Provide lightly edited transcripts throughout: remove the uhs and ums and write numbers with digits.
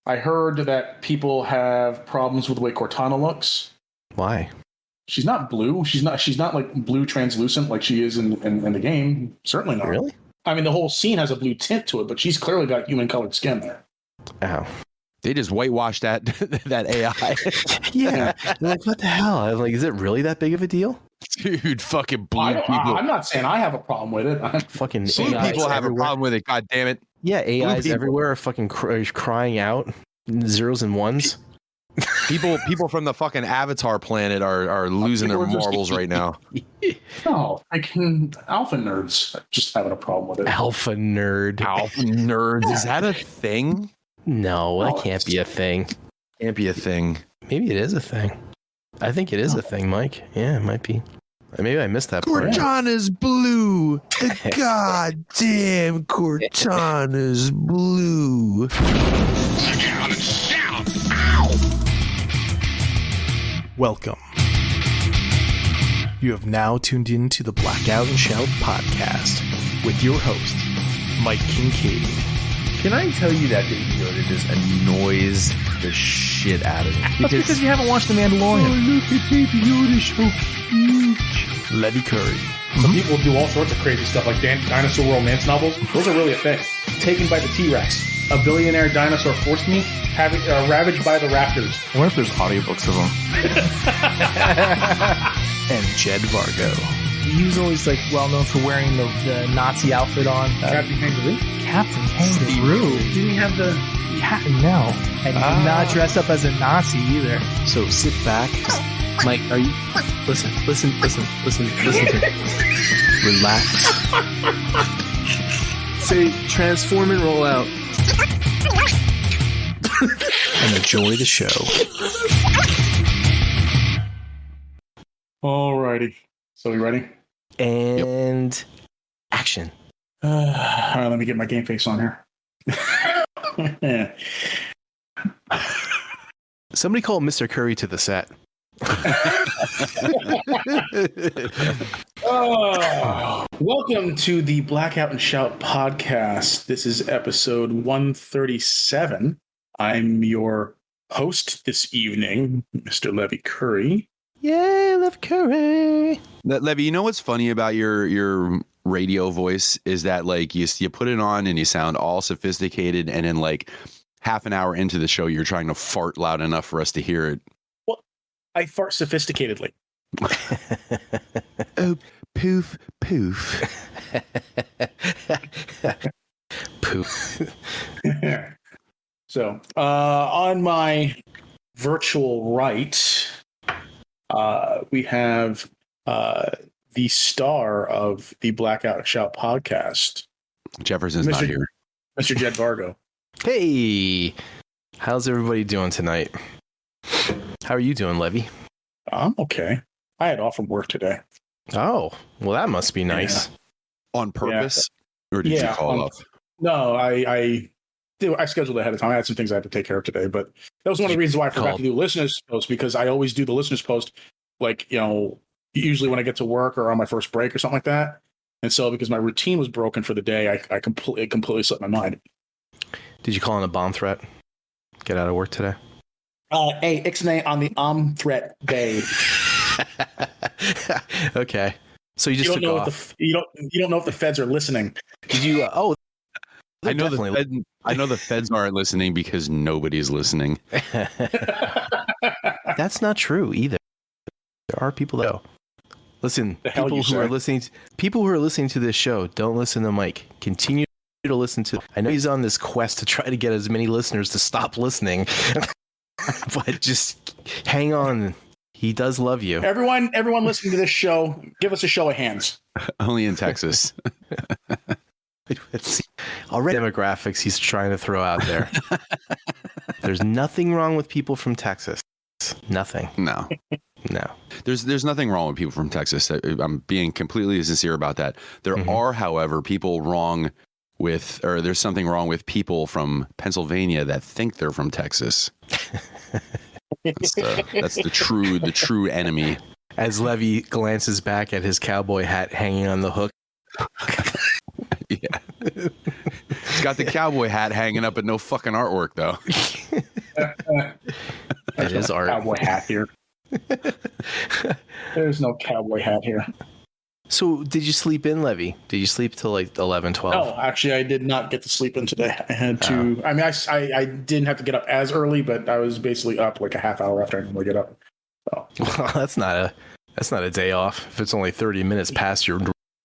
I heard that people have problems with the way Cortana looks. Why? She's not blue. She's not like blue translucent like she is in the game. Certainly not. Really? I mean, the whole scene has a blue tint to it, but she's clearly got human colored skin there. Ow. They just whitewashed that AI. Yeah. Like, what the hell? I'm like, is it really that big of a deal? Dude, fucking blue people. I'm not saying I have a problem with it. Fucking Blue AIs people have everywhere. a problem with it. God damn it. Yeah, AIs people. everywhere are fucking crying out. Zeros and ones. People from the fucking Avatar planet are losing their marbles right now. No, alpha nerds just having a problem with it. Alpha nerd. Alpha nerds. Is that a thing? No, that can't be a thing. Can't be a thing. Maybe it is a thing. I think it is a thing, Mike. Yeah, it might be. Maybe I missed that part. Cortana's blue. The goddamn Cortana's blue. Blackout Shout! Ow! Welcome. You have now tuned in to the Blackout Shout podcast with your host, Mike Kinkade. Can I tell you that Baby Yoda just annoys the shit out of me? That's because you haven't watched The Mandalorian. Oh, look at Baby Yoda, so cute. Levy Curry. Some people do all sorts of crazy stuff, like dinosaur romance novels. Those are really a thing. Taken by the T-Rex. A billionaire dinosaur forced meat, ravaged by the raptors. I wonder if there's audiobooks of them. And Jed Vargo. He was always like well known for wearing the Nazi outfit on. Captain Kangaroo? Captain Kangaroo. Didn't he have the... No. And not dressed up as a Nazi either. So sit back. Mike, are you... Listen to me. Relax. Say, transform and roll out. And enjoy the show. Alrighty. So you ready? And action. All right, let me get my game face on here. Somebody call Mr. Curry to the set. Welcome to the Blackout Shout podcast. This is episode 137. I'm your host this evening, Mr. Levy Curry. Yay, Levy Curry. Levy, you know what's funny about your radio voice is that like you put it on and you sound all sophisticated, and then like half an hour into the show you're trying to fart loud enough for us to hear it. Well, I fart sophisticatedly. Oh, poof, poof. Poof. So, on my virtual right, we have the star of the Blackout Shout podcast, Jefferson's not here. Mr. Jed Vargo. Hey, how's everybody doing tonight? How are you doing, Levy? I'm okay. I had off from work today. Oh, well, that must be nice. On purpose? Or did you call up? No, I scheduled ahead of time. I had some things I had to take care of today, but that was one of the reasons why I forgot to do listeners post, because I always do the listeners post, like, usually when I get to work or on my first break or something like that. And so because my routine was broken for the day, I completely slipped my mind. Did you call in a bomb threat? Get out of work today? Hey, Ixnay on the threat day. Okay. So you just took off. You don't know if the feds are listening. Did you? I know the feds aren't listening because nobody's listening. That's not true either. There are people that know. Listen, people who are listening to this show, don't listen to Mike. Continue to listen to. I know he's on this quest to try to get as many listeners to stop listening, but just hang on. He does love you. Everyone listening to this show, give us a show of hands. Only in Texas. Let's see. Already demographics he's trying to throw out there. There's nothing wrong with people from Texas. Nothing. No. There's nothing wrong with people from Texas. I'm being completely sincere about that. There are, however, people there's something wrong with people from Pennsylvania that think they're from Texas. That's the true enemy. As Levy glances back at his cowboy hat hanging on the hook. Yeah. Got the cowboy hat hanging up, but no fucking artwork though. It is art. Cowboy hat here. There's no cowboy hat here. So did you sleep in, Levy? Did you sleep till like 11, 12? No, actually, I did not get to sleep in today. I had to. I mean, I didn't have to get up as early, but I was basically up like a half hour after I normally get up. So. Well, that's not a day off if it's only 30 minutes past your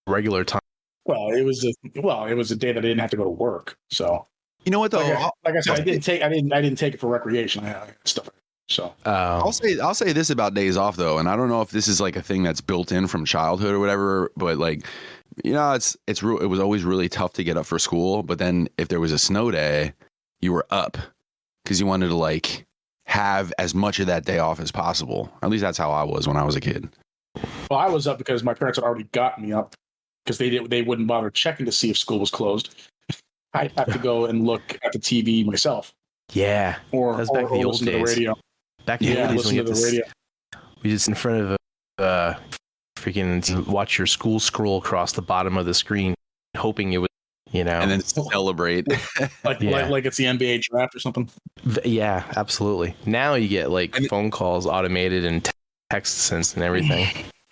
regular time. Well, it was a day that I didn't have to go to work. So You know what though? like I said, I didn't take it for recreation. I had stuff. So I'll say this about days off though, and I don't know if this is like a thing that's built in from childhood or whatever, but like, you know, it was always really tough to get up for school. But then if there was a snow day, you were up because you wanted to like have as much of that day off as possible. At least that's how I was when I was a kid. Well, I was up because my parents had already got me up because they wouldn't bother checking to see if school was closed. I'd have to go and look at the TV myself. Yeah, or that's back in the old days. To the radio. Back in the old days when you had radio. We just in front of freaking watch your school scroll across the bottom of the screen, hoping it would, you know, and then celebrate like it's the NBA draft or something. Yeah, absolutely. Now you get like phone calls automated and texts and everything.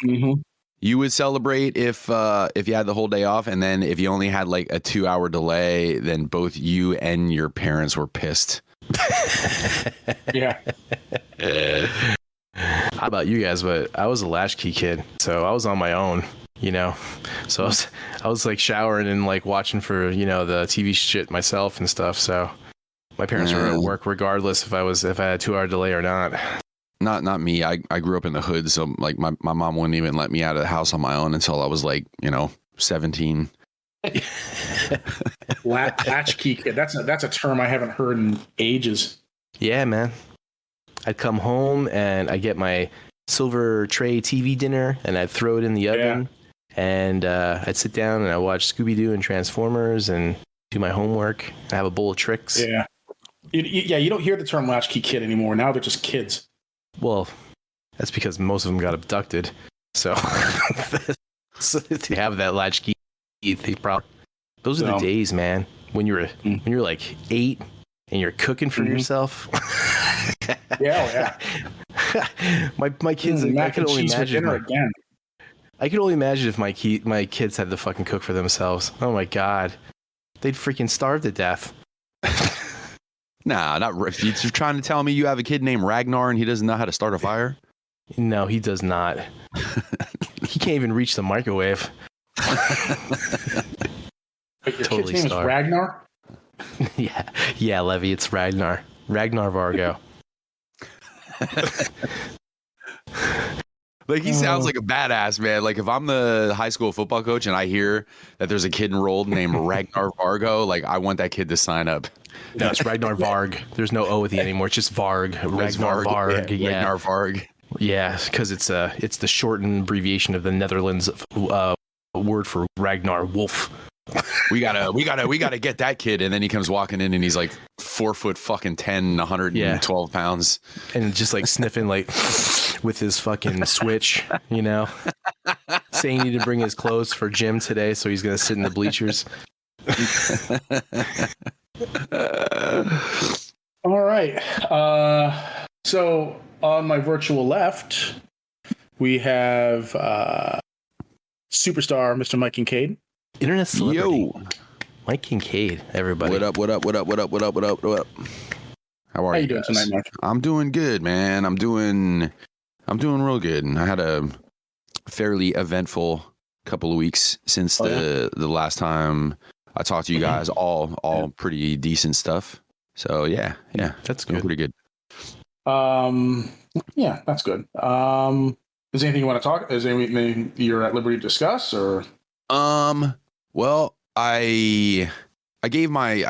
Mm-hmm. You would celebrate if you had the whole day off, and then if you only had like a 2-hour delay, then both you and your parents were pissed. Yeah. How about you guys? But I was a latchkey kid, so I was on my own, you know. So I was like showering and like watching for, you know, the TV shit myself and stuff. So my parents were at work regardless if I had a 2-hour delay or not. Not me. I grew up in the hood, so like my mom wouldn't even let me out of the house on my own until I was like, you know, 17. Latchkey kid. That's a term I haven't heard in ages. Yeah, man. I'd come home and I'd get my silver tray TV dinner and I'd throw it in the oven and I'd sit down and I'd watch Scooby-Doo and Transformers and do my homework and have a bowl of tricks. Yeah. You don't hear the term latchkey kid anymore. Now they're just kids. Well, that's because most of them got abducted. So, so to have that latchkey, those are the days, man. When you're like 8 and you're cooking for yourself. Yeah. my kids. I can only imagine. I can only imagine if my kids had to fucking cook for themselves. Oh my god, they'd freaking starve to death. Nah, not if you're trying to tell me you have a kid named Ragnar and he doesn't know how to start a fire. No, he does not. He can't even reach the microwave. Wait, your kid's name is Ragnar? Yeah, Levy, it's Ragnar Vargo. Like he sounds like a badass, man. Like if I'm the high school football coach and I hear that there's a kid enrolled named Ragnar Vargo, like I want that kid to sign up. No, it's Ragnar Varg. There's no O at the end anymore. It's just Varg. Ragnar Varg. Yeah. Ragnar Varg. Yeah, because it's the shortened abbreviation of the Netherlands word for Ragnar Wolf. We gotta get that kid, and then he comes walking in, and he's like 4 foot fucking 10, 112 pounds, and just like sniffing like with his fucking switch, you know, saying he didn't bring his clothes for gym today, so he's gonna sit in the bleachers. All right. So on my virtual left, we have superstar Mr. Mike Kinkade. Internet celebrity. Yo. Mike Kinkade, everybody. What up? How are you doing tonight, Mike? I'm doing good, man. I'm doing real good. I had a fairly eventful couple of weeks since the last time I talked to you guys. All pretty decent stuff. So yeah, that's good. Pretty good. Yeah, that's good. Is there anything you want to talk? Is there anything you're at liberty to discuss, or? Well, I gave my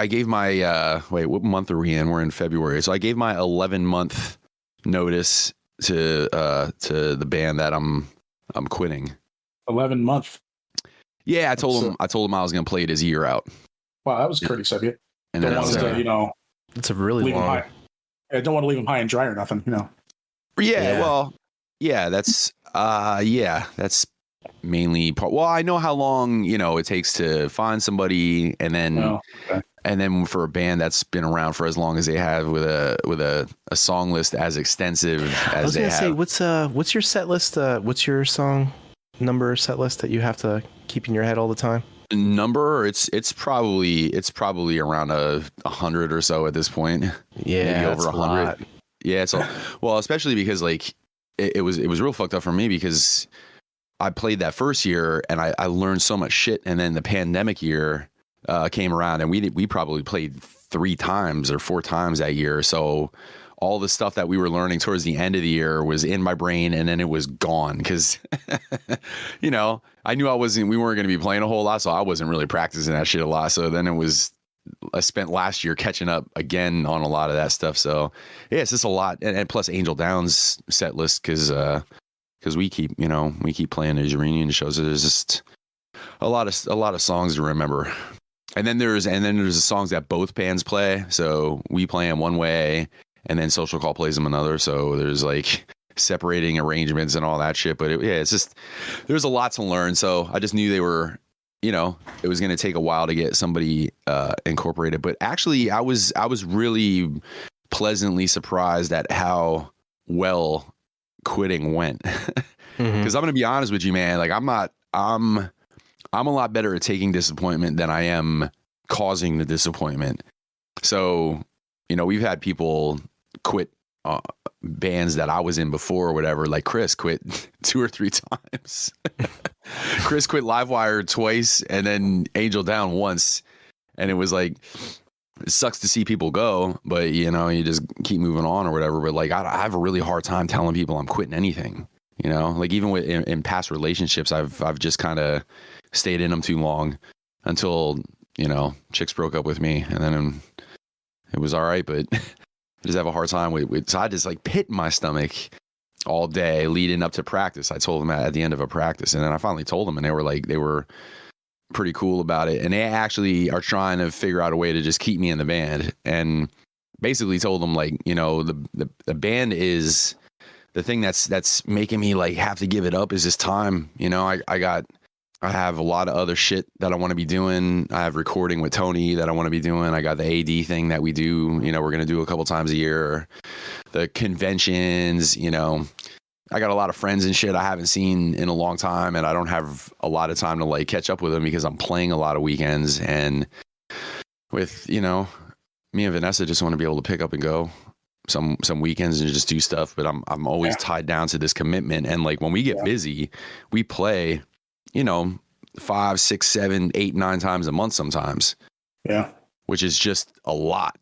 wait, what month are we in? We're in February. So I gave my 11-month notice to the band that I'm quitting. 11-month. Yeah, I told him I was going to play it as a year out. Wow, that was courteous of you. And don't then want to, it's a really long. I don't want to leave him high and dry or nothing, Yeah, well, yeah, that's mainly part. Well, I know how long it takes to find somebody, and then And then for a band that's been around for as long as they have, with a song list as extensive as they have. I was gonna say, what's your set list? What's your song number set list that you have to keep in your head all the time? Number, it's probably around 100 or so at this point. Yeah, maybe over 100. Yeah, so well, especially because like it was real fucked up for me because I played that first year and I learned so much shit, and then the pandemic year came around and we probably played 3 times or 4 times that year. So all the stuff that we were learning towards the end of the year was in my brain, and then it was gone because, you know, I knew we weren't going to be playing a whole lot, so I wasn't really practicing that shit a lot. So then I spent last year catching up again on a lot of that stuff. So yeah, it's just a lot, and plus Angel Down's set list because we keep playing these reunion shows. So there's just a lot of songs to remember. And then there's the songs that both bands play. So we play them one way, and then Social Call plays them another. So there's like separating arrangements and all that shit. But it's just, there's a lot to learn. So I just knew they were, you know, it was going to take a while to get somebody incorporated. But actually, I was really pleasantly surprised at how well quitting went. Because I'm going to be honest with you, man. Like I'm a lot better at taking disappointment than I am causing the disappointment. So, you know, we've had people quit bands that I was in before or whatever. Like Chris quit 2 or 3 times. Chris quit Livewire twice and then Angel Down once. And it was like, it sucks to see people go, but you know, you just keep moving on or whatever. But like, I have a really hard time telling people I'm quitting anything, you know, like even with in past relationships, I've just kind of stayed in them too long until, you know, chicks broke up with me, and then it was all right. But I just have a hard time with so I just like pit in my stomach all day leading up to practice. I told them at the end of a practice, and then I finally told them, and they were pretty cool about it. And they actually are trying to figure out a way to just keep me in the band, and basically told them, like, you know, the band is the thing that's making me like have to give it up is this time. You know, I have a lot of other shit that I want to be doing. I have recording with Tony that I want to be doing. I got the AD thing that we do, you know, we're going to do a couple times a year. The conventions, you know, I got a lot of friends and shit I haven't seen in a long time, and I don't have a lot of time to like catch up with them because I'm playing a lot of weekends. And with, you know, me and Vanessa just want to be able to pick up and go some weekends and just do stuff. But I'm always tied down to this commitment. And like when we get busy, we play, you know, 5, 6, 7, 8, 9 times a month sometimes. Yeah. Which is just a lot.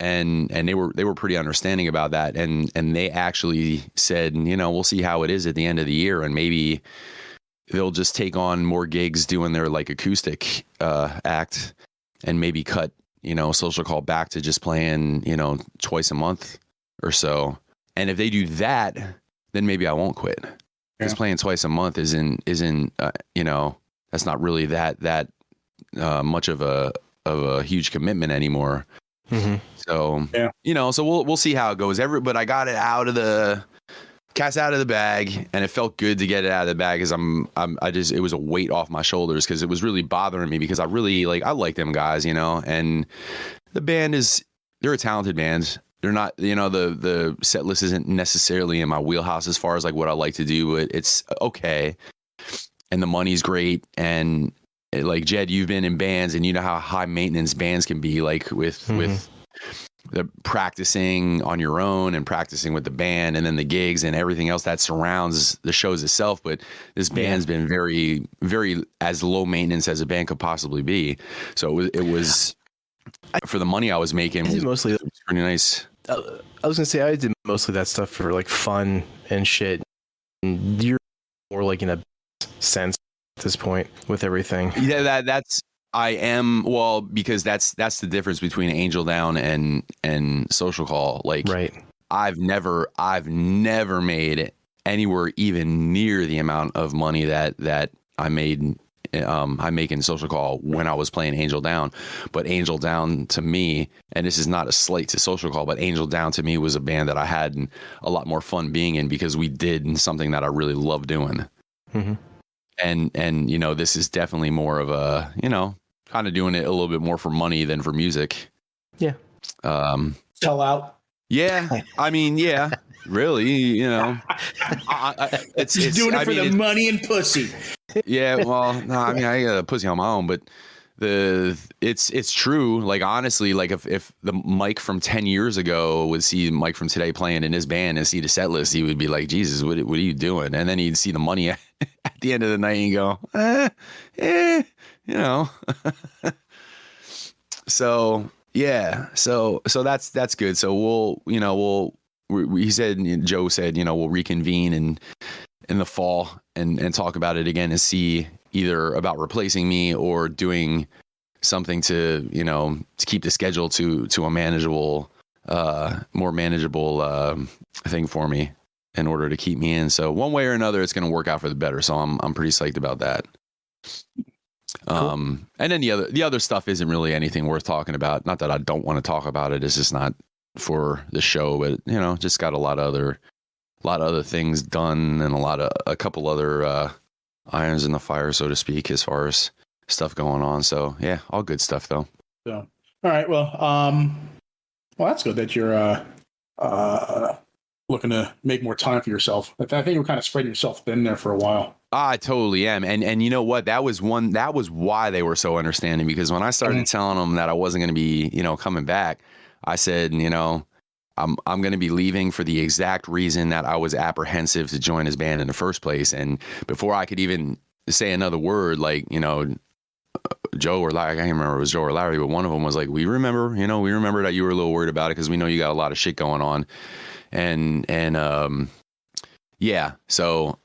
And they were pretty understanding about that. And they actually said, you know, we'll see how it is at the end of the year, and maybe they'll just take on more gigs doing their like acoustic act, and maybe cut, you know, Social Call back to just playing, you know, twice a month or so. And if they do that, then maybe I won't quit. Because playing twice a month isn't you know, that's not really that much of a huge commitment anymore. Mm-hmm. So you know, so we'll see how it goes. But I got it out of the bag, and it felt good to get it out of the bag because it was a weight off my shoulders, because it was really bothering me, because I like them guys, you know, and the band they're a talented band. They're not, you know, the set list isn't necessarily in my wheelhouse as far as like what I like to do, but it's okay. And the money's great. And like, Jed, you've been in bands and you know how high maintenance bands can be, like with the practicing on your own and practicing with the band, and then the gigs and everything else that surrounds the shows itself. But this band's been very, very as low maintenance as a band could possibly be. So it was for the money I was making, it was pretty nice. I was gonna say, I did mostly that stuff for like fun and shit. And you're more like in a sense at this point with everything. Yeah, that's I am, well, because that's the difference between Angel Down and Social Call. Like, right. I've never made anywhere even near the amount of money that I made. I make in Social Call when I was playing Angel Down. But Angel Down to me, and this is not a slight to Social Call, but Angel Down to me was a band that I had a lot more fun being in, because we did something that I really love doing. Mm-hmm. And you know, this is definitely more of a, you know, kind of doing it a little bit more for money than for music. Yeah. Sell out. Yeah. I mean, yeah, really, you know, it's doing it for the money and pussy. Yeah. Well, no, I mean, I got a pussy on my own, but it's true. Like, honestly, like if the Mike from 10 years ago would see Mike from today playing in his band and see the set list, he would be like, Jesus, what are you doing? And then he'd see the money at the end of the night and go, you know. So yeah, so that's good. So he said, Joe said, we'll reconvene in the fall and talk about it again and see either about replacing me or doing something to keep the schedule to a manageable, more manageable thing for me in order to keep me in. So one way or another, it's going to work out for the better. So I'm pretty psyched about that. Cool. And then the other stuff isn't really anything worth talking about. Not that I don't want to talk about it. It's just not for the show, but just got a lot of other things done and a couple other irons in the fire, so to speak, as far as stuff going on. So yeah, all good stuff though. So, all right. Well, that's good that you're looking to make more time for yourself. I think you're kind of spreading yourself thin there for a while. I totally am. And you know what? That was why they were so understanding, because when I started telling them that I wasn't going to be, coming back, I said, I'm going to be leaving for the exact reason that I was apprehensive to join his band in the first place. And before I could even say another word, like, Joe or Larry, I can't remember if it was Joe or Larry, but one of them was like, we remember that you were a little worried about it because we know you got a lot of shit going on. And yeah, so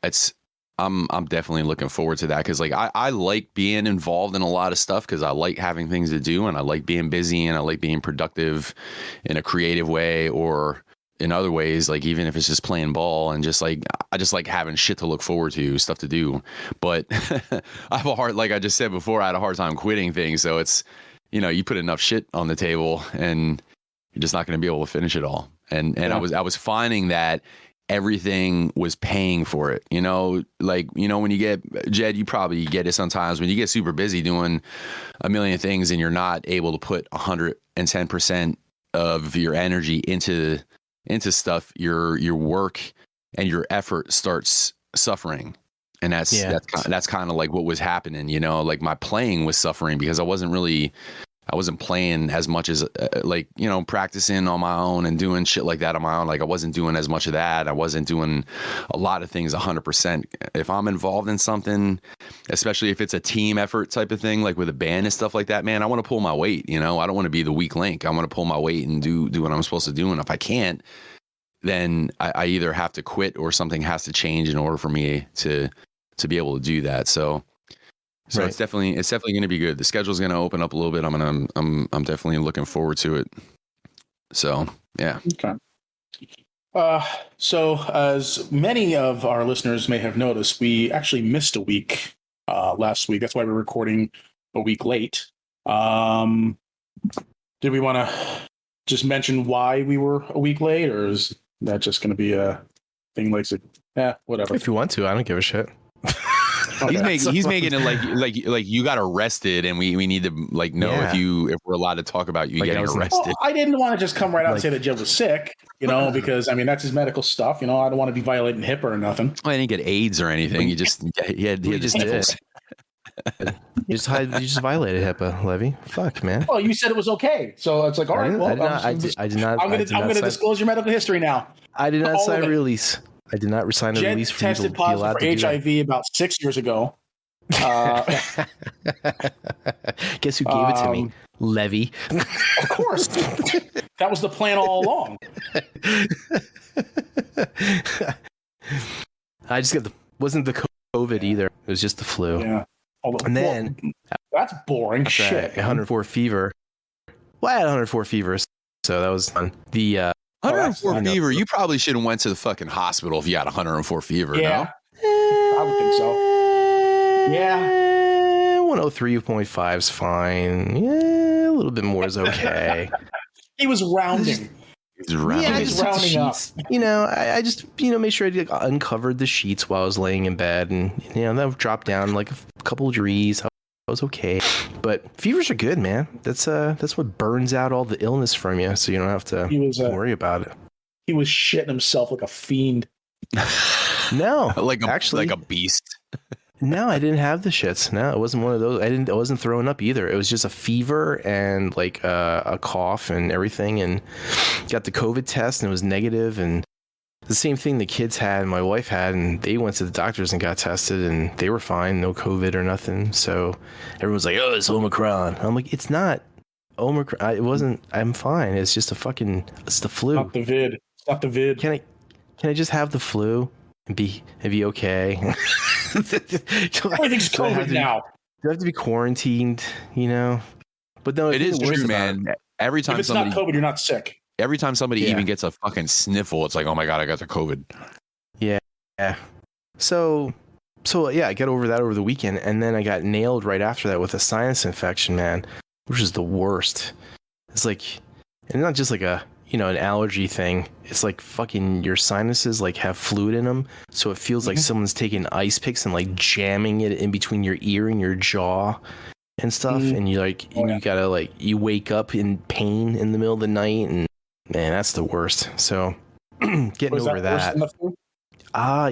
I'm definitely looking forward to that, because like I like being involved in a lot of stuff because I like having things to do and I like being busy and I like being productive in a creative way or in other ways, like even if it's just playing ball and just like I just like having shit to look forward to, stuff to do. But I have like I just said before, I had a hard time quitting things. So it's, you put enough shit on the table and you're just not going to be able to finish it all. And yeah. I was finding that everything was paying for it, when you get, Jed, you probably get it sometimes when you get super busy doing a million things and you're not able to put 110% of your energy into stuff, your work and your effort starts suffering. And that's kind of like what was happening, like my playing was suffering because I wasn't playing as much as practicing on my own and doing shit like that on my own. Like I wasn't doing as much of that. I wasn't doing a lot of things 100%. If I'm involved in something, especially if it's a team effort type of thing, like with a band and stuff like that, man, I want to pull my weight. I don't want to be the weak link. I want to pull my weight and do what I'm supposed to do. And if I can't, then I either have to quit or something has to change in order for me to be able to do that. So right. It's definitely going to be good. The schedule's going to open up a little bit. I'm definitely looking forward to it. So, yeah. Okay. So as many of our listeners may have noticed, we actually missed a week last week. That's why we're recording a week late. Did we want to just mention why we were a week late, or is that just going to be a thing like, whatever? If you want to, I don't give a shit. Okay. He's making it like you got arrested and we need to know if we're allowed to talk about you getting arrested. Well, I didn't want to just come right out and say that Jed was sick, because that's his medical stuff. I don't want to be violating HIPAA or nothing. Well, I didn't get AIDS or anything. He had the sniffles. You just violated HIPAA, Levy. Fuck, man. Well, you said it was okay, so it's like, all right. I did not. I'm going to disclose your medical history now. I did not sign a release. I did not sign a release for you to be allowed to do that. Jed tested positive for HIV about 6 years ago. Guess who gave it to me? Levy. Of course. That was the plan all along. I just wasn't the COVID either. It was just the flu. Yeah. And then that's boring shit. 104 fever. Well, I had 104 fever, so that was fun. The 104 fever. You probably should have went to the fucking hospital if you had 104 fever. Yeah, no? I would think so. Yeah, 103.5 is fine. Yeah, a little bit more is okay. He was rounding. He's rounding. Yeah, I just took the sheets. I just made sure I uncovered the sheets while I was laying in bed, and that would drop down like a couple of degrees, was okay. But fevers are good, man. That's what burns out all the illness from you, so you don't have to worry about it. He was shitting himself like a fiend. No, like actually, like a beast. No, I didn't have the shits. No, it wasn't one of those. I wasn't throwing up either. It was just a fever and like a cough and everything, and got the COVID test and it was negative, and the same thing the kids had and my wife had, and they went to the doctors and got tested and they were fine, no COVID or nothing. So everyone's like, "Oh, it's Omicron." I'm like, "It's not Omicron. It wasn't. I'm fine. It's just it's the flu. Not the vid. It's not the vid. Can I just have the flu and be okay?" Everything's COVID now. Do I have to be quarantined, you know? But no, it is true, man. Every time if it's not COVID, you're not sick. Every time somebody even gets a fucking sniffle, it's like, oh my God, I got the COVID. Yeah. So yeah, I got over that over the weekend, and then I got nailed right after that with a sinus infection, man, which is the worst. It's like, and not just like an allergy thing. It's like fucking your sinuses like have fluid in them, so it feels like someone's taking ice picks and like jamming it in between your ear and your jaw and stuff, and you like you gotta like you wake up in pain in the middle of the night, and man, that's the worst. So getting over that.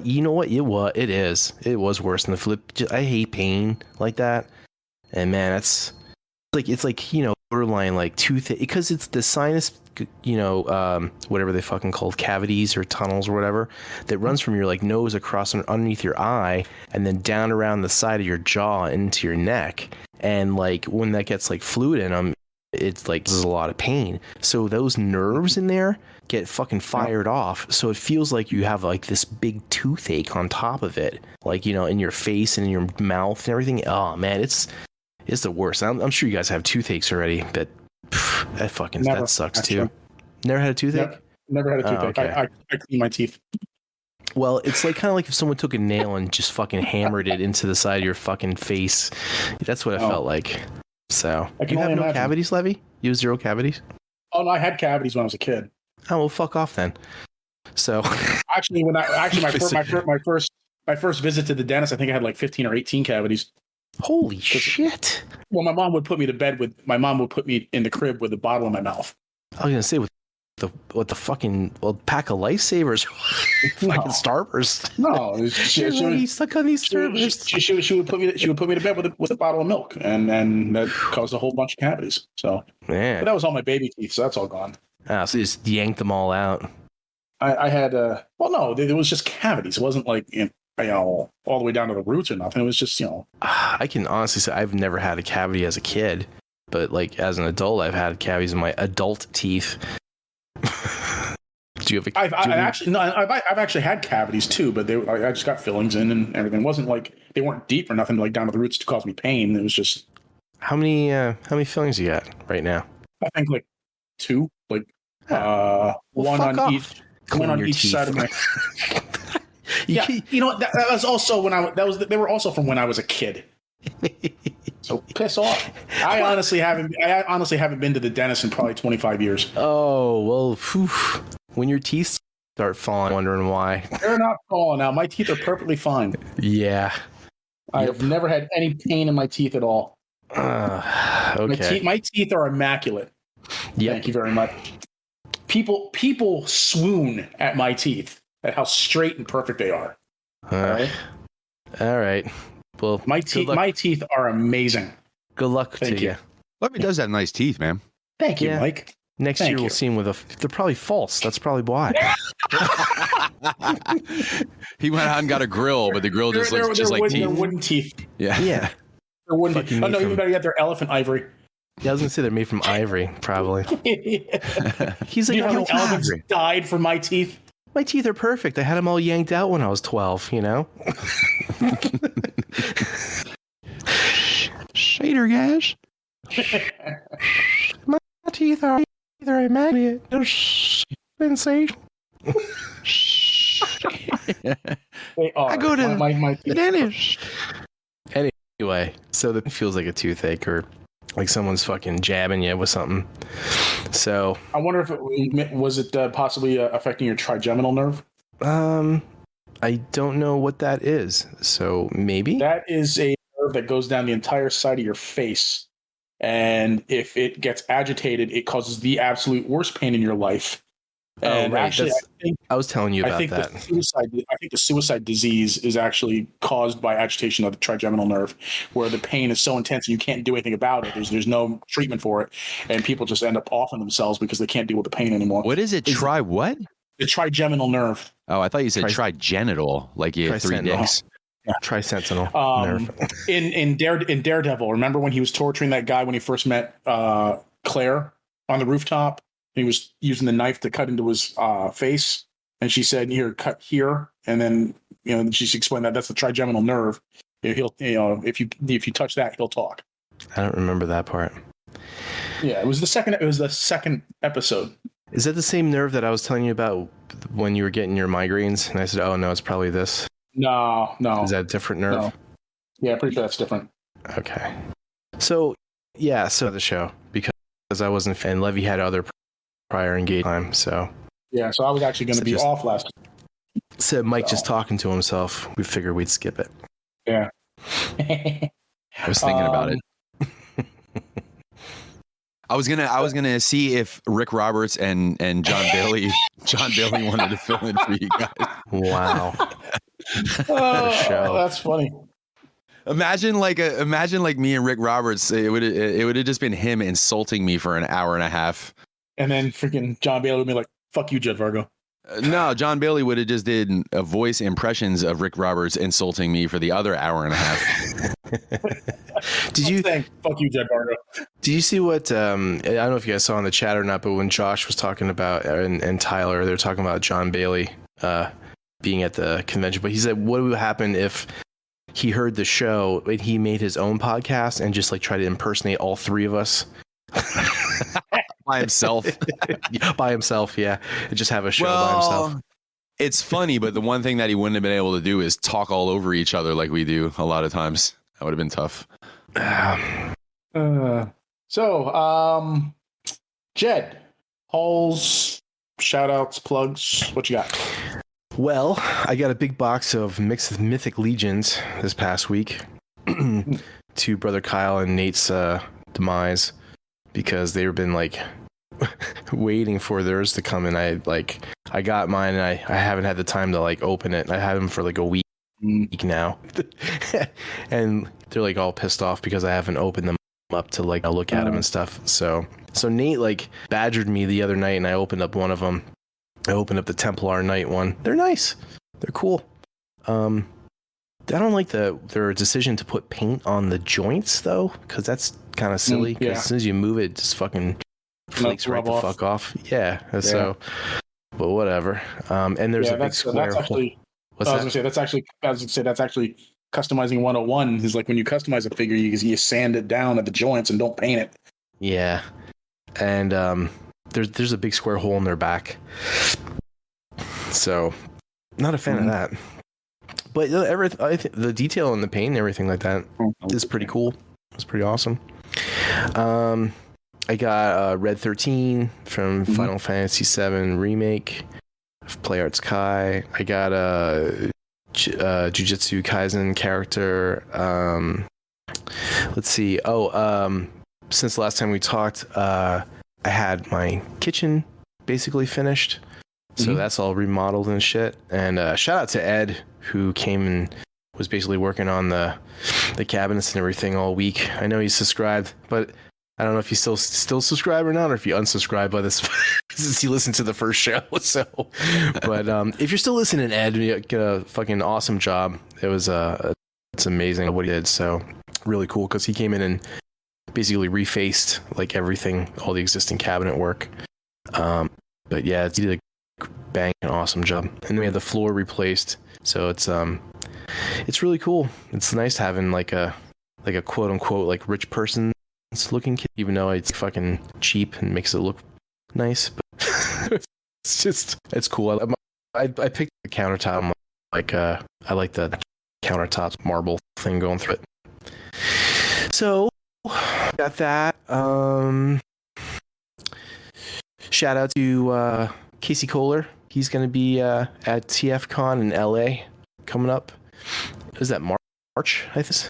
You know what? It is. It was worse than the flu. I hate pain like that, and man, it's like borderline like toothache, because it's the sinus, whatever they fucking called, cavities or tunnels or whatever, that runs from your like nose across underneath your eye and then down around the side of your jaw into your neck. And like when that gets like fluid in them, it's like there's a lot of pain. So those nerves in there get fucking fired off. So it feels like you have like this big toothache on top of it, like, in your face and in your mouth and everything. Oh man, it's the worst. I'm sure you guys have toothaches already, but that sucks too. Never had a toothache? Never had a toothache. Okay. I clean my teeth. Well, it's like kind of like if someone took a nail and just fucking hammered it into the side of your fucking face. That's what it felt like. So, you have no cavities, Levy? You have 0 cavities? Oh no, I had cavities when I was a kid. Oh well, fuck off then. So actually, my first visit to the dentist, I think I had like 15 or 18 cavities. Holy shit! Well, my mom would put me in the crib with a bottle in my mouth. I was gonna say with the fucking pack of lifesavers, fucking Starburst. No, she stuck on these Starburst. She would put me to bed with a bottle of milk, and that caused a whole bunch of cavities. So, but that was all my baby teeth, so that's all gone. Ah, so you just yanked them all out. I had no, there was just cavities. It wasn't like all the way down to the roots or nothing. It was just I can honestly say I've never had a cavity as a kid, but like as an adult, I've had cavities in my adult teeth. Do you have I've actually had cavities too, but I just got fillings in and everything. It wasn't like they weren't deep or nothing like down to the roots to cause me pain. It was just how many fillings you got right now? I think like 2, like one on each side of my. That was also they were also from when I was a kid. So piss off. I honestly haven't been to the dentist in probably 25 years. Oh well, when your teeth start falling, wondering why. They're not falling out. My teeth are perfectly fine. Yeah, I've never had any pain in my teeth at all. Okay, my teeth are immaculate. Yep. Thank you very much. People swoon at my teeth, at how straight and perfect they are. All right. Well, my teeth are amazing. Good luck to you. Levy does have nice teeth, man. Thank you, Mike. Next year we'll see him with they're probably false. That's probably why. He went out and got a grill, but the grill just looks just like teeth. They're wooden teeth. Yeah. They're wooden teeth. Oh no, even better yet, they're elephant ivory. Yeah, I was gonna say they're made from ivory, probably. He's like, how elephants died for my teeth. My teeth are perfect. I had them all yanked out when I was 12, Shader guys. My teeth are either immaculate or sensation. They are. I go to my dentist. Anyway, so that feels like a toothache or like someone's fucking jabbing you with something. So I wonder if it was possibly affecting your trigeminal nerve. I don't know what that is. So maybe that is a nerve that goes down the entire side of your face. And if it gets agitated, it causes the absolute worst pain in your life. And right. actually, I was telling you about that. I think the suicide disease is actually caused by agitation of the trigeminal nerve, where the pain is so intense and you can't do anything about it. There's no treatment for it, and people just end up offing themselves because they can't deal with the pain anymore. What is it? What? The trigeminal nerve. Oh, I thought you said trigenital, like you had 3 dicks. Yeah. Trisentinel nerve. In Daredevil, remember when he was torturing that guy when he first met Claire on the rooftop? He was using the knife to cut into his face, and she said, "Here, cut here." And then, she explained that that's the trigeminal nerve. He'll, if you touch that, he'll talk. I don't remember that part. Yeah, it was the second episode. Is that the same nerve that I was telling you about when you were getting your migraines? And I said, "Oh no, it's probably this." No. Is that a different nerve? No. Yeah, pretty sure that's different. Okay. So the show, because I wasn't, and Levy had other prior engagement time, so yeah, so I was actually going to be off last week. So Mike just talking to himself. We figured we'd skip it. Yeah. I was thinking about it. I was gonna see if Rick Roberts and John Bailey wanted to fill in for you guys. Wow. Oh, that's funny. Imagine like me and Rick Roberts. It would have just been him insulting me for an hour and a half. And then freaking John Bailey would be like, "Fuck you, Jed Vargo." No, John Bailey would have just did a voice impressions of Rick Roberts insulting me for the other hour and a half. Did you think "Fuck you, Jed Vargo"? Did you see what? I don't know if you guys saw in the chat or not, but when Josh was talking about and Tyler, they were talking about John Bailey being at the convention. But he said, "What would happen if he heard the show and he made his own podcast and just like try to impersonate all 3 of us?" By himself. By himself, yeah. Just have a show by himself. It's funny, but the one thing that he wouldn't have been able to do is talk all over each other like we do a lot of times. That would have been tough. Jed, halls, shout outs, plugs, what you got? Well, I got a big box of mixed Mythic Legions this past week to Brother Kyle and Nate's demise, because they've been like waiting for theirs to come in. I got mine and I haven't had the time to like open it. I had them for like a week now. And they're like all pissed off because I haven't opened them up to like look at them and stuff. So Nate like badgered me the other night and I opened up one of them. I opened up the Templar Knight one. They're nice. They're cool. I don't like their decision to put paint on the joints though, because that's kind of silly. Yeah. As soon as you move it, it just fucking flakes right the fuck off. Yeah. So, but whatever. And there's a big square. That's actually, that's actually customizing 101. Is like when you customize a figure, you sand it down at the joints and don't paint it. Yeah. And there's a big square hole in their back. So, not a fan of that. But I think the detail in the paint and everything like that is pretty cool. It's pretty awesome. I got Red 13 from Final Fantasy VII Remake of Play Arts Kai. I got a Jujutsu Kaisen character. Let's see. Since the last time we talked, I had my kitchen basically finished. So that's all remodeled and shit. And shout out to Ed, who came and was basically working on the cabinets and everything all week. I know he's subscribed, but I don't know if he's still subscribed or not, or if you unsubscribed by this since you listened to the first show. So, but if you're still listening, Ed, you get a fucking awesome job. It was it's amazing what he did. So really cool, because he came in and basically refaced like everything, all the existing cabinet work. But yeah, he did a bang awesome job. And then we had the floor replaced, so it's really cool. It's nice having like a quote unquote like rich person's looking kit, even though it's fucking cheap and makes it look nice. But it's cool. I picked the countertop. I like the countertop marble thing going through it. So got that. Shout out to Casey Kohler. He's going to be at TFCon in LA coming up. Is that March? I think.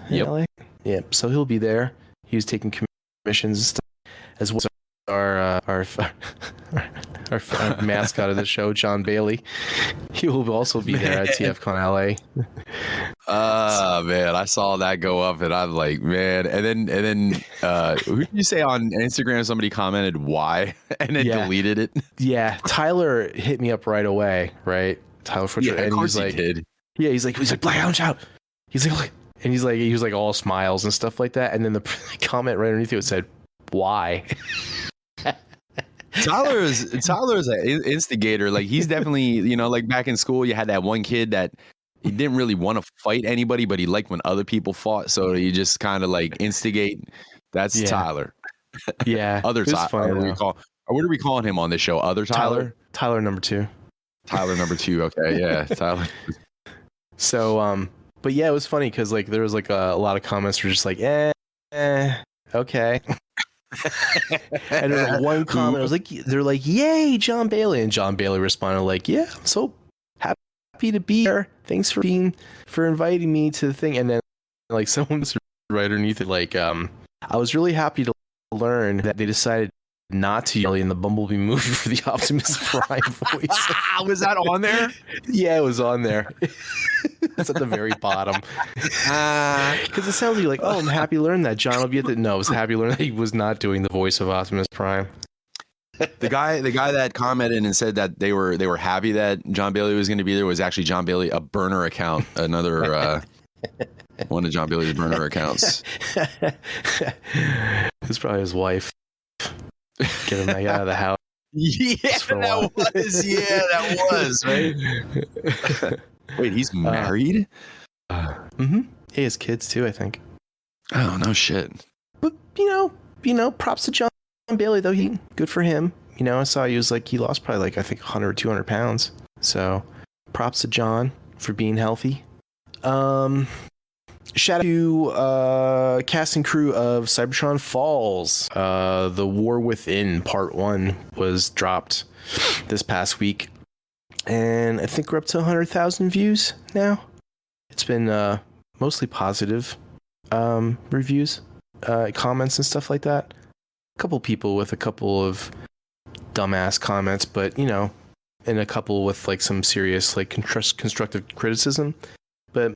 in LA. Yep. So he'll be there. He was taking commissions and stuff, as well as our mascot of the show, John Bailey. He will also be there at TFCon LA. Man, I saw that go up, and I'm like, man. And then, who did you say on Instagram? Somebody commented why, and then deleted it. Yeah, Tyler hit me up right away. Right, Tyler Fritcher, and he's like, yeah, he's like Blackout Shout. He's like, and he was like all smiles and stuff like that. And then the comment right underneath it said, why? Tyler is an instigator. Like, he's definitely, like back in school, you had that one kid that he didn't really want to fight anybody, but he liked when other people fought. So you just kind of like instigate. That's Tyler. Yeah. Other Tyler. What are we calling him on this show? Other Tyler? Tyler number 2. Tyler number 2. Okay. Yeah. Tyler. So, but yeah, it was funny because like there was like a lot of comments were just like, okay. And there was one comment, I was like, they're like, yay, John Bailey. And John Bailey responded like, yeah, I'm so happy to be here. Thanks for inviting me to the thing. And then like someone was right underneath it, like, I was really happy to learn that they decided not to yell in the Bumblebee movie for the Optimus Prime voice. Was that on there? Yeah, it was on there. It's at the very bottom. Because it sounds like, oh, I'm happy to learn that John will be at the... No, I was happy to learn that he was not doing the voice of Optimus Prime. The guy that commented and said that they were happy that John Bailey was going to be there was actually John Bailey, a burner account, another one of John Bailey's burner accounts. It's probably his wife. Get him out of the house. Yeah, that was right. Wait, he's married? Mm-hmm. He has kids too, I think. Oh, no shit. But props to John Bailey though. Good for him. I saw he lost probably like I think 100 or 200 pounds. So props to John for being healthy. Shout out to cast and crew of Cybertron Falls. The War Within Part 1 was dropped this past week. And I think we're up to 100,000 views now. It's been mostly positive reviews, comments and stuff like that. A couple people with a couple of dumbass comments, but, and a couple with like some serious like constructive criticism. But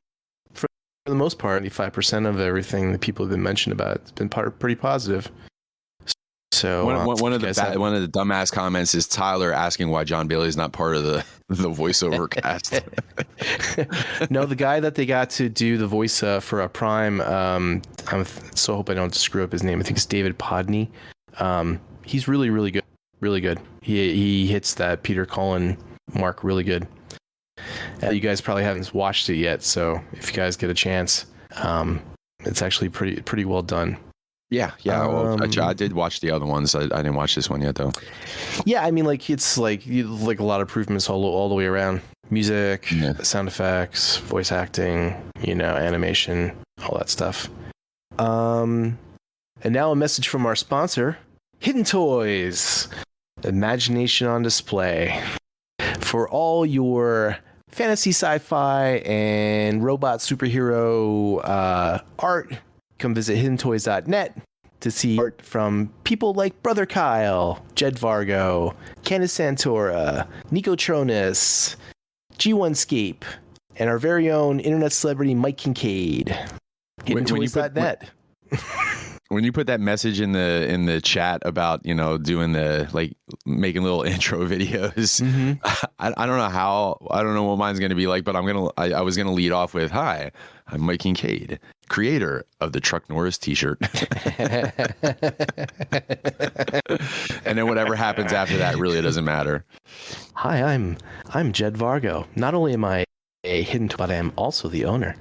for the most part, 95% of everything that people have been mentioned about it's been pretty positive. So one of the dumbass comments is Tyler asking why John Bailey is not part of the voiceover cast. No, the guy that they got to do the voice for a Prime, I so hope I don't screw up his name. I think it's David Podney. He's really, really good. Really good. He hits that Peter Cullen mark really good. You guys probably haven't watched it yet, so if you guys get a chance, it's actually pretty well done. Yeah. Well, I did watch the other ones. I didn't watch this one yet, though. Yeah, I mean, like it's like a lot of improvements all the way around. Music, sound effects, voice acting, animation, all that stuff. And now a message from our sponsor, Hidden Toys, imagination on display. For all your fantasy, sci-fi, and robot superhero art, come visit hiddentoys.net to see art from people like Brother Kyle, Jed Vargo, Candace Santora, Nico Tronis, G1scape, and our very own internet celebrity Mike Kinkade. Hiddentoys.net. When you put that message in the chat about doing the like making little intro videos, I don't know what mine's gonna be like, but I was gonna lead off with, hi, I'm Mike Kinkade, creator of the Truck Norris t-shirt. And then whatever happens after that really doesn't matter. Hi, I'm Jed Vargo. Not only am I a hidden, but I am also the owner.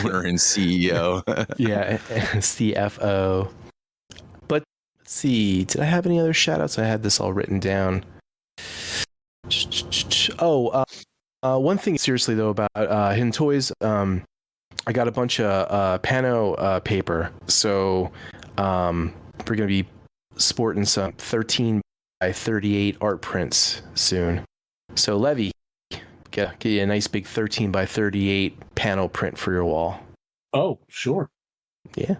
Owner and CEO. Yeah, and CFO. But let's see, did I have any other shout outs? I had this all written down. One thing seriously though about Hidden Toys, I got a bunch of pano paper, so we're gonna be sporting some 13 by 38 art prints soon. So Levy, get you a nice big 13 by 38 panel print for your wall. Oh, sure. Yeah.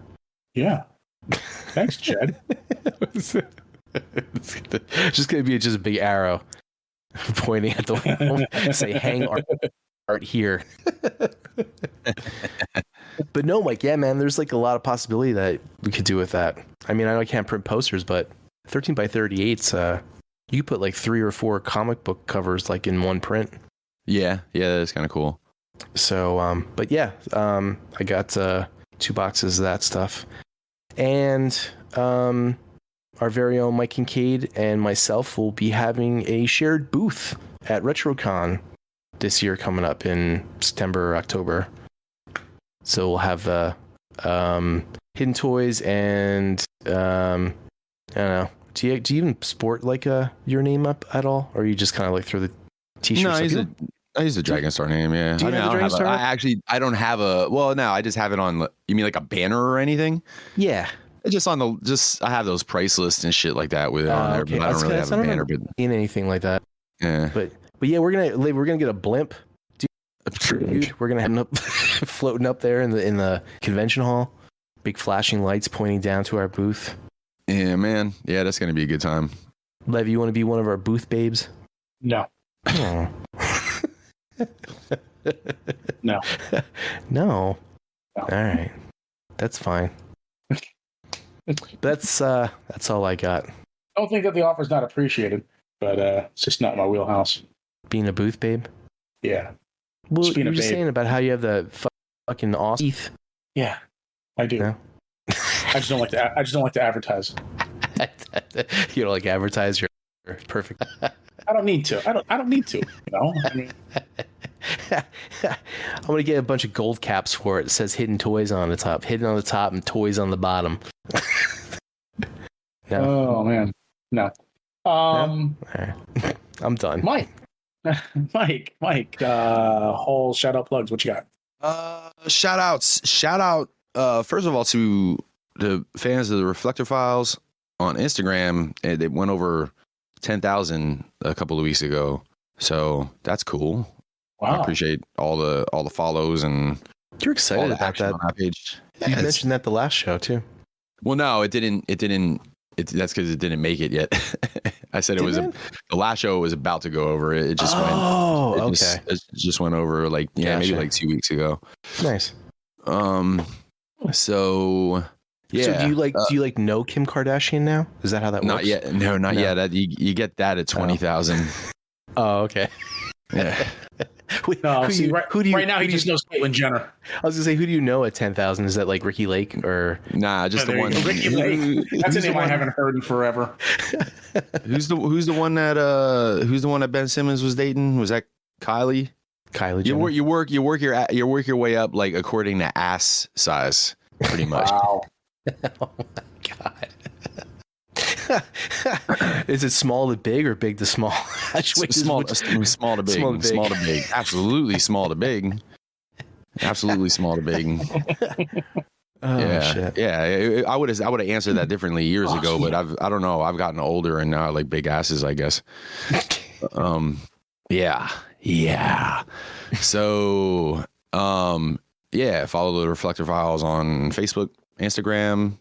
Yeah. Thanks, Chad. It's just going to be just a big arrow pointing at the wall. Say, hang art here. But no, Mike, yeah, man, there's like a lot of possibility that we could do with that. I mean, I know I can't print posters, but 13 by 38's, you put like 3 or 4 comic book covers like in one print. Yeah, that's kind of cool. So, but yeah, I got 2 boxes of that stuff. And our very own Mike Kinkade and myself will be having a shared booth at RetroCon this year coming up in September or October. So we'll have hidden toys and I don't know. Do you even sport like your name up at all, or you just kind of like throw the t-shirts? No, I use the Dragon Star name. Yeah, Do you have the Dragon Star? I don't have a. Well, no, I just have it on. You mean like a banner or anything? Yeah. It's just on the. I have those price lists and shit like that with it on there, okay. but I don't really have a banner. But anything like that. Yeah. But yeah, we're gonna get a blimp. Dude, we're gonna have him up, floating up there in the convention hall. Big flashing lights pointing down to our booth. Yeah, man. Yeah, that's gonna be a good time. Lev, you want to be one of our booth babes? No. Oh. No. No. All right. That's fine. That's all I got. I don't think that the offer's not appreciated, but it's just not my wheelhouse. Being a booth babe? Yeah. Well, you were just saying about how you have the fucking awesome teeth. Yeah, I do. No? I just don't like to. I just don't like to advertise. You don't like advertise? You're perfect. I don't need to. I don't need to. You know. I mean, I'm gonna get a bunch of gold caps for it. It says "hidden toys" on the top, hidden on the top, and toys on the bottom. No. Oh man, no. No? All right. I'm done. Mike, whole shout out plugs. What you got? Shout out. First of all, to the fans of the Reflector Files on Instagram. They went over 10,000 a couple of weeks ago, so that's cool. Wow. I appreciate all the follows and You're excited about that. On that page. You mentioned that the last show too. Well, no, it didn't. That's because it didn't make it yet. I said the last show was about to go over. It just went. Oh, okay. It just went over like maybe like 2 weeks ago. Nice. So yeah. So do you like know Kim Kardashian now? Is that how that works? Not yet. No, not yet. You get that at 20,000. Oh, okay. Yeah. Right now he just knows Caitlyn Jenner. I was gonna say, who do you know at 10,000? Is that like Ricky Lake or? Nah, just the one. Ricky Lake. That's a name I haven't heard in forever. Who's the one that Ben Simmons was dating? Was that Kylie? Kylie Jenner. You work your way up like according to ass size, pretty much. Wow. Oh my god. Is it small to big or big to small? Small to big. Absolutely small to big. Absolutely small to big. Oh, yeah, shit. Yeah. I would have answered that differently years ago, but I don't know. I've gotten older and now I like big asses, I guess. Yeah. So, follow the Reflector Files on Facebook, Instagram.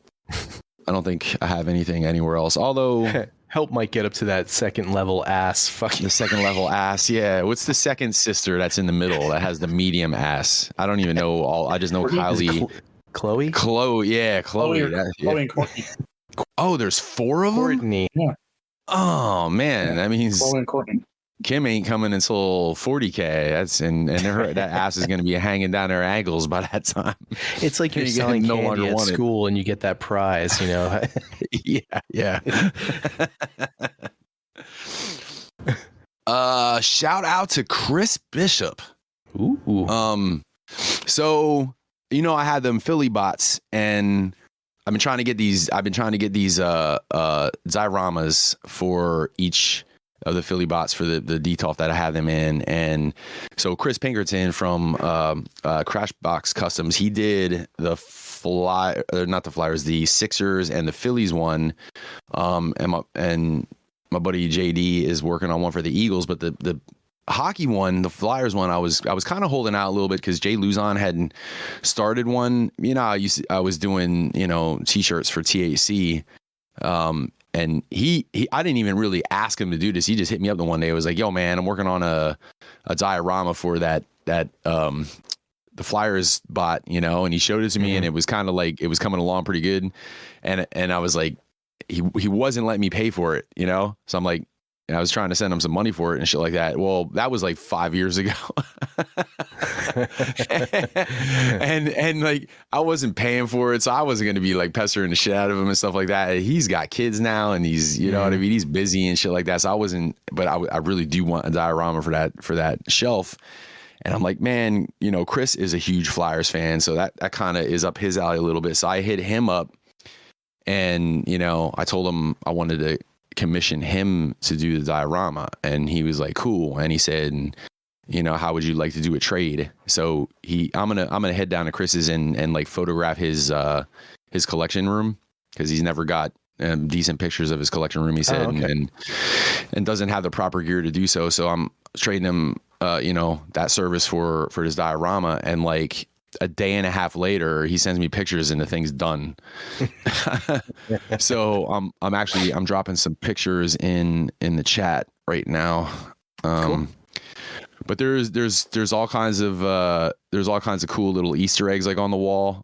I don't think I have anything anywhere else. Although help Mike get up to that second level ass. Fucking the second level ass. Yeah. What's the second sister that's in the middle that has the medium ass? I don't even know all. I just know Kylie. Chloe. Yeah, Chloe. Chloe and Courtney. Oh, there's 4 of them. Courtney. Yeah. Oh man, that means Chloe and Courtney. Kim ain't coming until 40K. That ass is going to be hanging down her ankles by that time. It's like you're You selling no candy longer at want it. school and you get that prize, you know. Yeah. Shout out to Chris Bishop. Ooh. So I had them Philly bots, and I've been trying to get these dioramas for each of the Philly bots for the DTOF that I have them in. And so Chris Pinkerton from Crashbox Customs, he did the the Sixers and the Phillies one. And my buddy JD is working on one for the Eagles, but the hockey one, the Flyers one, I was kind of holding out a little bit because Jay Luzon hadn't started one. You know, I was doing, you know, t-shirts for TAC. And he I didn't even really ask him to do this. He just hit me up the one day. It was like, yo, man, I'm working on a diorama for that the Flyers bot, you know, and he showed it to me, and it was kind of like, it was coming along pretty good. And I was like, he wasn't letting me pay for it, you know? So I'm like, and I was trying to send him some money for it and shit like that. Well, that was like 5 years ago. and like, I wasn't paying for it. So I wasn't going to be like pestering the shit out of him and stuff like that. He's got kids now, and he's, you know what I mean? He's busy and shit like that. So I wasn't, but I really do want a diorama for that shelf. And I'm like, man, you know, Chris is a huge Flyers fan. So that kind of is up his alley a little bit. So I hit him up, and, you know, I told him I wanted to commission him to do the diorama, and he was like, cool. And he said, you know, how would you like to do a trade? So I'm gonna head down to Chris's and like photograph his collection room, because he's never got decent pictures of his collection room, he said. and doesn't have the proper gear to do so. So I'm trading him you know, that service for his diorama. And like a day and a half later, he sends me pictures and the thing's done. So I'm dropping some pictures in the chat right now. Cool. But there's all kinds of cool little Easter eggs like on the wall.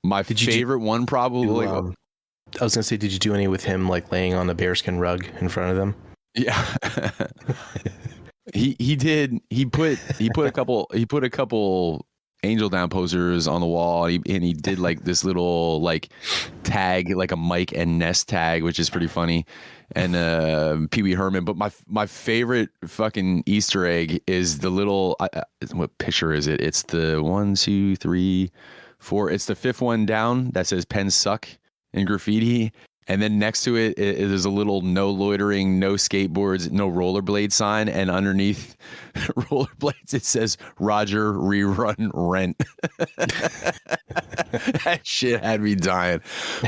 My favorite one probably. I was gonna say, did you do any with him like laying on the bearskin rug in front of them? Yeah. He did. He put a couple angel down posters on the wall, and he did like this little like tag, like a Mike and Ness tag, which is pretty funny, and Pee Wee Herman. But my favorite fucking Easter egg is the little what picture is it? It's the 1, 2, 3, 4. It's the fifth one down that says "Pens suck" in graffiti. And then next to it is a little no loitering, no skateboards, no rollerblade sign. And underneath rollerblades, it says Roger rerun rent. That shit had me dying.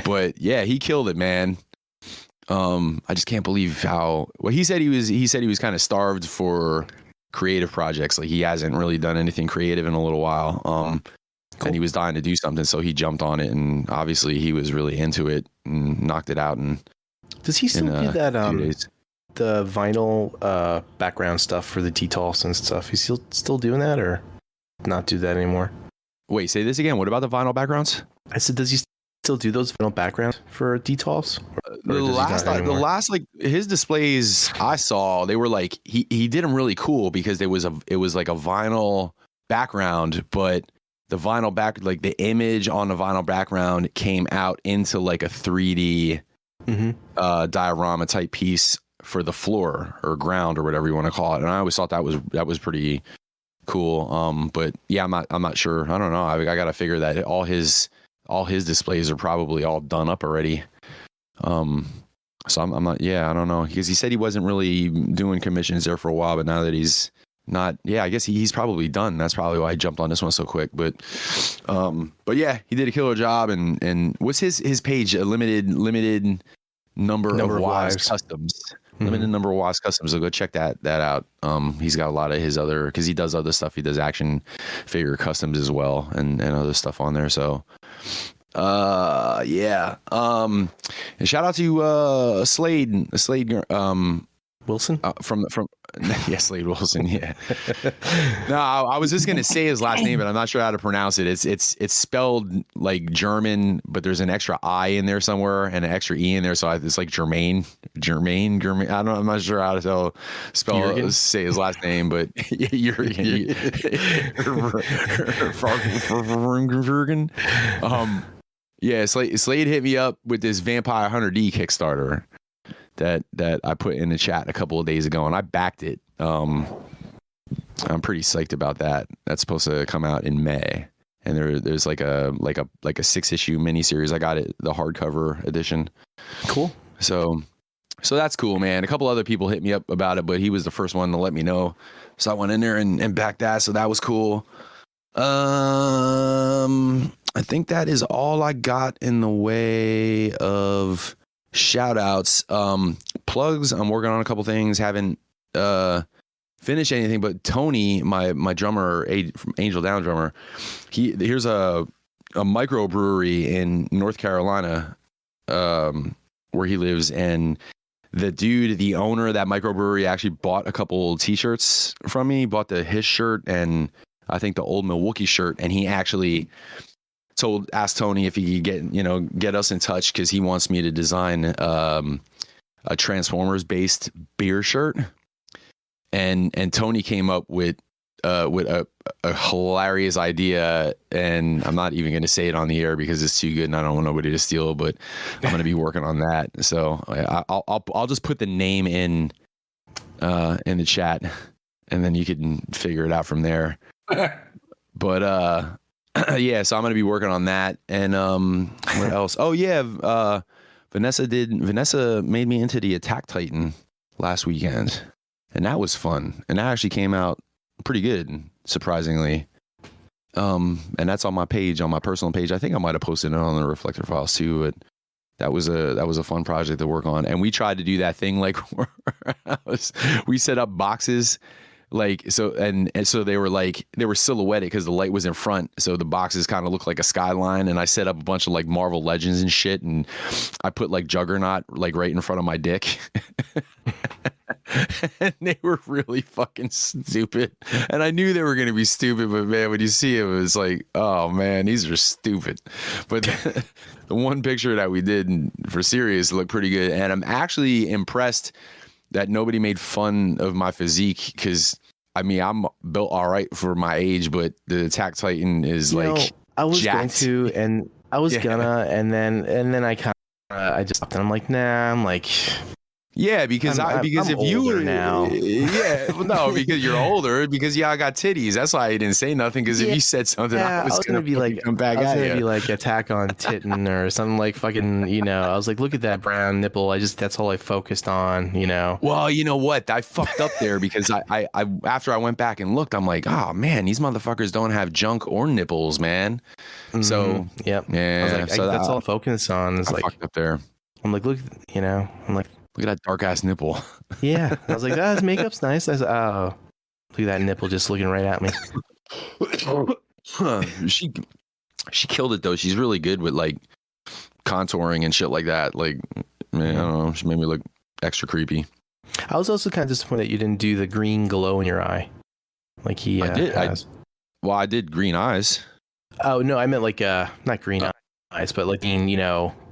But yeah, he killed it, man. I just can't believe how well he said he was kind of starved for creative projects. Like he hasn't really done anything creative in a little while. Cool. And he was dying to do something, so he jumped on it, and obviously he was really into it and knocked it out. And does he still do that? The vinyl background stuff for the T-Toss and stuff. He's still doing that, or not do that anymore? Wait, say this again. What about the vinyl backgrounds? I said, does he still do those vinyl backgrounds for T-Toss? The last like his displays I saw, they were like he did them really cool because it was like a vinyl background, but the vinyl like the image on the vinyl background came out into like a 3D diorama type piece for the floor or ground or whatever you want to call it. And I always thought that was pretty cool. But yeah, I'm not sure. I don't know. I got to figure that all his displays are probably all done up already. So I'm not. Yeah, I don't know, because he said he wasn't really doing commissions there for a while, but now that he's not, I guess he's probably done. That's probably why I jumped on this one so quick. But yeah, he did a killer job. And what's his page? A limited number of wives customs. Limited number of wives customs. So go check that out. He's got a lot of his other, because he does other stuff. He does action figure customs as well, and other stuff on there. So yeah. And shout out to Slade Wilson from yeah, Slade Wilson. Yeah. No, I was just gonna say his last name, but I'm not sure how to pronounce it. It's spelled like German, but there's an extra I in there somewhere and an extra E in there, so it's like Germain. I don't know. I'm not sure how to say his last name, but yeah, Slade hit me up with this Vampire Hunter D Kickstarter that I put in the chat a couple of days ago, and I backed it. I'm pretty psyched about that. That's supposed to come out in May, and there's like a 6-issue miniseries. I got it, the hardcover edition. Cool. So that's cool, man. A couple other people hit me up about it, but he was the first one to let me know. So I went in there and backed that. So that was cool. I think that is all I got in the way of shout outs. Plugs, I'm working on a couple things. Haven't finish anything. But Tony, my drummer, Angel Down drummer, Tony, my drummer, from Angel Down drummer, here's a microbrewery in North Carolina, where he lives, and the owner of that microbrewery actually bought a couple t-shirts from me, bought his shirt and I think the old Milwaukee shirt, and he actually asked Tony if he could get us in touch because he wants me to design a Transformers based beer shirt. And Tony came up with a hilarious idea, and I'm not even going to say it on the air because it's too good and I don't want nobody to steal it, but I'm going to be working on that. So I'll just put the name in the chat, and then you can figure it out from there. But yeah, so I'm going to be working on that. And what else? Oh yeah, Vanessa made me into the Attack Titan last weekend, and that was fun, and that actually came out pretty good, surprisingly. And that's on my page, on my personal page. I think I might have posted it on the Reflector Files too, but that was a fun project to work on. And we tried to do that thing like we set up boxes like so, and so they were silhouetted because the light was in front, so the boxes kind of looked like a skyline. And I set up a bunch of like Marvel Legends and shit, and I put like Juggernaut like right in front of my dick. And they were really fucking stupid, and I knew they were going to be stupid, but man, when you see it was like, oh man, these are stupid. But the one picture that we did for Sirius looked pretty good, and I'm actually impressed that nobody made fun of my physique, because I mean, I'm built all right for my age, but the Attack Titan is I was jacked. going to, and I was gonna, and then I kind of I just stopped, and I'm like, nah, I'm like. Yeah, because I'm if you were now, yeah, well, no, because you're older, because I got titties. That's why I didn't say nothing. Because if you said something, I was gonna be like, come back at you. Be like Attack on Titan or something like fucking, I was like, look at that brown nipple. That's all I focused on, Well, you know what? I fucked up there because I after I went back and looked, I'm like, oh man, these motherfuckers don't have junk or nipples, man. Mm-hmm. So yep, yeah, I was like, so that's all I focused on. Is I like fucked up there. I'm like, look, I'm like. Look at that dark ass nipple. Yeah. I was like, his makeup's nice. I said, oh, look at that nipple just looking right at me. She killed it though. She's really good with like contouring and shit like that. Like, man, I don't know. She made me look extra creepy. I was also kind of disappointed that you didn't do the green glow in your eye. Like he I did. has. I did green eyes. Oh, no, I meant like, not green eyes, but like,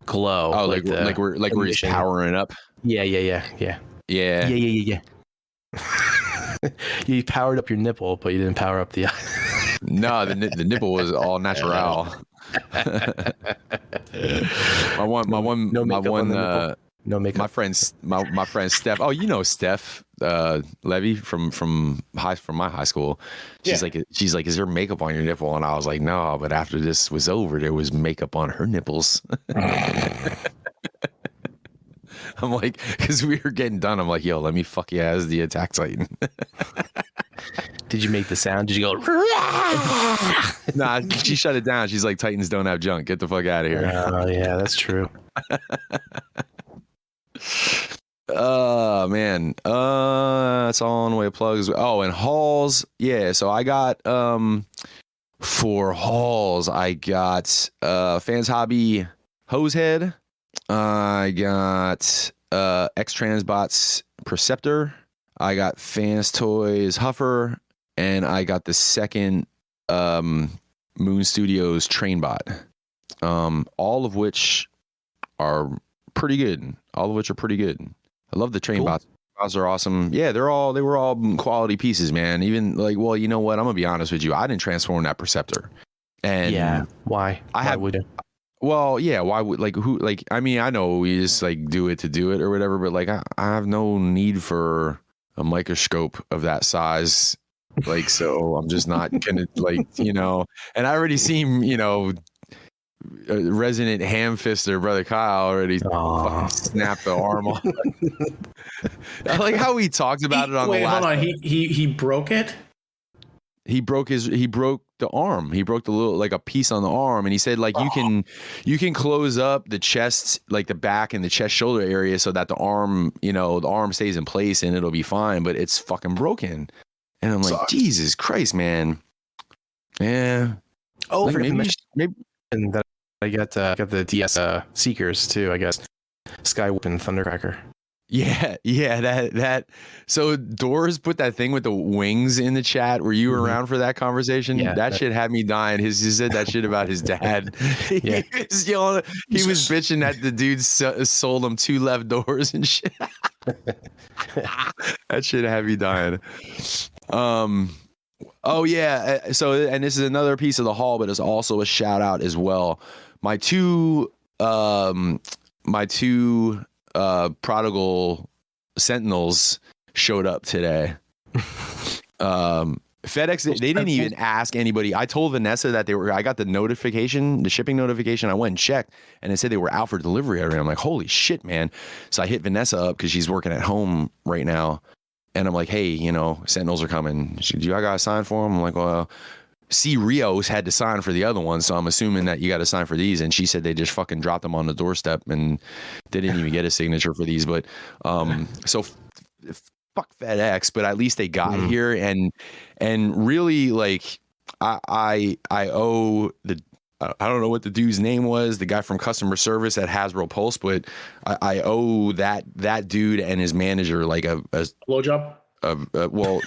glow. Oh, like where he's powering up. Yeah. You powered up your nipple, but you didn't power up the eye. No, the nipple was all natural. No makeup. My friend Steph. Oh, Steph Levy from my high school. She's like, is there makeup on your nipple? And I was like, no, but after this was over, there was makeup on her nipples. I'm like, because we were getting done. I'm like, yo, let me fuck you as the Attack Titan. Did you make the sound? Did you go? Nah, she shut it down. She's like, Titans don't have junk. Get the fuck out of here. Oh yeah, that's true. Oh man, that's all on the way of plugs. Oh, and hauls. Yeah, so I got for hauls, I got Fans Hobby Hosehead. I got X-Transbots Perceptor. I got Fans Toys Huffer, and I got the second Moon Studios Trainbot. All of which are pretty good. I love the Trainbots. Bots are awesome. Yeah, they were all quality pieces, man. Even like, well, you know what? I'm gonna be honest with you. I didn't transform that Perceptor. And yeah, why? Why would it? Well, yeah, why would I mean, I know we just like do it to do it or whatever, but like I have no need for a microscope of that size. Like, so I'm just not gonna and I already seen, resident ham fister brother Kyle already fucking snapped the arm off. I like how he talked about it on the last. Hold on, he broke it. He broke the arm. He broke the little, like a piece on the arm. And he said, like, you can close up the chest, like the back and the chest shoulder area so that the arm, the arm stays in place and it'll be fine, but it's fucking broken. And I'm like, Jesus Christ, man. Yeah. Oh, maybe and that I got the DS Seekers too, I guess. Skywhip and Thundercracker. Yeah, that. So Doors put that thing with the wings in the chat. Were you around for that conversation? Yeah, that shit had me dying. He said that shit about his dad. Yeah. He was yelling. He was bitching that the dude sold him 2 left doors and shit. That shit had me dying. Oh yeah. So, and this is another piece of the haul, but it's also a shout out as well. My two prodigal sentinels showed up today. FedEx, they didn't even ask anybody. I told Vanessa that I got the notification, the shipping notification. I went and checked and it said they were out for delivery already. I'm like, holy shit, man. So I hit Vanessa up because she's working at home right now. And I'm like, hey, sentinels are coming. Do you got to sign for them? I'm like, well, C. Rios had to sign for the other one, so I'm assuming that you got to sign for these. And she said they just fucking dropped them on the doorstep and they didn't even get a signature for these. But so fuck FedEx, but at least they got here. And really, like, I owe I don't know what the dude's name was, the guy from customer service at Hasbro Pulse, but I owe that dude and his manager like a blowjob. Well,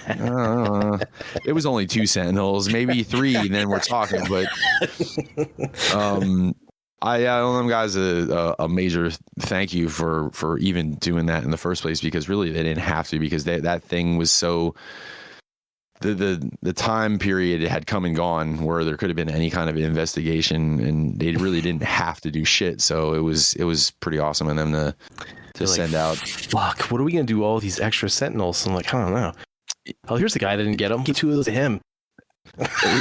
it was only 2 sentinels, maybe 3, and then we're talking. But I owe them guys a major thank you for even doing that in the first place, because really they didn't have to, because that thing was so. The time period had come and gone where there could have been any kind of investigation, and they really didn't have to do shit. So it was pretty awesome of them to send out. Fuck, what are we gonna do all these extra sentinels? I'm like, I don't know. Oh, here's the guy that didn't get them. Give 2 of those to him.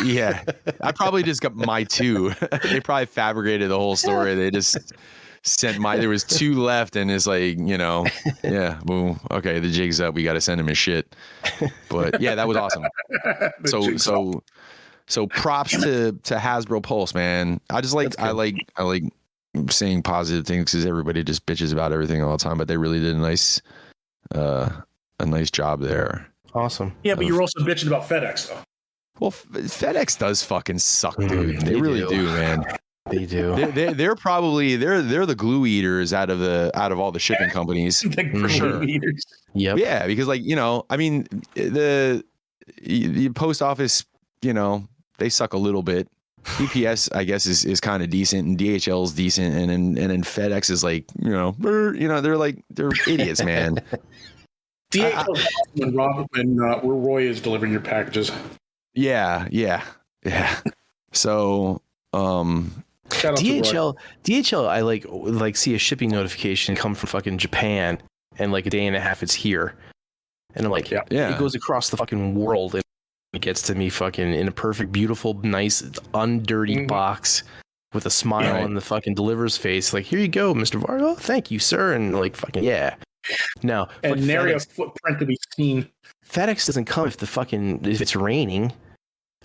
Yeah, I probably just got my 2. They probably fabricated the whole story. They just sent there was 2 left, and it's like, yeah, well, okay, the jig's up. We got to send him his shit. But yeah, that was awesome. So props to Hasbro Pulse, man. I like saying positive things because everybody just bitches about everything all the time, but they really did a nice job there. Awesome. Yeah, but you're also bitching about FedEx though. Well, FedEx does fucking suck, dude. They really do, man. They do. They're probably the glue eaters out of all the shipping companies for sure. Yep. Yeah, because I mean the post office, they suck a little bit. UPS, I guess, is kind of decent, and DHL is decent, and then FedEx is like, they're idiots, man. DHL where Roy is delivering your packages. Yeah. So, DHL, I like see a shipping notification come from fucking Japan, and like a day and a half it's here, and I'm like, yeah, it goes across the fucking world, and it gets to me fucking in a perfect, beautiful, nice, undirty box with a smile on the fucking deliverer's face. Like, here you go, Mr. Vargo. Thank you, sir. And like, fucking, yeah. No. And nary a footprint to be seen. FedEx doesn't come if it's raining,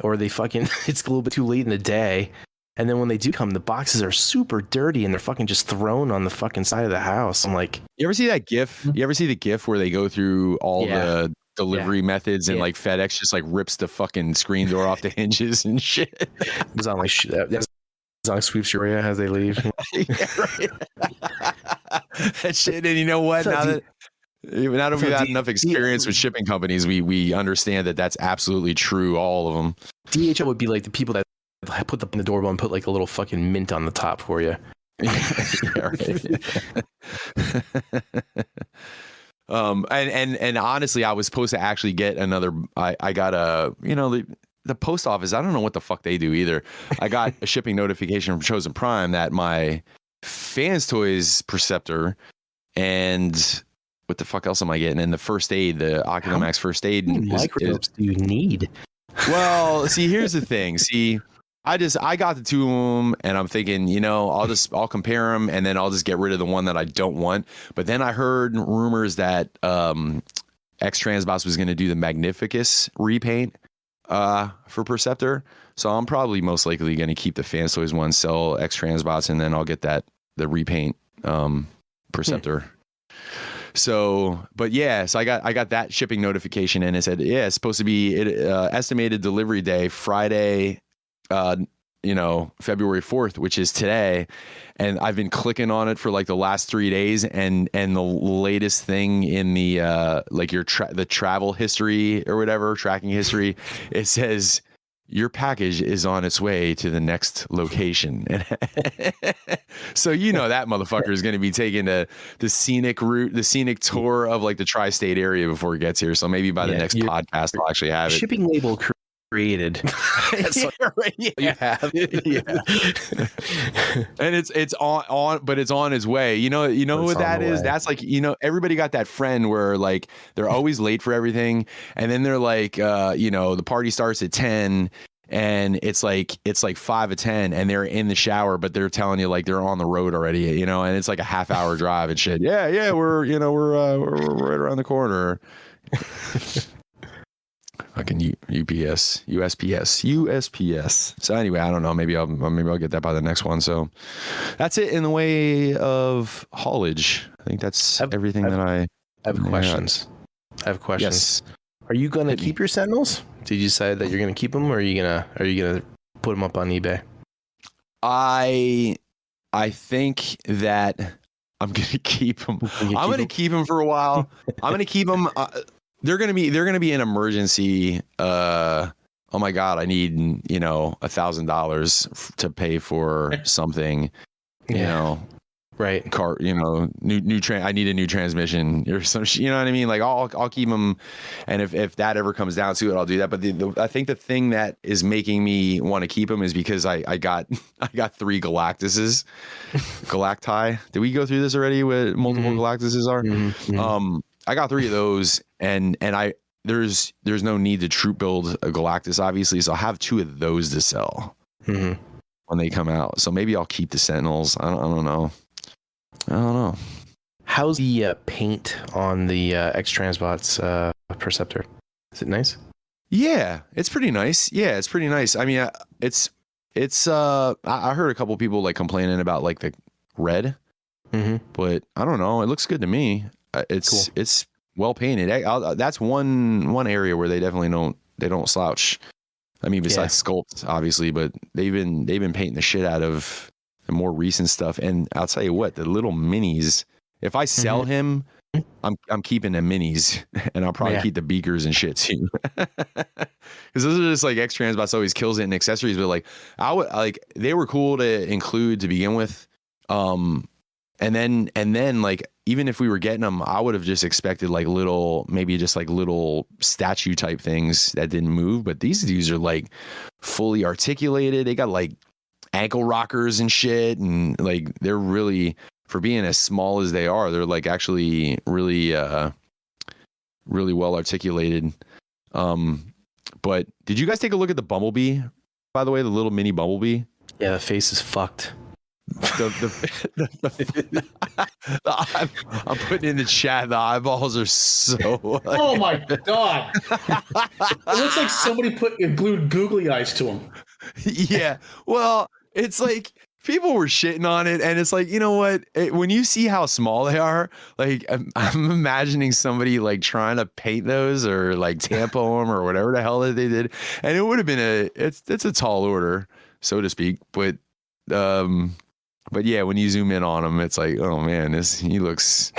or they fucking, it's a little bit too late in the day. And then when they do come, the boxes are super dirty and they're fucking just thrown on the fucking side of the house. I'm like, you ever see that GIF? You ever see the GIF where they go through all the delivery methods and like FedEx just like rips the fucking screen door off the hinges and shit? It's on like sweeps your area as they leave. Yeah, right. That shit. And you know what? Now that we've had enough experience with shipping companies, we understand that that's absolutely true. All of them. DHL would be like the people that put up in the doorbell and put like a little fucking mint on the top for you. Yeah, right. And honestly, I was supposed to actually get another. I got the post office. I don't know what the fuck they do either. I got a shipping notification from Chosen Prime that my Fans Toys Preceptor and what the fuck else am I getting? And the first aid, the Oculomax first aid. How many microdopes do you need? Well, see, here's the thing. See, I got the 2 of them, and I'm thinking, I'll compare them, and then I'll just get rid of the one that I don't want. But then I heard rumors that X Transbots was going to do the Magnificus repaint for Perceptor. So I'm probably most likely going to keep the Fans Toys one, sell X Transbots, and then I'll get the repaint Perceptor. So, but yeah, so I got that shipping notification, and it said, yeah, it's supposed to be estimated delivery day Friday, February 4th, which is today. And I've been clicking on it for like the last 3 days, and the latest thing in the like the travel history or whatever, tracking history, it says your package is on its way to the next location. So that motherfucker is going to be taking the scenic route, the scenic tour of like the tri-state area before it gets here. So maybe by the next podcast I'll actually have it. Shipping label created. You have it. Yeah. And it's on, but it's on its way. You know what that is? That's like, everybody got that friend where like they're always late for everything, and then they're like, the party starts at 10, and it's like 5 or 10, and they're in the shower, but they're telling you like they're on the road already, and it's like a half-hour drive and shit. Yeah, we're right around the corner. Fucking USPS. So anyway, I don't know. Maybe I'll get that by the next one. So that's it in the way of haulage. I think that's everything that I have questions. I have questions. Yes. Are you gonna keep your Sentinels? Did you decide that you're gonna keep them, or are you gonna put them up on eBay? I think that I'm gonna keep them. I'm gonna keep them for a while. I'm gonna keep them. They're gonna be an emergency. Oh my God, I need $1,000 to pay for something. Right. Car. New train. I need a new transmission or some. You know what I mean? Like I'll keep them, and if that ever comes down to it, I'll do that. But I think the thing that is making me want to keep them is because I got 3 Galactuses. Galacti. Did we go through this already? What multiple Galactuses are? Mm-hmm. I got 3 of those, and there's no need to troop build a Galactus, obviously, so I'll have 2 of those to sell when they come out. So maybe I'll keep the Sentinels. I don't know. How's the paint on the X-Transbots Perceptor? Is it nice? Yeah, it's pretty nice. I mean, it's I heard a couple people like complaining about like the red, but I don't know. It looks good to me. It's well painted. That's one area where they definitely don't slouch. I mean, besides sculpt, obviously, but they've been painting the shit out of the more recent stuff. And I'll tell you what, the little minis. If I sell him, I'm keeping the minis, and I'll probably keep the beakers and shit too. Because those are just like X-Transbots always kills it in accessories. But like they were cool to include to begin with. And then like, even if we were getting them, I would have just expected like little statue type things that didn't move. But these dudes are like fully articulated. They got like ankle rockers and shit. And like, they're really, for being as small as they are, they're like actually really, really well articulated. But did you guys take a look at the Bumblebee, by the way, the little mini Bumblebee? Yeah, the face is fucked. I'm putting in the chat. The eyeballs are so. Oh my God! It looks like somebody glued googly eyes to him. Yeah, well, it's like people were shitting on it, and it's like, you know what? When you see how small they are, like I'm imagining somebody like trying to paint those or like tampo them or whatever the hell that they did, and it would have been it's a tall order, so to speak, But yeah, when you zoom in on him, it's like, oh man, he looks.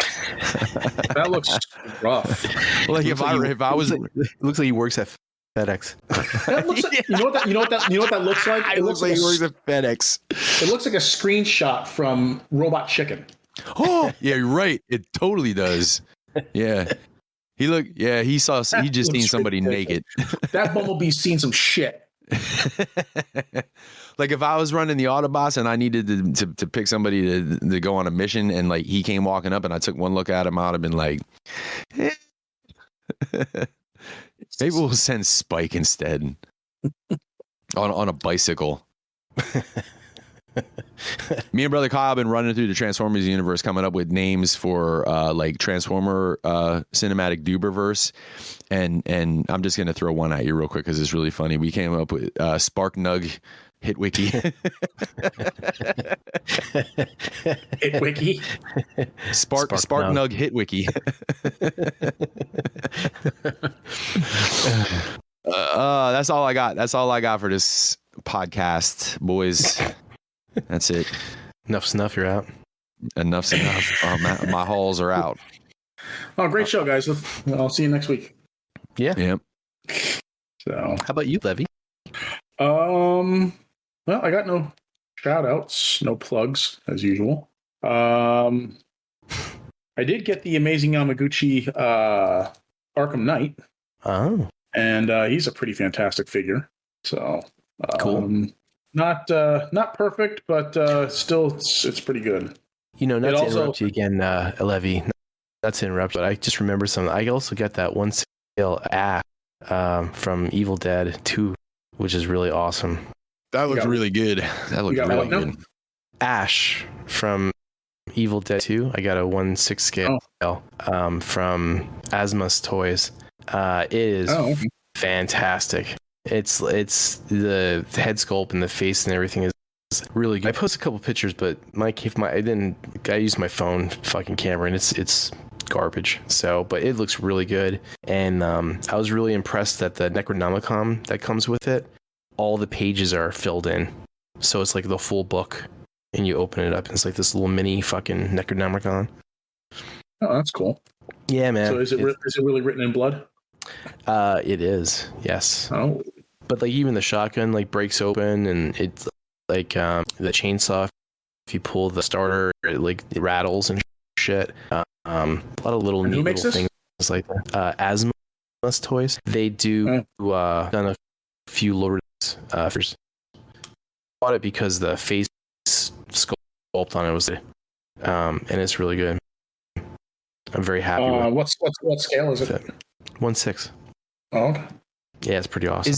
That looks rough. Like if I was, it looks like he works at FedEx. That looks like, you know what that looks like? It looks like he works at FedEx. It looks like a screenshot from Robot Chicken. Oh yeah, you're right. It totally does. Yeah. He just seen somebody naked. That Bumblebee's seen some shit. Like if I was running the Autobots and I needed to pick somebody to go on a mission, and like he came walking up and I took one look at him, I'd have been like, maybe we'll send Spike instead on a bicycle. Me and Brother Kyle have been running through the Transformers universe, coming up with names for like Transformer cinematic Duberverse, and I'm just gonna throw one at you real quick because it's really funny. We came up with Spark Nug Hit wiki. Hit wiki. Spark Nug hit wiki. That's all I got. That's all I got for this podcast, boys. That's it. Enough's enough. You're out. Enough's enough. My halls are out. Oh, great show, guys. I'll see you next week. Yeah. Yep. So, how about you, Levy? Well, I got no shout outs, no plugs as usual. I did get the amazing Yamaguchi Arkham Knight. Oh. And he's a pretty fantastic figure. So cool. Not perfect, but still it's pretty good. You know, not to interrupt you again, Levy. Not to interrupt, but I just remember something. I also got that one scale Ash from Evil Dead 2, which is really awesome. That looks really good. That looks really good. Ash from Evil Dead 2. I got a 1/6 scale from Asmus Toys. It is fantastic. It's the head sculpt and the face and everything is really good. I posted a couple pictures, but I used my phone fucking camera and it's garbage. So, but it looks really good. And I was really impressed that the Necronomicon that comes with it, all the pages are filled in. So it's like the full book, and you open it up and it's like this little mini fucking Necronomicon. Oh, that's cool. Yeah, man. So is it really written in blood? It is, yes. Oh. But like even the shotgun like breaks open, and it's like the chainsaw, if you pull the starter, it rattles and shit. A lot of little neat little things like that. Asmus Toys. They do done a few Lourdes first. Bought it because the face sculpt on it was and it's really good. I'm very happy with it. What scale is it? 1/6. Oh, okay. Yeah, it's pretty awesome.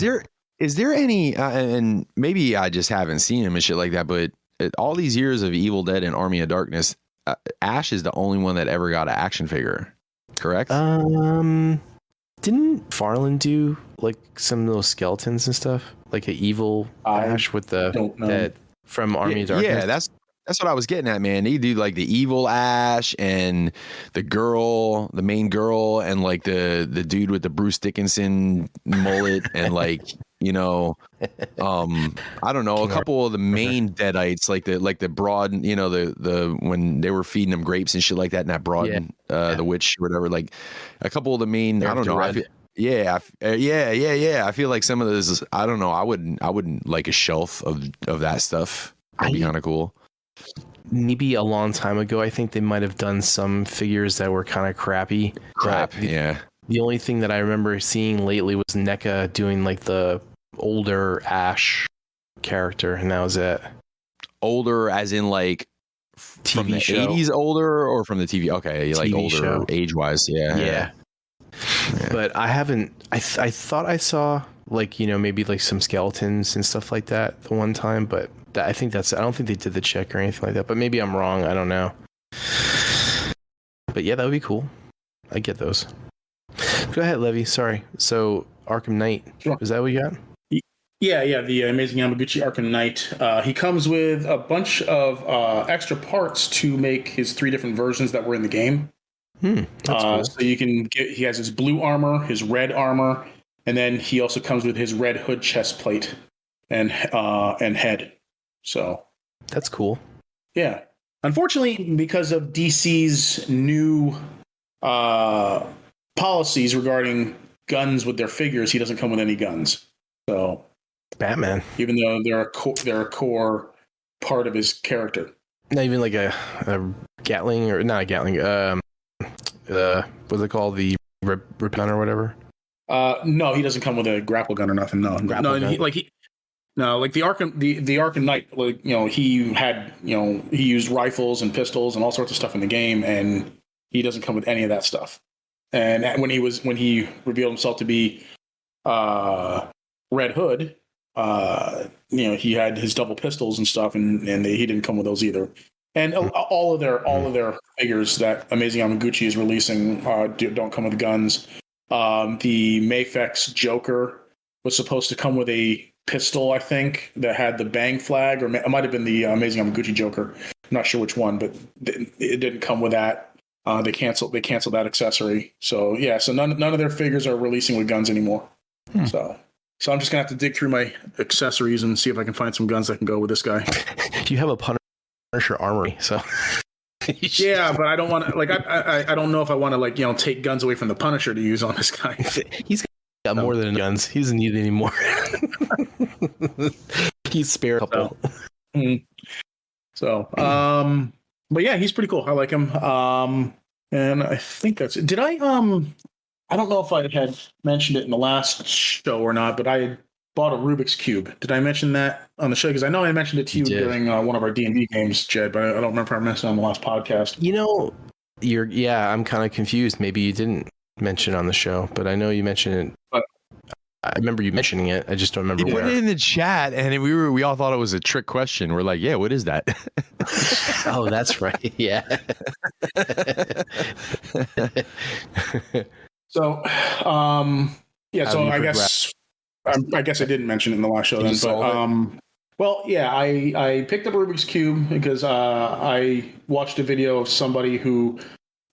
Is there any and maybe I just haven't seen him and shit like that, but all these years of Evil Dead and Army of Darkness, Ash is the only one that ever got an action figure, correct? Didn't Farland do like some of those skeletons and stuff, like an evil Ash with that from Army of Darkness? Yeah, that's what I was getting at, man. They do like the evil Ash and the main girl, and like the dude with the Bruce Dickinson mullet, and like, you know, I don't know, a couple of the main Deadites, like the broad, you know, the when they were feeding them grapes and shit like that, and that broad, the witch or whatever, like a couple of the main, I don't know. I feel like some of this, I don't know. I wouldn't like a shelf of that stuff. That'd be kind of cool. Maybe a long time ago, I think they might have done some figures that were kind of crappy. Yeah. The only thing that I remember seeing lately was NECA doing like the older Ash character, and that was it. Older as in like from the show. 80s older, or from the TV? Okay, like TV older show. Age-wise, yeah. But I haven't. I thought I saw like, you know, maybe like some skeletons and stuff like that the one time, but I don't think they did the check or anything like that. But maybe I'm wrong. I don't know. But yeah, that would be cool. I get those. Go ahead, Levy. Sorry. So Arkham Knight. Sure. Is that what you got? Yeah. The amazing Yamaguchi Arkham Knight. He comes with a bunch of extra parts to make his 3 different versions that were in the game. That's cool. So you can get. He has his blue armor, his red armor, and then he also comes with his red hood chest plate and head. So that's cool. Yeah. Unfortunately, because of DC's new policies regarding guns with their figures, he doesn't come with any guns. So Batman, even though they're a core part of his character. Not even like a Gatling, or not a Gatling. What's it called? The rip gun or whatever. No, he doesn't come with a grapple gun or nothing. No. Like the Arkham Knight, like, you know, he had, you know, he used rifles and pistols and all sorts of stuff in the game, and he doesn't come with any of that stuff. And when he revealed himself to be Red Hood, you know, he had his double pistols and stuff, and he didn't come with those either. And all of their figures that Amazing Yamaguchi is releasing don't come with guns. The Mafex Joker was supposed to come with a pistol, I think, that had the bang flag, or it might have been the Amazing Yamaguchi Joker. I'm not sure which one, but it didn't come with that. They canceled that accessory. So yeah, so none of their figures are releasing with guns anymore. So I'm just gonna have to dig through my accessories and see if I can find some guns that can go with this guy. You have a Punisher armory, so. Yeah, but I don't want to, like, I don't know if I want to, like, take guns away from the Punisher to use on this guy. He's got more than guns. He doesn't need it anymore. He's spare a couple. But yeah, he's pretty cool. I like him. And I think that's it. Did I don't know if I had mentioned it in the last show or not, but I had bought a Rubik's Cube. Did I mention that on the show? Because I know I mentioned it to you during one of our D&D games, Jed, but I don't remember if I mentioned it on the last podcast. I'm kind of confused. Maybe you didn't mention it on the show, but I know you mentioned it. But I remember you mentioning it. I just don't remember where. Put it in the chat, and we all thought it was a trick question. We're like, yeah, what is that? Oh, that's right. Yeah. So, I guess I didn't mention it in the last show then, but I picked up a Rubik's Cube because I watched a video of somebody who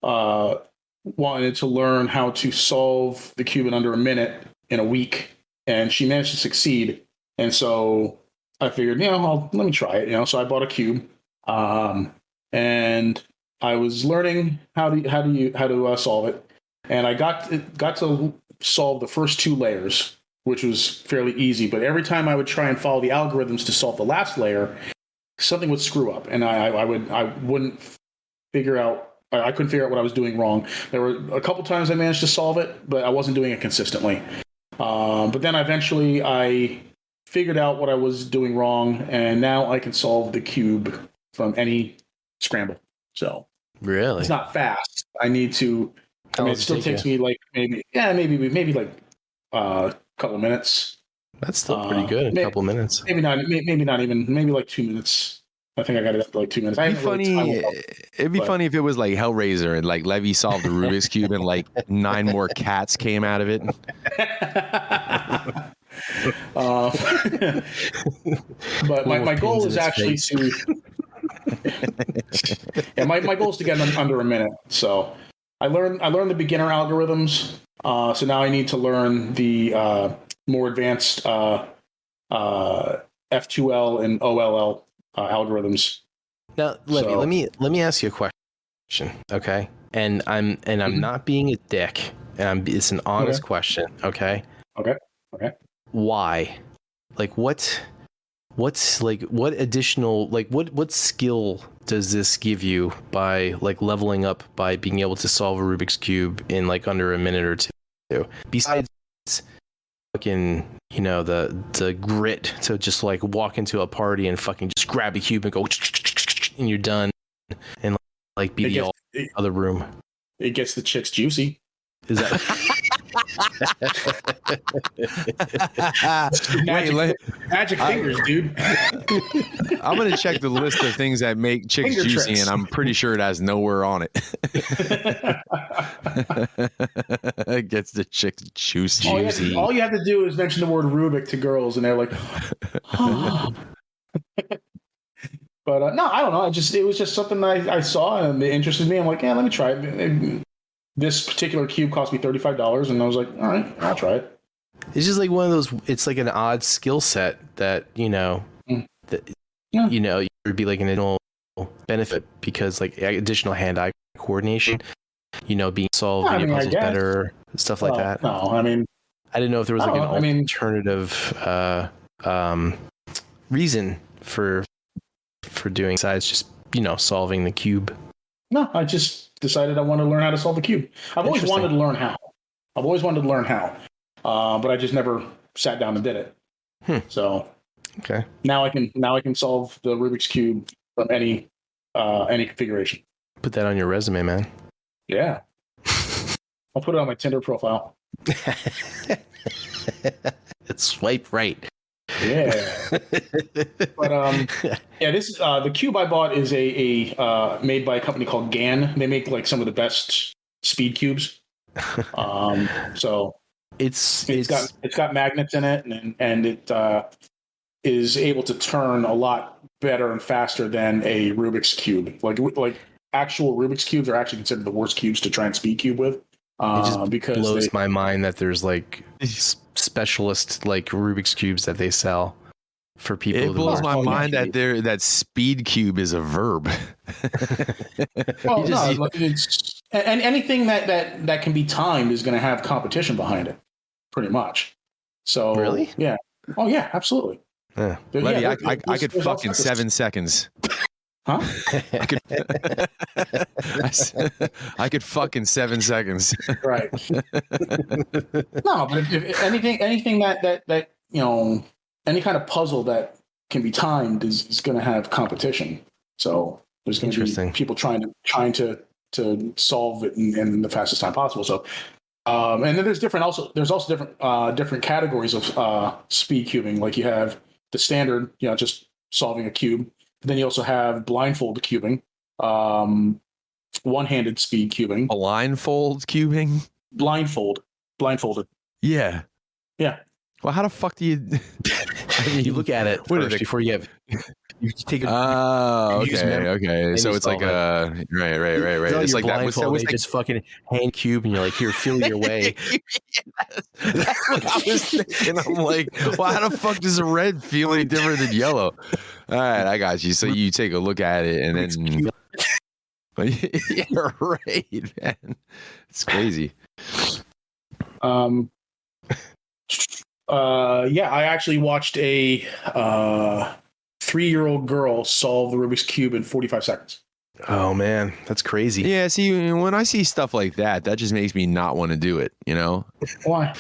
wanted to learn how to solve the cube in under a minute in a week, and she managed to succeed. And so I figured, let me try it. So I bought a cube, and I was learning how to solve it, and I got to solve the first two layers, which was fairly easy. But every time I would try and follow the algorithms to solve the last layer, something would screw up, and I couldn't figure out what I was doing wrong. There were a couple times I managed to solve it, but I wasn't doing it consistently. But then eventually I figured out what I was doing wrong, and now I can solve the cube from any scramble. So really, it's not fast. I need to. It still takes me like maybe like a couple minutes. That's still pretty good. A couple minutes. Maybe not even. Maybe like 2 minutes. I think I got it up to like 2 minutes. It'd be funny if it was like Hellraiser and like Levy solved the Rubik's Cube and like 9 more cats came out of it. But my goal is actually to. Yeah, my goal is to get them under a minute. So I learned the beginner algorithms. So now I need to learn the more advanced F2L and OLL algorithms. Now, let me ask you a question, okay? And I'm not being a dick, and it's an honest question, okay? Okay. Why? Like, what's like, what additional, like, what skill does this give you by like leveling up by being able to solve a Rubik's Cube in like under a minute or two? Besides fucking, the grit to just like walk into a party and fucking just grab a cube and go and you're done and like be the other room. It gets the chicks juicy. Is that magic fingers, dude? I'm gonna check the list of things that make chicks Finger juicy, tricks. and I'm pretty sure it has nowhere on it. It gets the chicks juicy. All you have to do is mention the word Rubik to girls, and they're like, oh. But no, I don't know. It was just something I saw and it interested me. I'm like, yeah, let me try it. This particular cube cost me $35, and I was like, all right, I'll try it. It's just like one of those. It's like an odd skill set that it would be like an additional benefit because like additional hand-eye coordination, being solving your puzzles better, stuff like that. No, I mean, I didn't know if there was like an alternative reason for doing besides just solving the cube. No, I just decided I wanted to learn how to solve the cube. I've always wanted to learn how. But I just never sat down and did it. So okay, now I can solve the Rubik's Cube from any configuration. Put that on your resume, man. Yeah, I'll put it on my Tinder profile. It's swipe right. Yeah, but this the cube I bought is a made by a company called GAN. They make like some of the best speed cubes. So It's got magnets in it, and it is able to turn a lot better and faster than a Rubik's Cube. Like actual Rubik's Cubes are actually considered the worst cubes to try and speed cube with. It just because blows my mind that there's like specialist like Rubik's Cubes that they sell for people. It blows my mind that speed cube is a verb. Well, and anything that can be timed is going to have competition behind it, pretty much. So really, yeah, oh yeah, absolutely. Yeah. Levy, I could fuck in 7 seconds. Huh? I could fuck in 7 seconds. Right. No, but if anything that any kind of puzzle that can be timed is going to have competition. So there's going to be people trying to solve it in the fastest time possible. So, and then there's also different categories of speed cubing. Like you have the standard, just solving a cube. Then you also have blindfold cubing, one-handed speed cubing. Blindfold cubing? Blindfolded. Yeah. Yeah. Well, how the fuck do you? I mean, you look at it first before you take it. Okay. So it's like right. It's like that. They just fucking hand cube, and you're like, here, feel your way. That's what I was thinking. I'm like, well, how the fuck does a red feel any different than yellow? All right, I got you. So you take a look at it, and then you're right, man. It's crazy. I actually watched a 3-year-old girl solve the Rubik's Cube in 45 seconds. Oh man, that's crazy. Yeah, see, when I see stuff like that just makes me not want to do it, Why?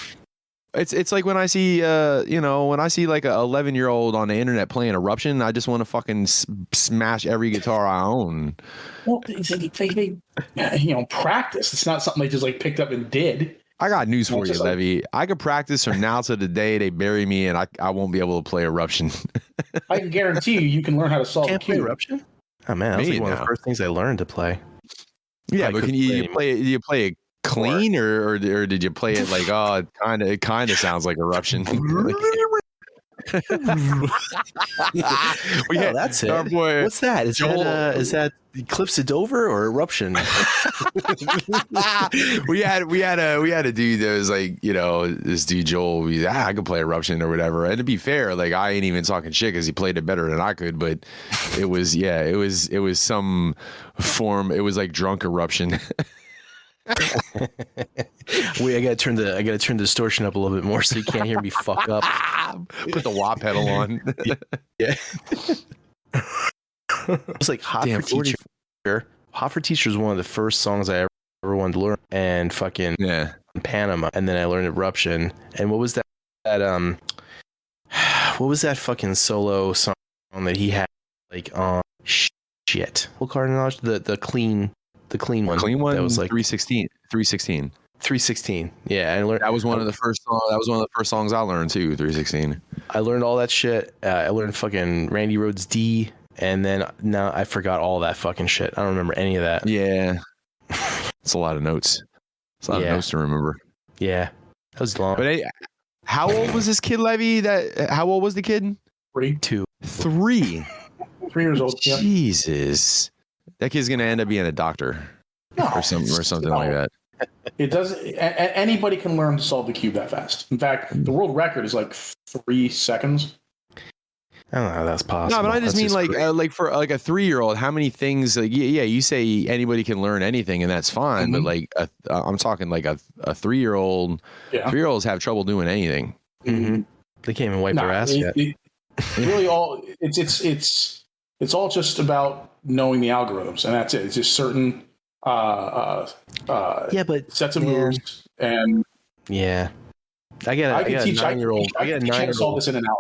It's like when I see like a 11-year-old on the internet playing Eruption, I just want to fucking smash every guitar I own. Well, they practice. It's not something they just like picked up and did. I got news for you, Levy. I could practice from now to the day they bury me, and I won't be able to play Eruption. I can guarantee you can learn how to solve a cube. Play Eruption? Oh man, that's like one of the first things I learned to play. Yeah, but can you play it? Do you play it clean, or did you play it like, oh, it kind of sounds like Eruption? That's it. Boy, what's that? Is that Cliffs of Dover or Eruption? we had a dude that was like, this dude Joel. I could play Eruption or whatever. And to be fair, like I ain't even talking shit because he played it better than I could. But it was some form. It was like drunk Eruption. Wait, I gotta turn the distortion up a little bit more so you can't hear me fuck up. Put the wah pedal on. Yeah. It's like Hot for Teacher. Hot for Teacher is one of the first songs I ever wanted to learn, and fucking Panama, and then I learned Eruption. And what was that what was that fucking solo song that he had like on shit? What card knowledge? The clean one. Clean one. That was like 316. 316. Yeah, I learned. That was one of the first songs. That was one of the first songs I learned too. 316. I learned all that shit. I learned fucking Randy Rhoads D, and then now I forgot all that fucking shit. I don't remember any of that. Yeah, it's a lot of notes. It's a lot of notes to remember. Yeah, that was long. But hey, how old was this kid, Levy? How old was the kid? 2. 3 years old. Yeah. Jesus. That kid's gonna end up being a doctor, or something like that. It does. Anybody can learn to solve the cube that fast. In fact, the world record is like 3 seconds. I don't know how that's possible. No, but I just mean like for like a 3-year-old, how many things? Like you say anybody can learn anything, and that's fine. Mm-hmm. But like I'm talking like a 3-year-old. Yeah. 3-year-olds have trouble doing anything. Mm-hmm. They can't even wipe their ass yet. Really, it's all just about knowing the algorithms, and that's it. It's just certain but sets of moves, and I got a 9-year-old. I got a 9-year-old. Solve this in an hour.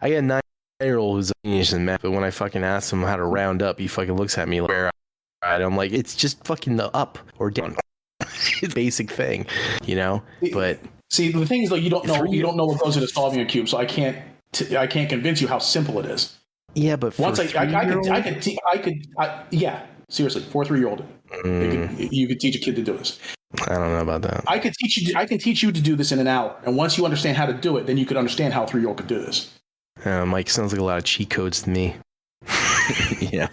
I got a 9-year-old who's a genius in math, but when I fucking ask him how to round up, he fucking looks at me like, I'm like, it's just fucking the up or down. It's a basic thing, But see, the thing is, though, you don't know what goes into solving a cube, so I can't convince you how simple it is. Yeah, but once I could, seriously, for a 3-year-old, you could teach a kid to do this. I don't know about that. I can teach you to do this in an hour, and once you understand how to do it, then you could understand how a 3-year-old could do this. Mike, sounds like a lot of cheat codes to me. Yeah.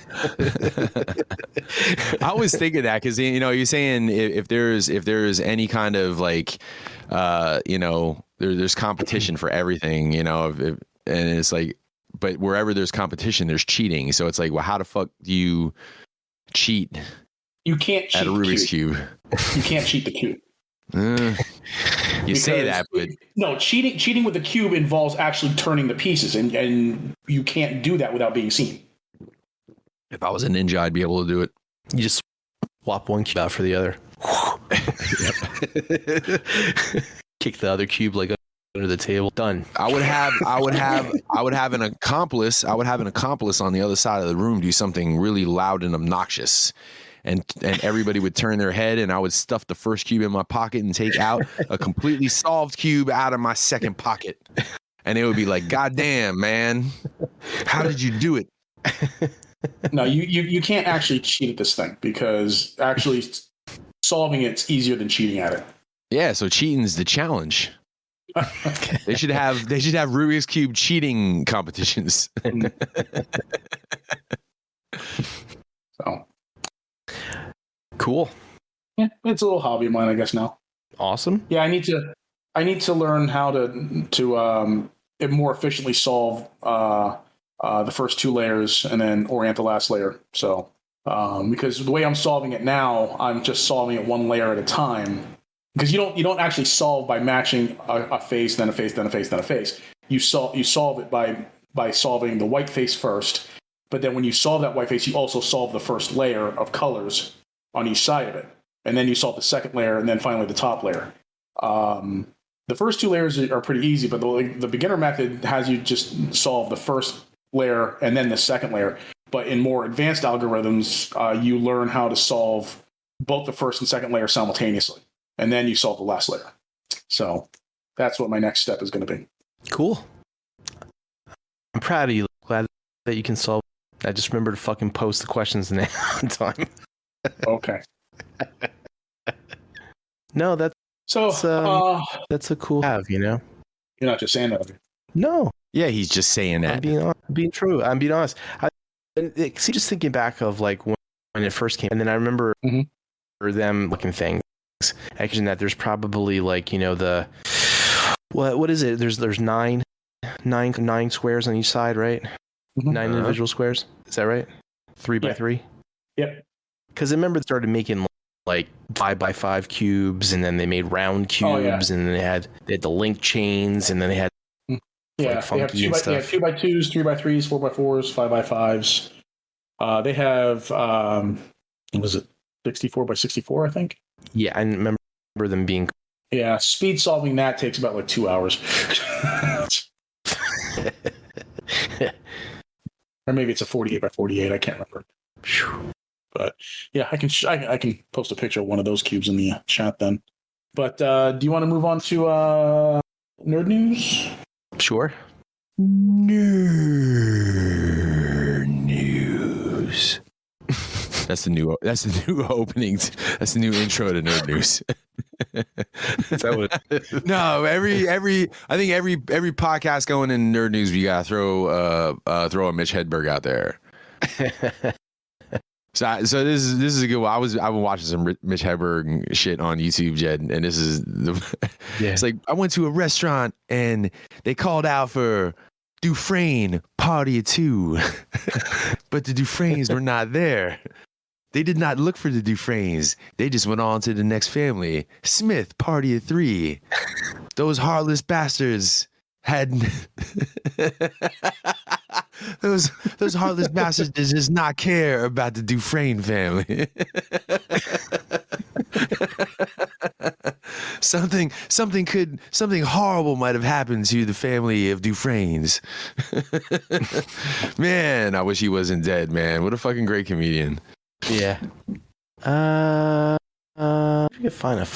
I was thinking that because you're saying if there's any kind of like there's competition for everything, and it's like, but wherever there's competition, there's cheating. So it's like, well, how the fuck do you cheat? You can't cheat at a Rubik's cube. You can't cheat the cube. You say that, but no, cheating with the cube involves actually turning the pieces, and you can't do that without being seen. If I was a ninja, I'd be able to do it. You just swap one cube out for the other. Kick the other cube like under the table. Done. I would have an accomplice. I would have an accomplice on the other side of the room do something really loud and obnoxious. And everybody would turn their head, and I would stuff the first cube in my pocket and take out a completely solved cube out of my second pocket. And it would be like, God damn, man, how did you do it? No, you can't actually cheat at this thing, because actually solving it's easier than cheating at it. Yeah, so cheating's the challenge. They should have Rubik's Cube cheating competitions. So cool. Yeah, it's a little hobby of mine, I guess now. Awesome. Yeah, I need to learn how to more efficiently solve the first 2 layers and then orient the last layer. So because the way I'm solving it now, I'm just solving it 1 layer at a time. Because you don't actually solve by matching a face, then a face, then a face, then a face. You solve it by solving the white face first. But then when you solve that white face, you also solve the first layer of colors on each side of it. And then you solve the second layer, and then finally the top layer. The first 2 layers are pretty easy, but the beginner method has you just solve the first layer and then the second layer. But in more advanced algorithms, you learn how to solve both the first and second layer simultaneously. And then you solve the last layer. So that's what my next step is going to be. Cool. I'm proud of you. Glad that you can solve. I just remember to fucking post the questions in time. Okay. No, that's a cool have, You're not just saying that. No. Yeah, he's just saying that. I'm being true. I'm being honest. See, just thinking back of like when it first came, and then I remember them looking things. I imagine that there's probably like the what is it? There's nine squares on each side, right? 9 individual squares. Is that right? 3 by 3. Yep. Because I remember they started making like 5 by 5 cubes, and then they made round cubes, and then they had the link chains, and then they had funky and stuff. Yeah, 2 by 2s, 3 by 3s, 4 by 4s, 5 by 5s. They have what was it? 64 by 64, I think. Yeah, I remember them being. Yeah, speed solving that takes about like 2 hours. Or maybe it's a 48 by 48. I can't remember. But yeah, I can post a picture of one of those cubes in the chat then. But do you want to move on to nerd news? Sure. Nerd news. That's the new opening. That's the new intro to Nerd News. Is that what? No, I think every podcast going in Nerd News, we gotta throw a Mitch Hedberg out there. So this is a good one. I've been watching some Mitch Hedberg shit on YouTube, Jed, and this is it's like I went to a restaurant and they called out for Dufresne party of 2, but the Dufresnes were not there. They did not look for the Dufresnes. They just went on to the next family. Smith, party of 3. Those heartless bastards had those heartless bastards does not care about the Dufresne family. Something horrible might have happened to the family of Dufresnes. Man, I wish he wasn't dead, man. What a fucking great comedian. Yeah. I can find a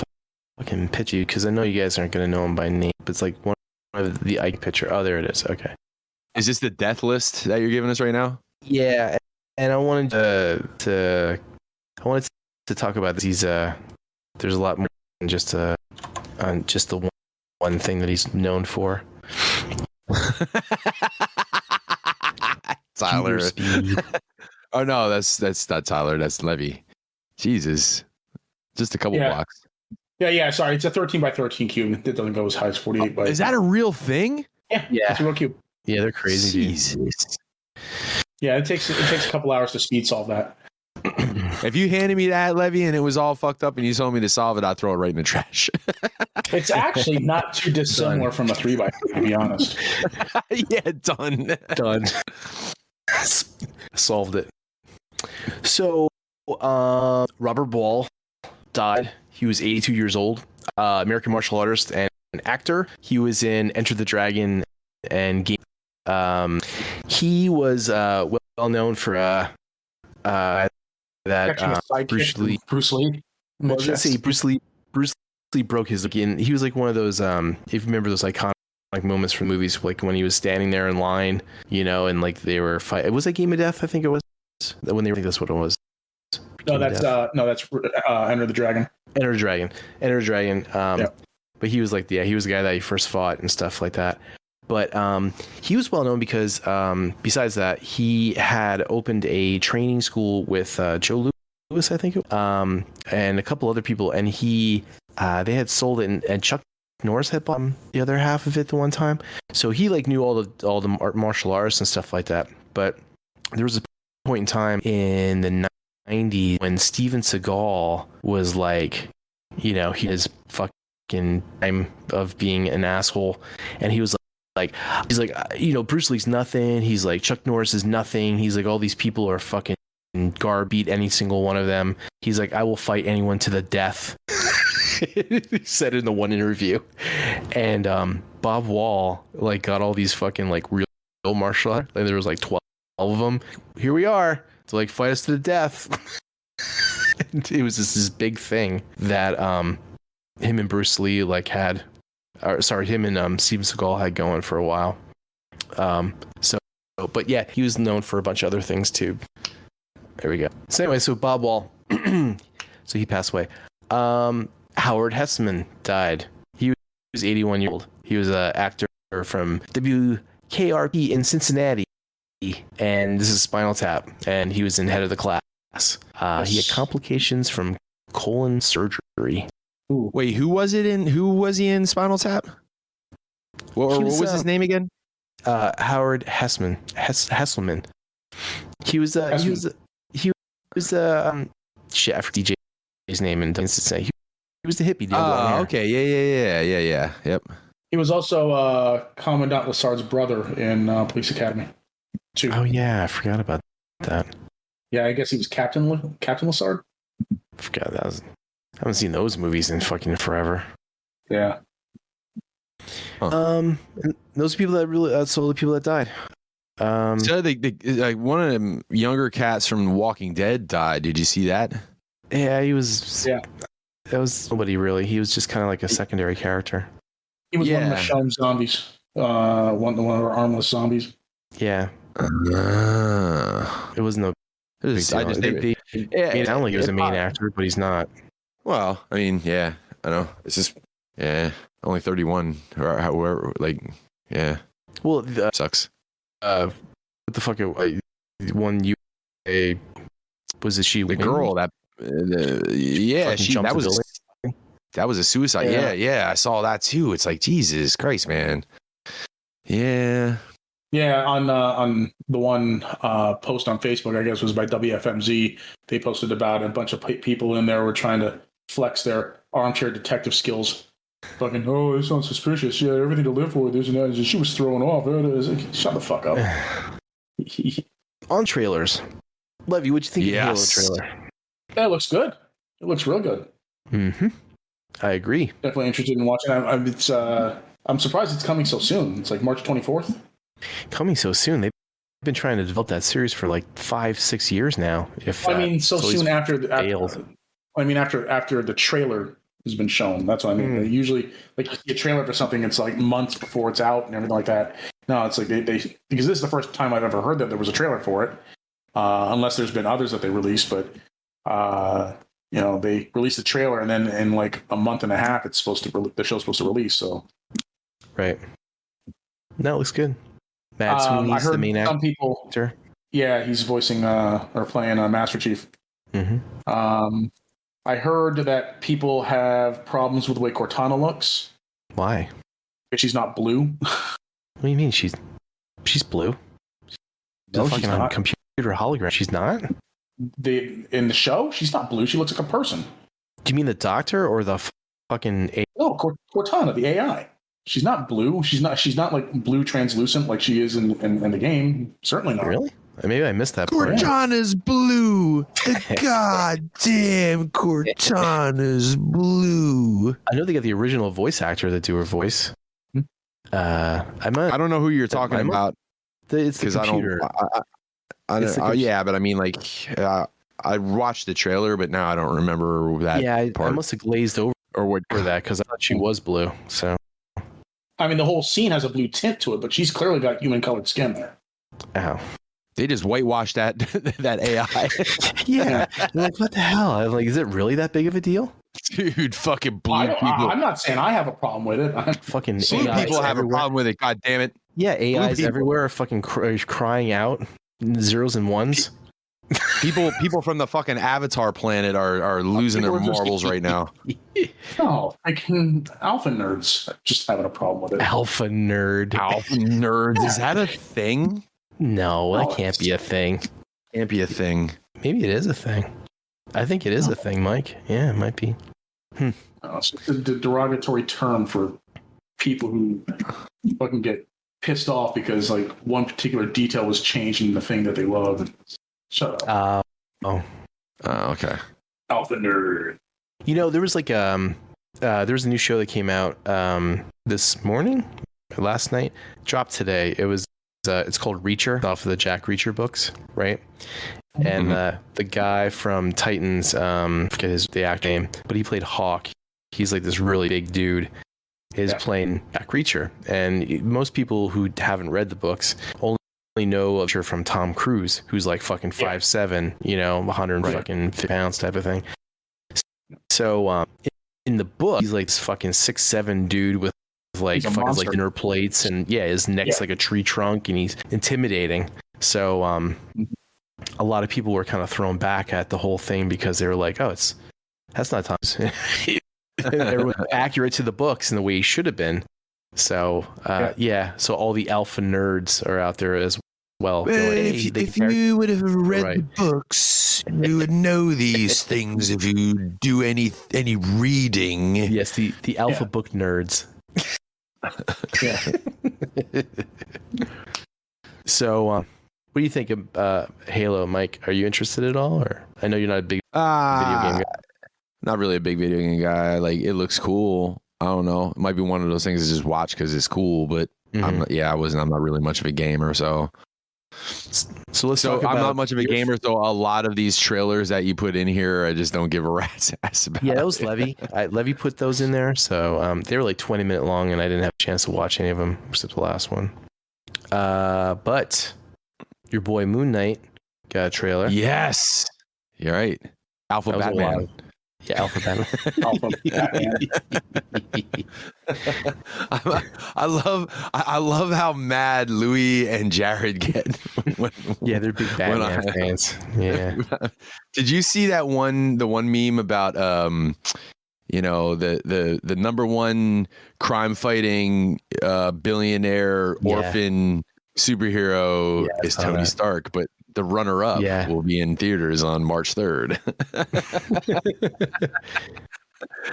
fucking picture, because I know you guys aren't going to know him by name, but it's like one of the Ike picture. Oh, there it is. Okay. Is this the death list that you're giving us right now? Yeah, and I wanted to talk about this. There's a lot more than just the one thing that he's known for. Tyler. Oh no, that's not Tyler. That's Levy. Jesus, just a couple blocks. Yeah. Sorry, it's a 13 by 13 cube. It doesn't go as high as 48 by. Is that a real thing? Yeah. It's a real cube. Yeah, they're crazy. Jesus. Yeah, it takes a couple hours to speed solve that. If you handed me that, Levy, and it was all fucked up, and you told me to solve it, I'd throw it right in the trash. It's actually not too dissimilar from a 3x3, to be honest. Yeah, done. Solved it. So, Robert Ball died. He was 82 years old. American martial artist and actor. He was in Enter the Dragon and Game. He was well known for that Bruce Lee. Bruce Lee. Let's say Bruce Lee broke his skin. He was like one of those if you remember those iconic moments from movies, like when he was standing there in line, and like they were fighting. It was a Game of Death, I think it was. When they were, I think that's what it was. That's Enter the Dragon. Enter the Dragon. But he was he was the guy that he first fought and stuff like that. But he was well known because besides that, he had opened a training school with Joe Louis, I think, and a couple other people, and they had sold it, and Chuck Norris had bought the other half of it the one time. So he knew all the martial arts and stuff like that. But there was a point in time in the 90s when Steven Seagal was his fucking time of being an asshole, and he was Bruce Lee's nothing. He's like, Chuck Norris is nothing. He's like, all these people are fucking beat any single one of them. He's like, I will fight anyone to the death. He said in the one interview. And Bob Wall got all these fucking real martial arts. There was 12 of them. Here we are to fight us to the death. It was just this big thing that him and Bruce Lee had. Him and Steven Seagal had going for a while. But yeah, he was known for a bunch of other things too. There we go. So anyway, so Bob Wall, so he passed away. Howard Hesseman died. He was 81 years old. He was an actor from WKRP in Cincinnati, and this is Spinal Tap, and he was in Head of the Class. He had complications from colon surgery. Ooh. Wait, who was he in Spinal Tap? What was his name again? Howard Hesseman. Hesselman. He was shit, I forgot DJ's name in Cincinnati. He was the hippie dude. Oh, okay. Yeah. Yep. He was also Commandant Lassard's brother in Police Academy. Too. Oh yeah, I forgot about that. Yeah, I guess he was Captain Lassard. Forgot that was. I haven't seen those movies in fucking forever. Yeah. And those people that really that's all the people that died. So one of them younger cats from Walking Dead died. Did you see that? Yeah, he was. Yeah. That was nobody really. He was just kind of a secondary character. He was one of the Michonne zombies. One of our armless zombies. Yeah. It was no. It sound like he was a main actor, but he's not. Well, I mean, yeah, I know. It's just, only 31 or however, yeah. Well, sucks. What the fuck? One you was it? She the girl that, that was a suicide. Yeah. I saw that too. It's Jesus Christ, man. Yeah. Yeah, on the one post on Facebook, I guess was by WFMZ. They posted about a bunch of people in there were trying to flex their armchair detective skills. Fucking, oh, this sounds suspicious. Yeah, everything to live for. This and that. She was thrown off. Shut the fuck up. On trailers, Levy, what'd you think of the Halo trailer? Yeah, it looks good. It looks real good. Mm-hmm. I agree. Definitely interested in watching. I'm surprised it's coming so soon. It's March 24th. Coming so soon. They've been trying to develop that series for 5-6 years now. Soon after the trailer has been shown. That's what I mean. They usually you see a trailer for something, it's months before it's out and everything like that. No, it's they because this is the first time I've ever heard that there was a trailer for it. Unless there's been others that they released, but they released the trailer, and then in like a month and a half, the show's supposed to release. So, right. No, it looks good. Matt Sweeney's I heard the main actor. Some people, yeah, he's voicing or playing Master Chief. Mm-hmm. I heard that people have problems with the way Cortana looks. Why? Because she's not blue. What do you mean she's blue? No, she's not. On computer hologram. She's not? In the show, she's not blue. She looks like a person. Do you mean the doctor or the fucking AI? No, Cortana, the AI. She's not blue. She's not like blue translucent like she is in the game. Certainly not. Really? Maybe I missed that part. Cortana's blue. The goddamn Cortana's blue. I know they got the original voice actor that do her voice. I don't know who you're talking about. It's the computer. Yeah, but I mean, like, I watched the trailer, but now I don't remember that. Yeah, part. I must have glazed over or what for that because I thought she was blue. So, I mean, the whole scene has a blue tint to it, but she's clearly got human colored skin there. Ow. They just whitewashed that AI. Yeah. You're like, what the hell? I'm like, is it really that big of a deal? Dude, fucking blue people. I'm not saying I have a problem with it. Fucking blue people have a problem with it. God damn it. Yeah, AIs everywhere are fucking crying out. Zeros and ones. People from the fucking Avatar planet are losing their marbles right now. No, alpha nerds are just having a problem with it. Alpha nerds. Yeah. Is that a thing? No, that can't be a thing. Can't be a thing. Maybe it is a thing. I think it is a thing, Mike. Yeah, it might be. It's a derogatory term for people who fucking get pissed off because like one particular detail was changed in the thing that they love. Shut up. Okay. Alpha nerd. There was like there was a new show that came out this morning, last night, dropped today. It was it's called Reacher, off of the Jack Reacher books, right? And the guy from Titans, forget the actor name, but he played Hawk. He's like this really big dude. Is playing Jack Reacher, and most people who haven't read the books only know of her from Tom Cruise, who's like fucking 5'7", 150 pounds type of thing. So in the book, he's like this fucking 6'7" dude with like fucking like inner plates, and his neck's like a tree trunk, and he's intimidating. So a lot of people were kind of thrown back at the whole thing because they were like, that's not Tom. Everyone accurate to the books in the way he should have been. So so all the alpha nerds are out there as well. If you would have read the books, you would know these things if you do any reading. Yes, the alpha book nerds. So what do you think of Halo, Mike? Are you interested at all? Or I know you're not a big video game guy. Not really a big video game guy. Like, it looks cool. I don't know. It might be one of those things to just watch because it's cool, but I'm not really much of a gamer. So let's talk about. I'm not much of a gamer. So a lot of these trailers that you put in here, I just don't give a rat's ass about. Yeah, that was Levy. Levy put those in there. So they were like 20-minute long, and I didn't have a chance to watch any of them except the last one. But your boy Moon Knight got a trailer. Yes, you're right. Alpha Batman. Yeah, Alpha Batman. I love how mad Louis and Jared get. They're big Batman fans. Yeah. Did you see the one meme about the number one crime fighting billionaire orphan superhero is Tony Stark, but the runner-up will be in theaters on March 3rd.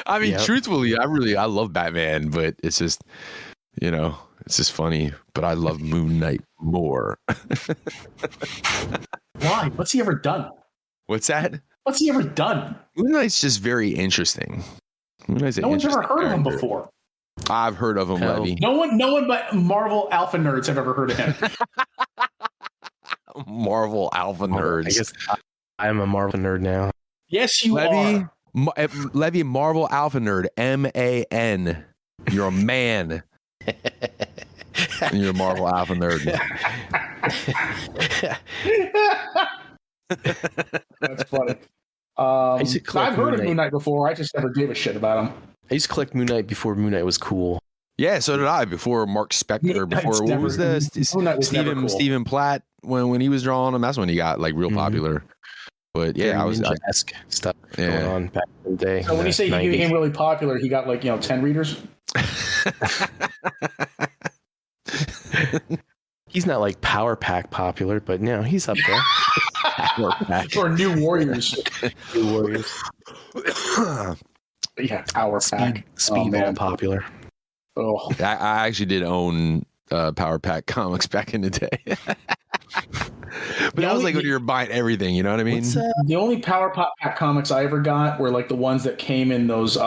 I mean, truthfully, I love Batman, but it's just, it's just funny. But I love Moon Knight more. Why? What's he ever done? What's that? What's he ever done? Moon Knight's just very interesting. No one's ever heard of him before. I've heard of him, Levy. No one but Marvel alpha nerds have ever heard of him. Marvel alpha nerds. I guess I'm a Marvel nerd now. Yes, you are. Levy, Marvel alpha nerd. MAN. You're a man. You're a Marvel alpha nerd. That's funny. I've heard of Moon Knight before. I just never gave a shit about him. I used to collect Moon Knight before Moon Knight was cool. Yeah, so did I. Before Mark Spector, before what was the Stephen Platt when he was drawing him. That's when he got like real popular. But yeah, I was Ninja-esque stuff going on back in the day. So when you say 90s. He became really popular, he got like 10 readers. He's not like Power Pack popular, but no, he's up there. Power Pack. Or New Warriors. New Warriors. Yeah, Power Pack. Speedball popular. Oh, I actually did own Power Pack comics back in the day. But that was like when you were buying everything, you know what I mean? The only Power Pack comics I ever got were like the ones that came in those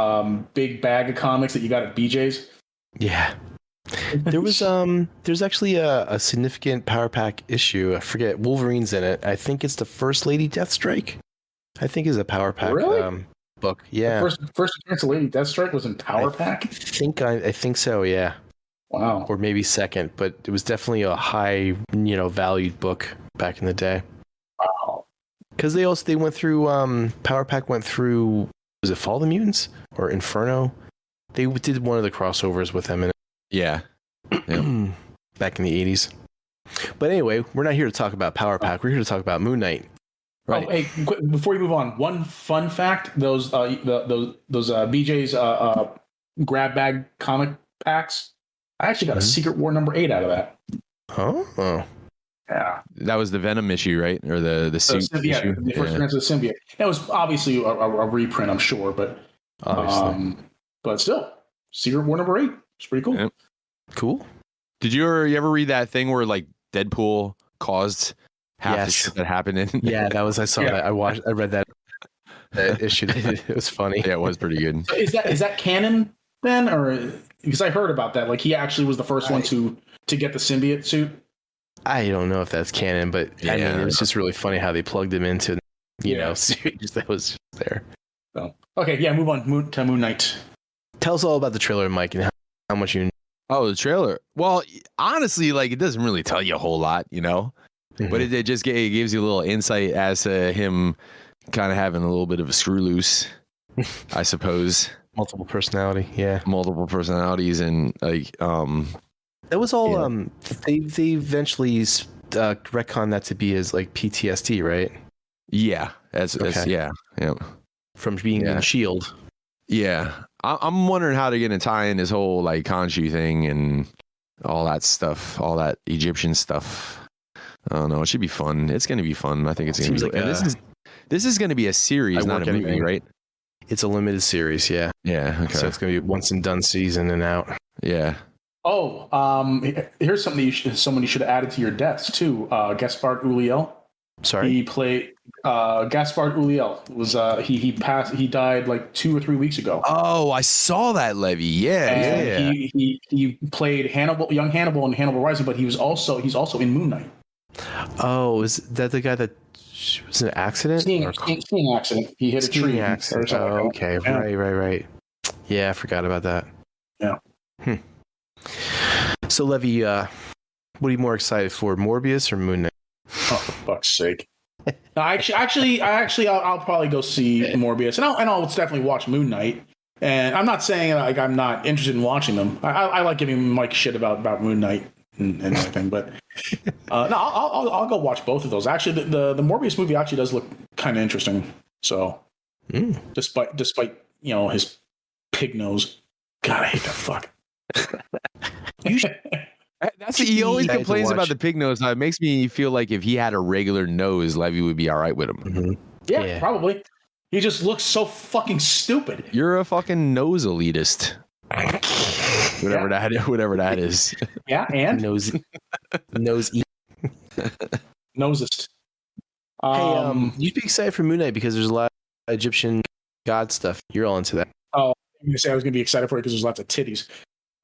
big bag of comics that you got at BJ's. Yeah. There was there's actually a significant Power Pack issue. I forget, Wolverine's in it. I think it's the First Lady Deathstrike. I think is a Power Pack book. Yeah. The first appearance of Lady Deathstrike was in Power Pack? I think so, yeah. Wow. Or maybe second, but it was definitely a high, valued book back in the day. Wow. Because they went through Power Pack went through, was it Fall of the Mutants or Inferno? They did one of the crossovers with them in it. Yeah. Back in the 80s. But anyway, we're not here to talk about Power Pack. We're here to talk about Moon Knight. Right. Oh, hey, before you move on, one fun fact: those BJ's grab bag comic packs. I actually got a Secret War #8 out of that. Oh. Yeah. That was the Venom issue, right? Or the suit issue? The first appearance of the symbiote. That was obviously a reprint, I'm sure, but still, Secret War #8. It's pretty cool. Yep. Cool. Did you ever read that thing where like Deadpool caused half the shit that happened in? Yeah, that was, I saw that. I read that issue. It was funny. Yeah, it was pretty good. So is that canon then, or because I heard about that? Like he actually was the first one to get the symbiote suit. I don't know if that's canon, but I mean, it was just really funny how they plugged him into, series that was there. So, okay, yeah, move on to Moon Knight. Tell us all about the trailer, Mike, and how much you. Oh, the trailer. Well, honestly, like it doesn't really tell you a whole lot, but it just gives you a little insight as to him kind of having a little bit of a screw loose, I suppose. Multiple personality, yeah. Multiple personalities, and like that was all. They eventually retconned that to be as like PTSD, right? Yeah, that's yeah. From being in S.H.I.E.L.D. Yeah, I'm wondering how they're going to tie in this whole like Khonshu thing and all that stuff, all that Egyptian stuff. I don't know. It should be fun. It's going to be fun. I think it's going to be. Like this is going to be a series, not a movie, right? It's a limited series, yeah. Yeah. Okay. So it's going to be once and done season and out. Yeah. Oh, here's something somebody should have added to your deaths too. Gaspard Ulliel. Sorry. He played Gaspard Ulliel. He died like 2 or 3 weeks ago. Oh, I saw that, Levy. Yeah. He played young Hannibal in Hannibal Rising, but he's also in Moon Knight. Oh, is that the guy that was an accident? Skiing accident. He hit a tree. Accident. Oh, okay. Yeah. Right. Yeah, I forgot about that. Yeah. So, Levy, what are you more excited for, Morbius or Moon Knight? Oh, for fuck's sake! No, I'll probably go see Morbius, and I'll definitely watch Moon Knight. And I'm not saying like I'm not interested in watching them. I like giving Mike shit about Moon Knight and everything, but no, I'll go watch both of those. Actually, the Morbius movie actually does look kind of interesting. So, despite his pig nose, God, I hate that fuck. He always complains about the pig nose. Now, it makes me feel like if he had a regular nose, Levy would be all right with him. Mm-hmm. Yeah, probably. He just looks so fucking stupid. You're a fucking nose elitist. Whatever that is. Yeah, and nose nosist. Hey, you'd be excited for Moon Knight because there's a lot of Egyptian god stuff. You're all into that. Oh, I'm gonna say I was gonna be excited for it because there's lots of titties.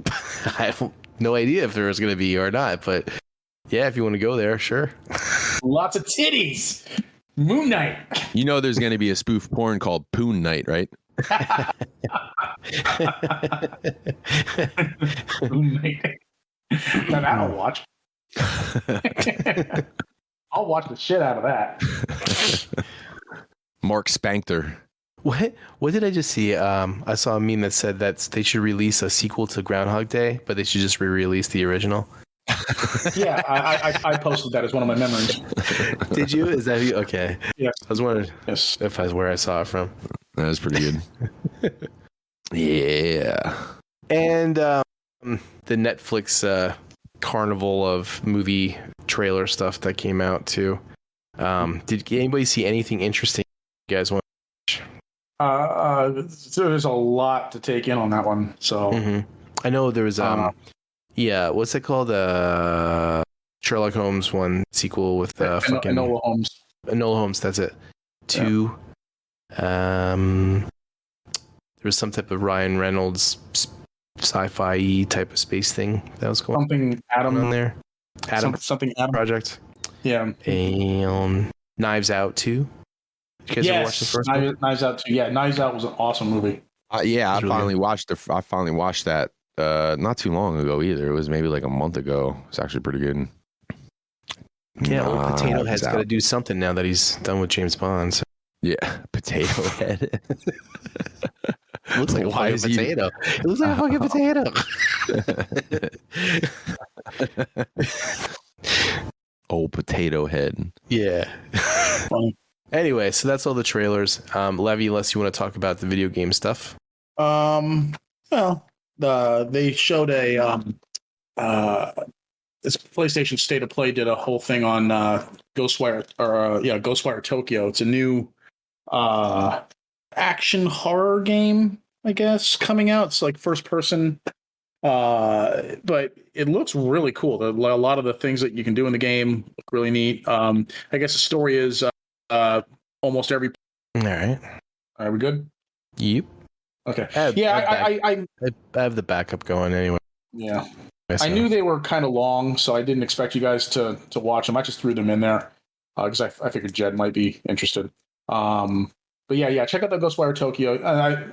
I have no idea if there was going to be or not, but yeah, if you want to go there, sure. Lots of titties. Moon Knight. There's going to be a spoof porn called Poon Knight, right? Moon Knight. That I'll watch. I'll watch the shit out of that. Mark Spankter. What did I just see? I saw a meme that said that they should release a sequel to Groundhog Day, but they should just re-release the original. Yeah, I posted that as one of my memories. Did you? Is that you? Okay. Yes. I was wondering if that's where I saw it from. That was pretty good. Yeah. And the Netflix carnival of movie trailer stuff that came out too. Did anybody see anything interesting you guys want? There's a lot to take in on that one. So I know there was what's it called? Sherlock Holmes one sequel with fucking Enola Holmes. Enola Holmes, that's it. 2. There was some type of Ryan Reynolds sci-fi type of space thing that was going something Adam on there. Something Adam project. Yeah. And Knives Out 2. You guys ever watched the first one? Knives Out 2. Yeah, Knives Out was an awesome movie. I finally watched that not too long ago either. It was maybe like a month ago. It's actually pretty good. Yeah, old Potato Head's got to do something now that he's done with James Bond. So. Yeah, Potato Head. It looks like a fucking potato. It looks like a fucking potato. Old Potato Head. Yeah. Anyway, so that's all the trailers. Levy, unless you want to talk about the video game stuff. Well, they showed this PlayStation State of Play did a whole thing on Ghostwire Tokyo. It's a new action horror game, I guess, coming out. It's like first person, but it looks really cool. A lot of the things that you can do in the game look really neat. I guess the story is almost every. All right. Are we good? Yep. Okay. I have the backup going anyway. Yeah. I knew they were kind of long, so I didn't expect you guys to watch them. I just threw them in there because I figured Jed might be interested. But yeah, check out the Ghostwire Tokyo.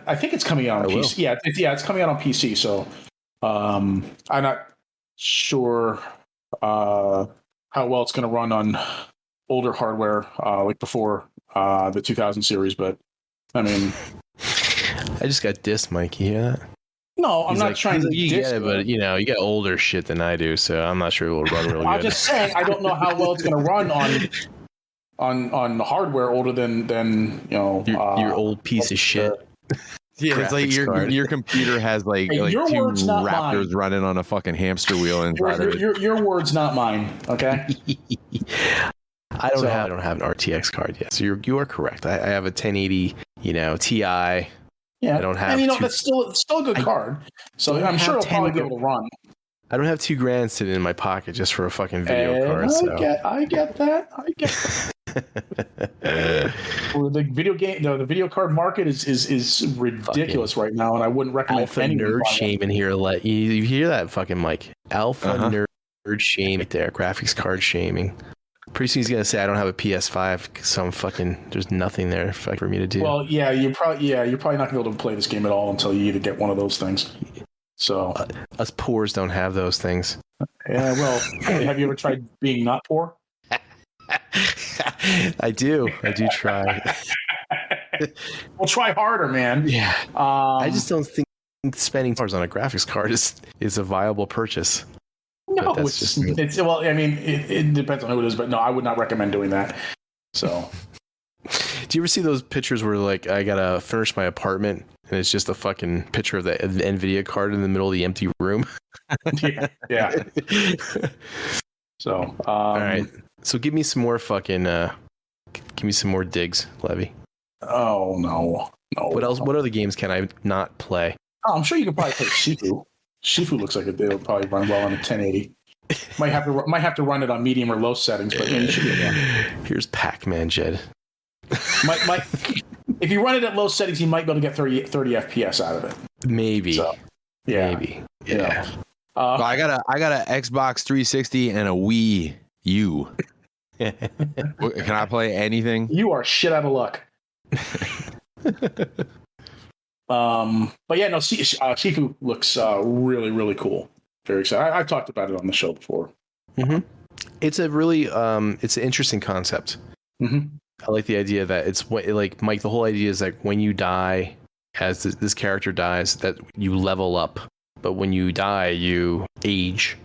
I think it's coming out on PC. It's coming out on PC. So I'm not sure how well it's going to run on older hardware like before the 2000 series, but I mean, I just got dissed, Mike. You hear that? No, I'm not trying to. You get it, but you got older shit than I do, so I'm not sure it will run really good. I'm just saying I don't know how well it's going to run on hardware older than your old piece of shit. Yeah, it's like your computer has like two Raptors running on a fucking hamster wheel and your words, not mine. Okay. I don't have an RTX card yet, so you are correct. I have a 1080 Ti. Yeah, I don't have. That's still a good card. So I'm sure it'll probably be able to run. I don't have $2,000 sitting in my pocket just for a fucking video card. I get that. The video card market is ridiculous right now, and I wouldn't recommend alpha nerd shame in here. You hear that, fucking Mike? Alpha nerd shame right there. Graphics card shaming. Pretty soon he's gonna say I don't have a PS5, so there's nothing there for me to do. Well, yeah, you're probably not gonna be able to play this game at all until you either get one of those things. So us poors don't have those things. Yeah, well, have you ever tried being not poor? I do try. Well, try harder, man. Yeah. I just don't think spending $2 on a graphics card is a viable purchase. No, it's well. I mean, it depends on who it is, but no, I would not recommend doing that. So, do you ever see those pictures where like I gotta furnish my apartment and it's just a fucking picture of the NVIDIA card in the middle of the empty room? Yeah. So, all right. So give me some more fucking. Give me some more digs, Levy. Oh no. What else? What other games can I not play? Oh, I'm sure you could probably play Shifu. Shifu looks like it'll probably run well on a 1080. Might have to run it on medium or low settings, but you should be able to run. Here's Pac-Man, Jed. If you run it at low settings, you might be able to get 30 FPS out of it. Maybe. So, yeah. Maybe. Yeah. I got a Xbox 360 and a Wii U. Can I play anything? You are shit out of luck. But yeah, no, Shifu looks really, really cool. Very excited. I've talked about it on the show before. Mm-hmm. It's a really it's an interesting concept. Mm-hmm. I like the idea that it's like Mike. The whole idea is like when you die, as this character dies, that you level up. But when you die, you age.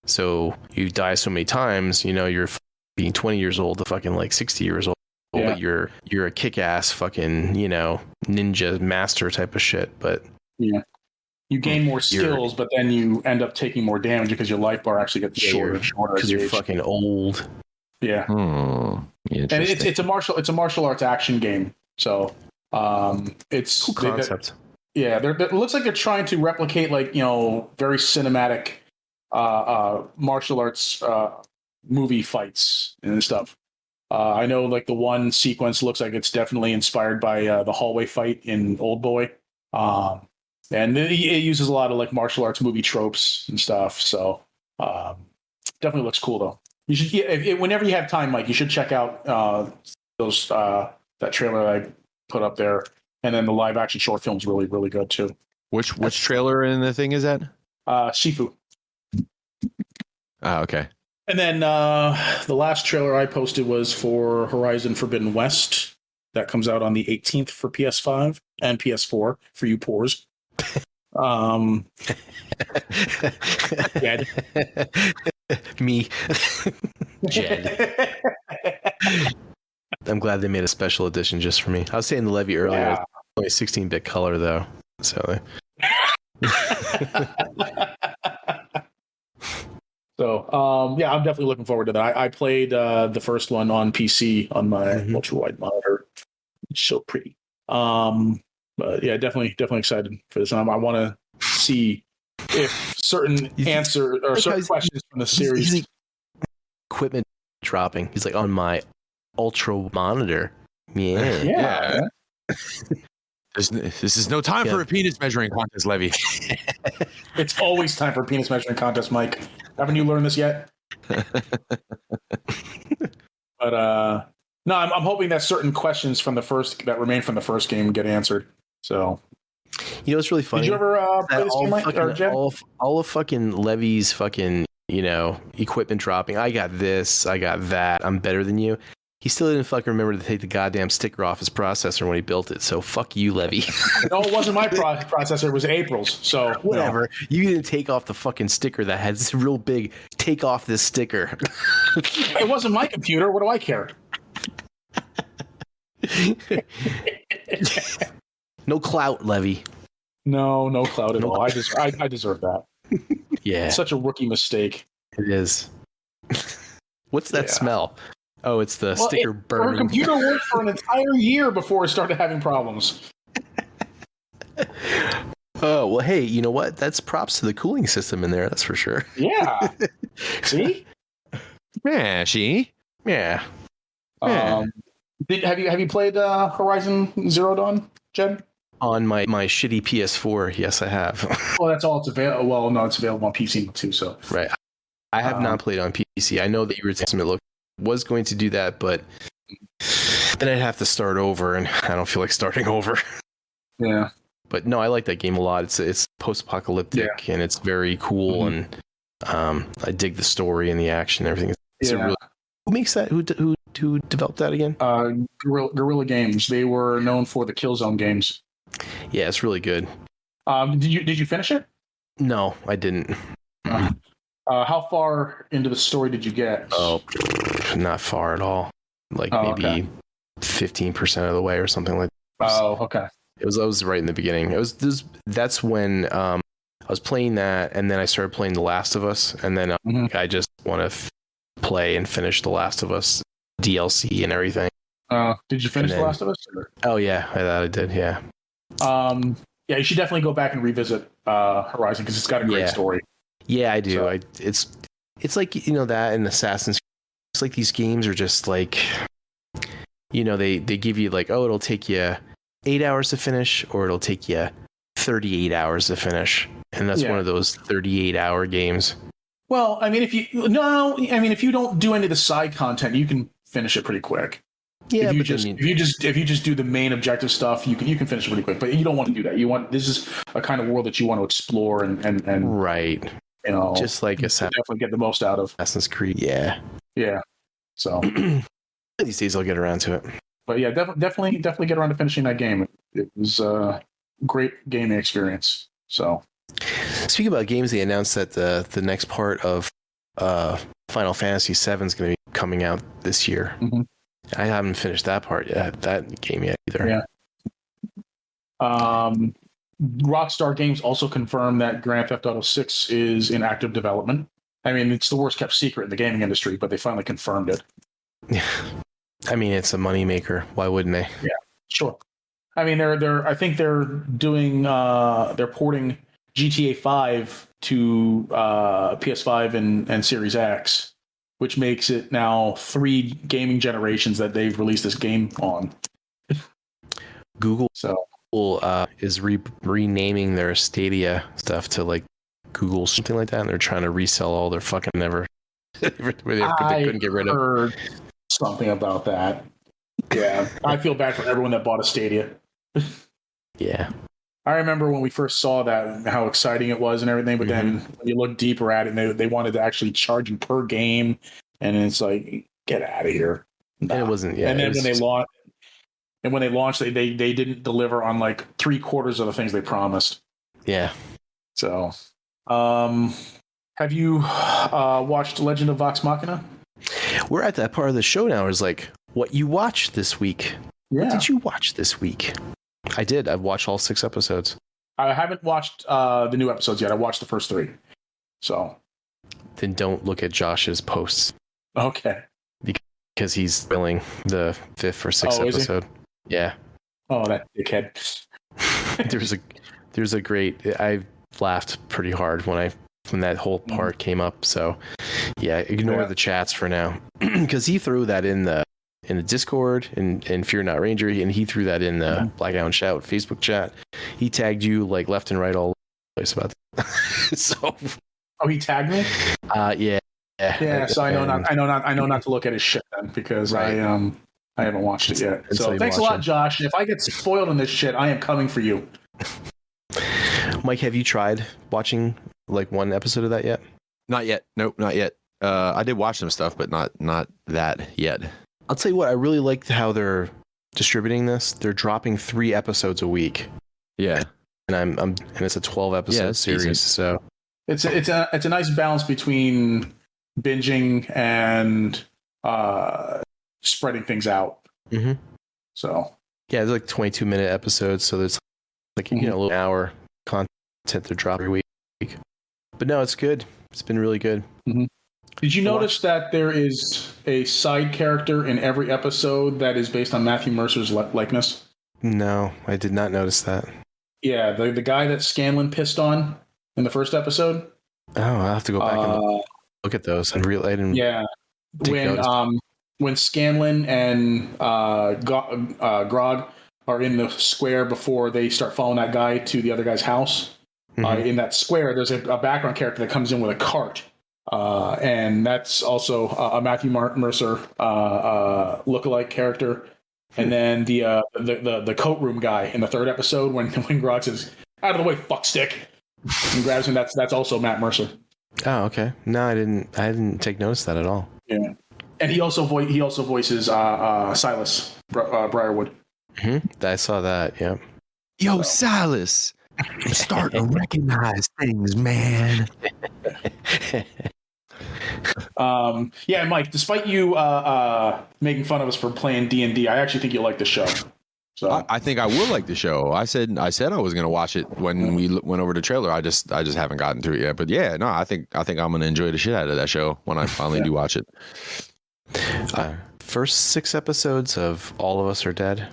So you die so many times, you're being 20 years old to fucking like 60 years old. Yeah. But you're a kick-ass fucking, ninja master type of shit. But yeah, you gain more skills, but then you end up taking more damage because your life bar actually gets shorter because you're fucking old. Yeah. And it's a martial arts action game. So it's cool concept. It looks like they're trying to replicate like very cinematic martial arts movie fights and stuff. I know like the one sequence looks like it's definitely inspired by the hallway fight in Old Boy, and it uses a lot of like martial arts movie tropes and stuff. So definitely looks cool though. You should, whenever you have time, Mike, you should check out those that trailer I put up there, and then the live action short film's really, really good too. Which trailer in the thing is that? Shifu. Oh, okay. And then the last trailer I posted was for Horizon Forbidden West. That comes out on the 18th for PS5 and PS4 for you poors. Jed. Me. Jed. I'm glad they made a special edition just for me. I was saying the Levy earlier. Yeah. Only 16-bit color though. So. So, I'm definitely looking forward to that. I played the first one on PC on my ultra-wide monitor. It's so pretty. But yeah, definitely excited for this. I want to see if certain answers or certain questions from the series. Equipment dropping. He's like on my ultra monitor. Yeah. This is no time for a penis measuring contest, Levy. It's always time for a penis measuring contest, Mike. Haven't you learned this yet? But no, I'm hoping that certain questions that remain from the first game get answered. So, it's really funny. Did you ever play this game, Mike? Or Jen? All of fucking Levy's fucking equipment dropping. I got this. I got that. I'm better than you. He still didn't fucking remember to take the goddamn sticker off his processor when he built it. So fuck you, Levy. No, it wasn't my processor. It was April's. So whatever. You didn't take off the fucking sticker that had this real big. Take off this sticker. It wasn't my computer. What do I care? No clout, Levy. No clout at all. I deserve that. Yeah. Such a rookie mistake. It is. What's that smell? Oh, it's the sticker burning. Her computer worked for an entire year before it started having problems. Oh, well, hey, you know what? That's props to the cooling system in there, that's for sure. Yeah. See? Yeah, Yeah. Have you played Horizon Zero Dawn, Jen? On my shitty PS4, yes, I have. Well, that's all it's available. Well, no, it's available on PC too. So right, I have not played on PC. I know that you were saying was going to do that, but then I'd have to start over, and I don't feel like starting over. Yeah. But no, I like that game a lot. It's post-apocalyptic and it's very cool, and I dig the story and the action and everything. Who makes that? Who developed that again? Guerrilla Games. They were known for the Killzone games. Yeah, it's really good. Did you finish it? No, I didn't. How far into the story did you get? Oh, not far at all. Like maybe 15% of the way or something like that. Oh, okay. I was right in the beginning. That's when I was playing that, and then I started playing The Last of Us, and then I just want to play and finish The Last of Us DLC and everything. Did you finish The Last of Us? Or? Oh yeah, I did. Yeah. Yeah, you should definitely go back and revisit Horizon because it's got a great story. Yeah, I do. So. It's like that in Assassin's Creed. It's like these games are just like they give you like, it'll take you 8 hours to finish, or it'll take you 38 hours to finish, and that's one of those 38-hour games. Well, I mean, if you don't do any of the side content, you can finish it pretty quick. Yeah, if you just do the main objective stuff, you can finish it pretty quick. But you don't want to do that. This is a kind of world that you want to explore and right. Just like definitely get the most out of Assassin's Creed. Yeah. Yeah. So these days I'll get around to it. But yeah, definitely get around to finishing that game. It was a great gaming experience. So, speaking about games, they announced that the next part of Final Fantasy VII is going to be coming out this year. Mm-hmm. I haven't finished that part yet, that game yet either. Yeah. Rockstar Games also confirmed that Grand Theft Auto 6 is in active development. I mean, it's the worst kept secret in the gaming industry, but they finally confirmed it. I mean, it's a moneymaker. Why wouldn't they? Yeah, sure. I mean, I think they're doing they're porting GTA 5 to PS5 and Series X, which makes it now 3 gaming generations that they've released this game on. Google is renaming their Stadia stuff to like Google something like that, and they're trying to resell all their fucking they couldn't get rid of. Heard something about that. Yeah, I feel bad for everyone that bought a Stadia. Yeah, I remember when we first saw that and how exciting it was and everything, but then when you look deeper at it, and they wanted to actually charge you per game, and it's like, get out of here. Nah. And it wasn't. Yeah, and then when they launched, they didn't deliver on like 3/4 of the things they promised. Yeah. So, have you watched Legend of Vox Machina? We're at that part of the show now. Is like what you watched this week. Yeah. What did you watch this week? I did. I've watched all 6 episodes. I haven't watched the new episodes yet. I watched the first 3. So then don't look at Josh's posts. Okay. Because he's filling the 5th or 6th episode. Yeah. Oh, that dickhead. there's a great. I laughed pretty hard when that whole part came up. So yeah, ignore the chats for now, because he threw that in the Discord and Fear Not Ranger, and he threw that in the Blackout Shout Facebook chat. He tagged you like left and right all over the place about that. So. Oh, he tagged me. Yeah. Yeah. So I know not to look at his shit then, because I haven't watched it yet. So thanks a lot, Josh. If I get spoiled in this shit, I am coming for you. Mike, have you tried watching like one episode of that yet? Not yet. Nope, not yet. I did watch some stuff, but not that yet. I'll tell you what, I really like how they're distributing this. They're dropping 3 episodes a week. Yeah. And it's a 12 episode series. Decent. So it's a nice balance between binging and spreading things out. Mm-hmm. So yeah, it's like 22-minute episodes, so there's like a little hour content they're dropping every week. But no, it's good. It's been really good. Mm-hmm. Did you notice that there is a side character in every episode that is based on Matthew Mercer's likeness? No, I did not notice that. Yeah, the guy that Scanlan pissed on in the first episode. Oh, I'll have to go back and look at those and realize. Yeah, when Scanlan and Grog are in the square before they start following that guy to the other guy's house. Mm-hmm. In that square, there's a background character that comes in with a cart. And that's also a Matthew Mercer lookalike character. And then the coat room guy in the 3rd episode when Grog says, "Out of the way, fuckstick," and grabs him. That's also Matt Mercer. Oh, okay. No, I didn't take notice of that at all. Yeah, and he also voices Silas Briarwood. Mm-hmm. I saw that. Yeah. Yo, Silas, I'm starting to recognize things, man. Yeah, Mike, despite you making fun of us for playing D&D, I actually think you'll like the show. So I think I will like the show. I said I was going to watch it when we went over the trailer. I just haven't gotten to it yet. But yeah, no, I think I'm going to enjoy the shit out of that show when I finally do watch it. First 6 episodes of All of Us Are Dead.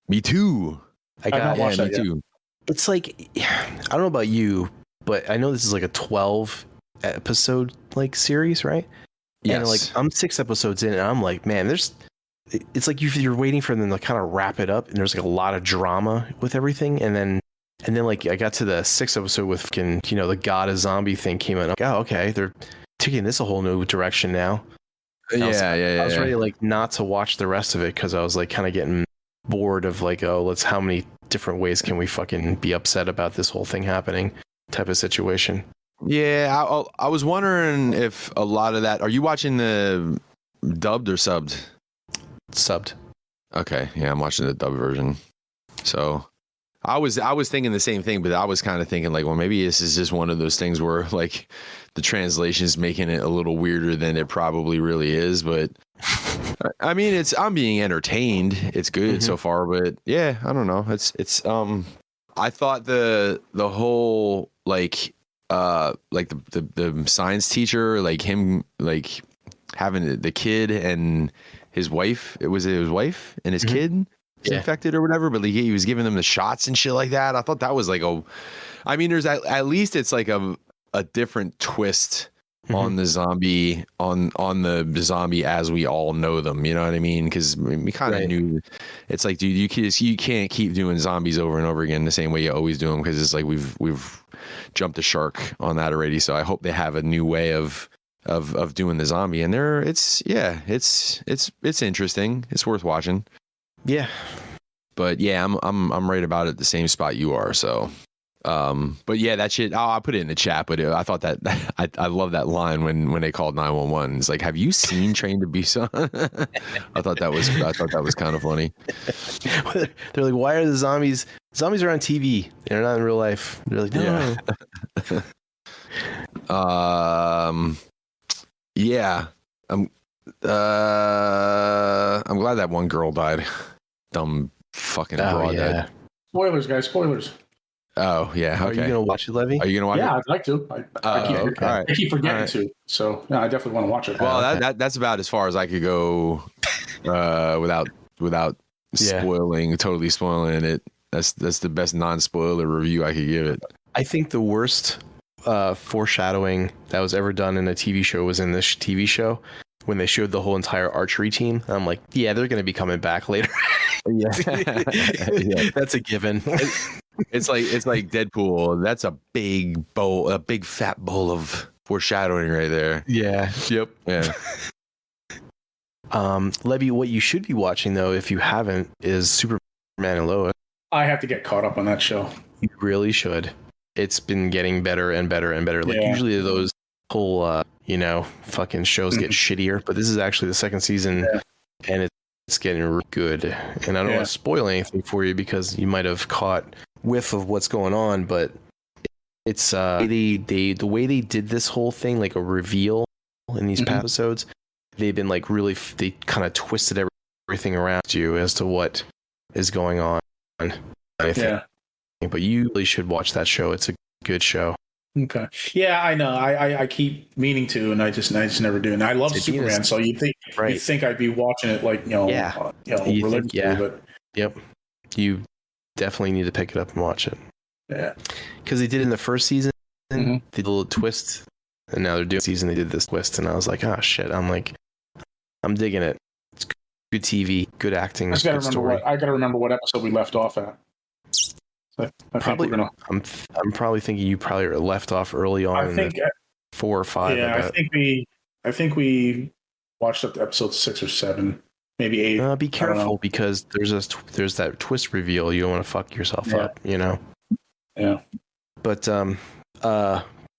Me too. I haven't watched that too. It's like, I don't know about you, but I know this is like a 12 episode like series, right? Yes. And like I'm 6 episodes in, and I'm like, man, it's like you're waiting for them to kind of wrap it up, and there's like a lot of drama with everything, and then like I got to the 6th episode with fucking, the God of Zombie thing came in. Like, oh, okay, they're taking this a whole new direction now. I was ready like not to watch the rest of it because I was like kind of getting bored of like, how many different ways can we fucking be upset about this whole thing happening type of situation. Yeah, I was wondering if a lot of that. Are you watching the dubbed or subbed? subbed. Okay, yeah, I'm watching the dub version. So I was thinking the same thing, but I was kind of thinking like, well, maybe this is just one of those things where like the translation is making it a little weirder than it probably really is. But I mean, I'm being entertained. It's good so far, but yeah, I don't know. I thought the whole like the science teacher, like him, like having the kid and his wife, it was his wife and his kid infected or whatever, but like, he was giving them the shots and shit like that. I thought that was like there's at least it's like a different twist on the zombie, on the zombie as we all know them, you know what I mean? Because we kind of knew. It's like, dude, you can't keep doing zombies over and over again the same way you always do them, because it's like we've jumped the shark on that already. So I hope they have a new way of doing the zombie, and it's interesting. It's worth watching. Yeah. But yeah, I'm right about it the same spot you are. So but yeah, that shit, I'll put it in the chat, but I thought that I love that line when they called 911. It's like, have you seen Train to Busan? I thought that was kind of funny. They're like, why are the zombies are on TV, they're not in real life. They're like, no. Yeah. I'm glad that one girl died. Dumb fucking broad. Yeah. Spoilers, guys. Spoilers. Oh yeah. Okay. Are you gonna watch it, Levy? Are you gonna watch it? Yeah, I'd like to. I keep forgetting to. So yeah, I definitely want to watch it. Well, that's about as far as I could go without totally spoiling it. That's the best non-spoiler review I could give it. I think the worst foreshadowing that was ever done in a TV show was in this TV show when they showed the whole entire archery team. I'm like, yeah, they're going to be coming back later. Yeah. That's a given. It's like Deadpool. That's a big fat bowl of foreshadowing right there. Yeah. Yep. Yeah. Levy, what you should be watching though, if you haven't, is Superman and Lois. I have to get caught up on that show. You really should. It's been getting better and better and better. Like usually those whole fucking shows get shittier, but this is actually the second season and it's getting good. And I don't want to spoil anything for you because you might have caught whiff of what's going on, but it's the way they did this whole thing, like a reveal in these episodes, they've been like really, they kind of twisted everything around you as to what is going on. I think. But you really should watch that show. It's a good show. Okay. Yeah, I know. I keep meaning to, and I just never do. And I love Superman, so you'd think I'd be watching it like religiously. But yep, you definitely need to pick it up and watch it. Yeah, because they did it in the first season, they did a little twist, and now they're doing season. They did this twist, and I was like, oh shit! I'm digging it. It's good TV, good acting. I gotta remember what episode we left off at. I'm probably thinking you probably left off early on. I think 4 or 5. Yeah, I think we watched up to episode 6 or 7, maybe 8. Be careful because there's that twist reveal. You don't want to fuck yourself up, you know. Yeah. But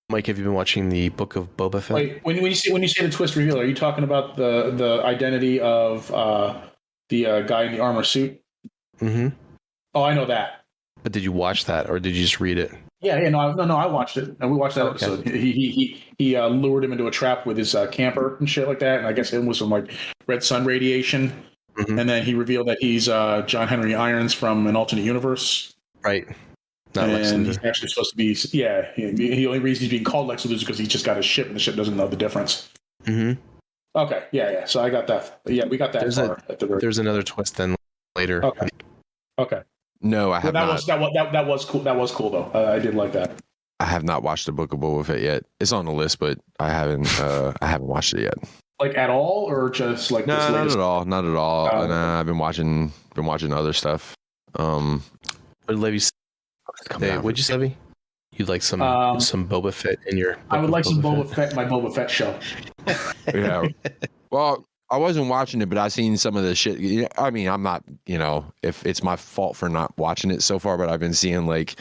Mike, have you been watching the Book of Boba Fett? Wait, when you say the twist reveal, are you talking about the identity of the guy in the armor suit? Mm-hmm. Oh, I know that. But did you watch that, or did you just read it? No, I watched it, and we watched that episode. He lured him into a trap with his camper and shit like that, and I guess it was some like red sun radiation, and then he revealed that he's John Henry Irons from an alternate universe, right? Not and he's actually supposed to be, the only reason he's being called Lex Luthor is because he just got his ship, and the ship doesn't know the difference. Mm-hmm. Okay, yeah. So I got that. Yeah, we got that. There's another twist then later. Okay. No, I have not. That was cool. That was cool though. I did like that. I have not watched the Book of Boba Fett yet. It's on the list, but I haven't watched it yet. Like at all, or just like no, not at all. Not at all. And I've been watching other stuff. What did Levy say? What'd you say, Levy? You'd like some Boba Fett in your? I would like some Boba Fett. My Boba Fett show. Yeah. Well, I wasn't watching it, but I've seen some of the shit. I mean, I'm not, if it's my fault for not watching it so far, but I've been seeing like,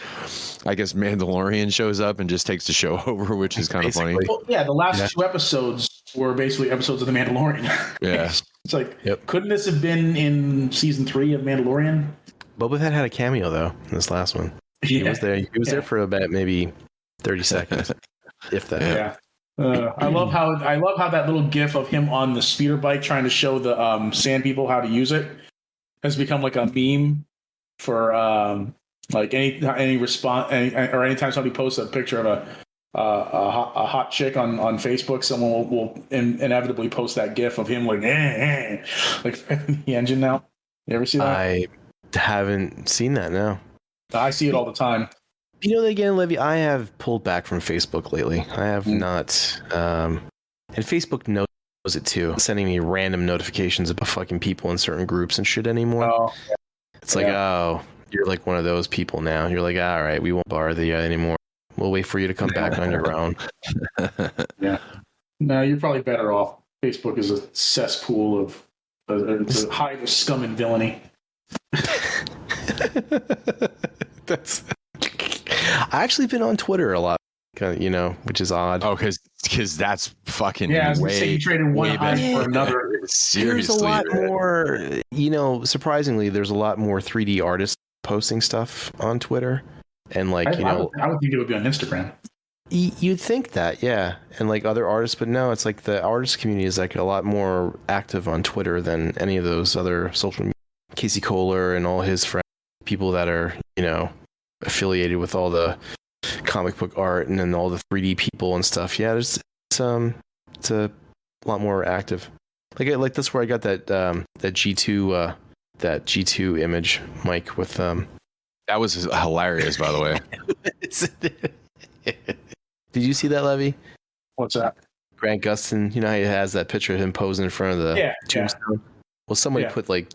I guess Mandalorian shows up and just takes the show over, which is kind of funny. Well, yeah, the last 2 episodes were basically episodes of the Mandalorian. Yeah. It's like, couldn't this have been in season 3 of Mandalorian? Boba Fett had a cameo though in this last one. He was there. He was there for about maybe 30 seconds, if that. Yeah. I love how that little gif of him on the speeder bike trying to show the sand people how to use it has become like a meme for like any response or anytime somebody posts a picture of a hot chick on Facebook, someone will inevitably post that gif of him like the engine. Now, you ever see that? I haven't seen that. No, I see it all the time. You know, again, Levy, I have pulled back from Facebook lately. I have not, and Facebook knows it too, sending me random notifications about fucking people in certain groups and shit anymore. Oh, it's like, oh, you're like one of those people now. You're like, all right, we won't bother you anymore. We'll wait for you to come back on your own. Yeah. No, you're probably better off. Facebook is a cesspool of it's a hive of scum and villainy. That's. I actually been on Twitter a lot, you know, which is odd. Oh, because that's fucking you traded one hive for another. Seriously, there's a lot more. You know, surprisingly, there's a lot more 3D artists posting stuff on Twitter, and like I would think it would be on Instagram. You'd think that, yeah, and like other artists, but no, it's like the artist community is like a lot more active on Twitter than any of those other social media. Casey Kohler and all his friends, people that are, you know, affiliated with all the comic book art and then all the 3D people and stuff. Yeah, it's a lot more active. Like that's where I got that G2 that G2 image, Mike, with that was hilarious, by the way. Did you see that, Levy? What's that? Grant Gustin, you know how he has that picture of him posing in front of the tombstone? Yeah. Well, somebody put like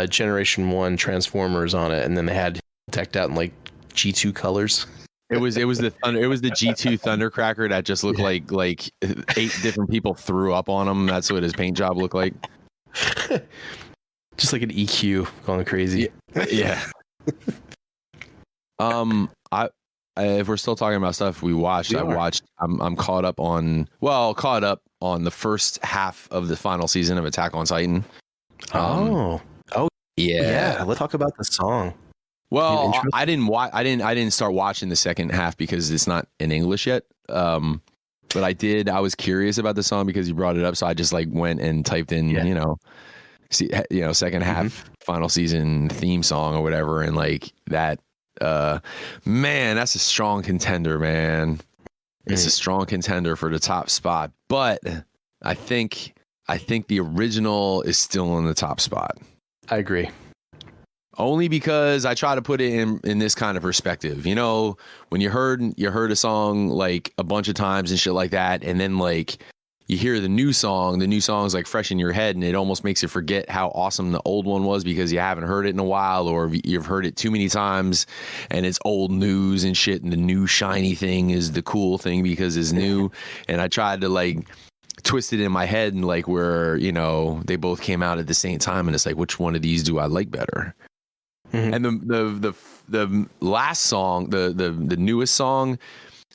Generation 1 Transformers on it, and then they had decked out in like G2 colors. It was the G2 Thundercracker that just looked like 8 different people threw up on him. That's what his paint job looked like. Just like an EQ going crazy. Yeah. If we're still talking about stuff we watched, I'm caught up on the first half of the final season of Attack on Titan. Yeah. Let's talk about the song. Well, I didn't start watching the second half because it's not in English yet. But I did. I was curious about the song because you brought it up, so I just like went and typed in, second half final season theme song or whatever, and like that. Man, that's a strong contender, man. It's a strong contender for the top spot, but I think the original is still in the top spot. I agree. Only because I try to put it in this kind of perspective. You know, when you heard a song like a bunch of times and shit like that, and then like you hear the new song's like fresh in your head, and it almost makes you forget how awesome the old one was because you haven't heard it in a while, or you've heard it too many times and it's old news and shit, and the new shiny thing is the cool thing because it's new. And I tried to like twist it in my head and like where, you know, they both came out at the same time, and it's like, which one of these do I like better? And the last song, the newest song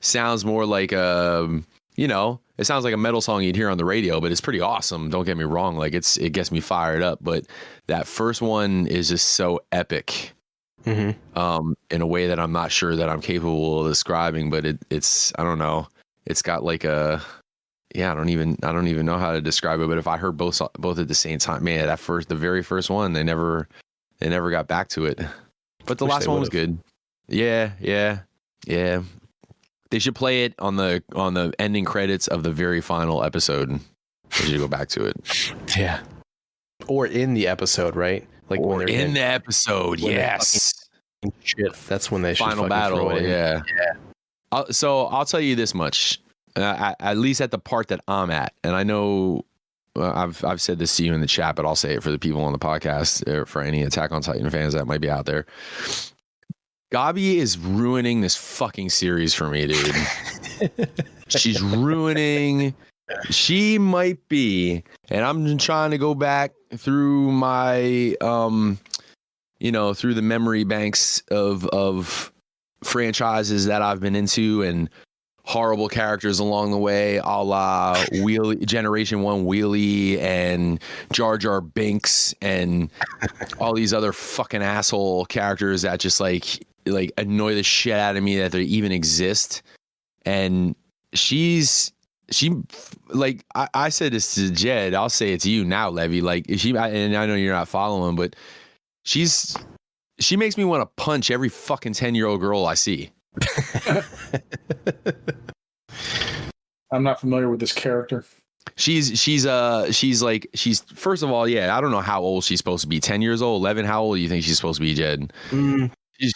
sounds more like it sounds like a metal song you'd hear on the radio, but it's pretty awesome. Don't get me wrong. Like it gets me fired up, but that first one is just so epic, in a way that I'm not sure that I'm capable of describing, but it's, I don't know. It's got like I don't even know how to describe it, but if I heard both at the same time, man, the very first one, they never got back to it, but the last one was good. Yeah. They should play it on the ending credits of the very final episode. They should go back to it. Yeah. Or in the episode, right? Like when they're in the episode. Yes. Shit. That's when they should final battle. Yeah. So I'll tell you this much, at least at the part that I'm at, and I know I've said this to you in the chat, but I'll say it for the people on the podcast, or for any Attack on Titan fans that might be out there. Gabi is ruining this fucking series for me, dude. She's ruining. She might be, and I'm trying to go back through my, through the memory banks of franchises that I've been into, and horrible characters along the way, a la Wheelie, Generation 1 Wheelie and Jar Jar Binks and all these other fucking asshole characters that just like annoy the shit out of me that they even exist. And she like I said this to Jed, I'll say it to you now, Levy. Like and I know you're not following, but she makes me want to punch every fucking 10-year-old girl I see. I'm not familiar with this character. She's first of all, yeah, I don't know how old she's supposed to be. 10 years old, 11. How old do you think she's supposed to be, Jed?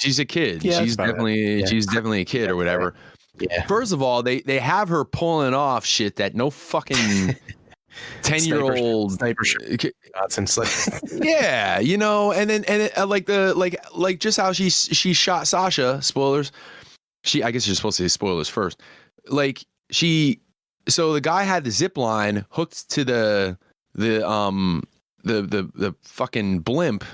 She's a kid. Yeah, she's definitely a kid or whatever. Yeah. First of all, they have her pulling off shit that no fucking 10-year-old sniper yeah, you know, like just how she shot Sasha. Spoilers. I guess you're supposed to say spoilers first. Like so the guy had the zip line hooked to the fucking blimp,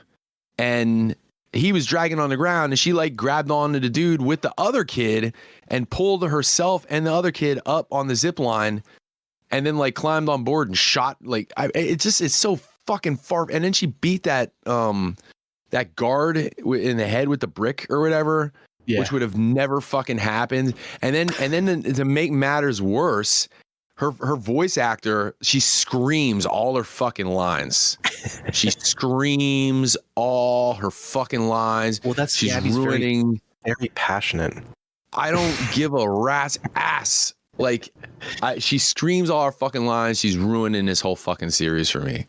and he was dragging on the ground, and she like grabbed onto the dude with the other kid and pulled herself and the other kid up on the zip line, and then like climbed on board and shot. Like it's so fucking far. And then she beat that guard in the head with the brick or whatever. Yeah. Which would have never fucking happened. And then to make matters worse, her voice actor, she screams all her fucking lines. She screams all her fucking lines. Well, she's ruining. Very passionate. I don't give a rat's ass. Like, she screams all her fucking lines. She's ruining this whole fucking series for me.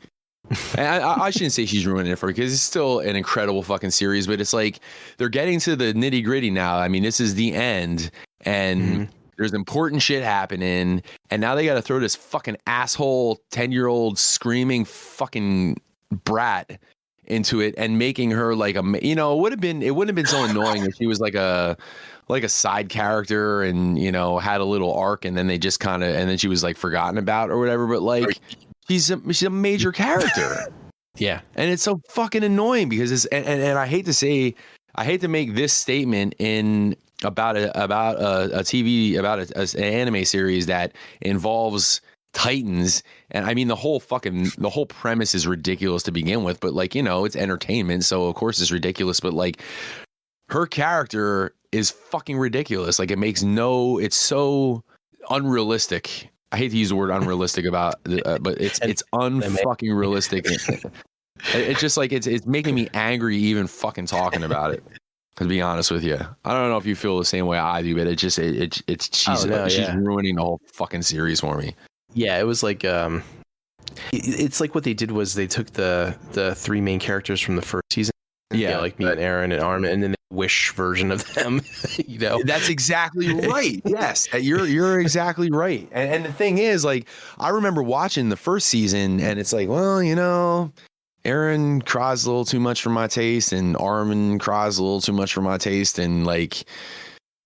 And I shouldn't say she's ruining it for me, because it's still an incredible fucking series, but it's like they're getting to the nitty gritty now. I mean, this is the end, and there's important shit happening, and now they got to throw this fucking asshole 10-year-old screaming fucking brat into it and making her like it wouldn't have been so annoying if she was like a side character and, you know, had a little arc, and then they just kind of, and then she was like forgotten about or whatever. But like, she's a major character. Yeah. And it's so fucking annoying because it's, and I hate to make this statement about an anime series that involves Titans. And I mean, the whole premise is ridiculous to begin with, but like, you know, it's entertainment. So of course it's ridiculous, but like her character is fucking ridiculous. Like it's so unrealistic. I hate to use the word unrealistic but it's unfucking realistic. It's just like, it's making me angry even fucking talking about it. To be honest with you, I don't know if you feel the same way I do, but she's ruining the whole fucking series for me. Yeah, it was like it's like what they did was they took the three main characters from the first season. Yeah, like me and Aaron and Armin, and then the Wish version of them. You know, that's exactly right. Yes, you're exactly right. And the thing is, like, I remember watching the first season, and it's like, well, you know, Aaron cries a little too much for my taste, and Armin cries a little too much for my taste, and like,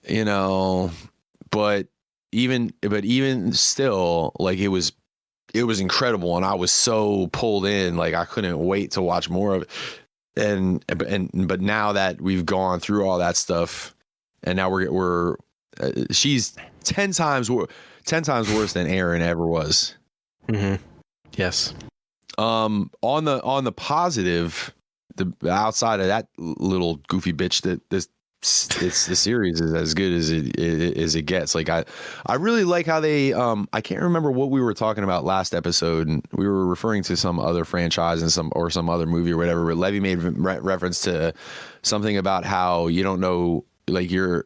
you know, but even still, like, it was incredible, and I was so pulled in, like I couldn't wait to watch more of it. But now that we've gone through all that stuff, and now we're she's 10 times worse than Aaron ever was. Mm-hmm. Yes. On the positive, the outside of that little goofy bitch, that the series is as good as it gets. Like I really like how they I can't remember what we were talking about last episode, and we were referring to some other franchise and some other movie or whatever, but Levy made reference to something about how you don't know, like your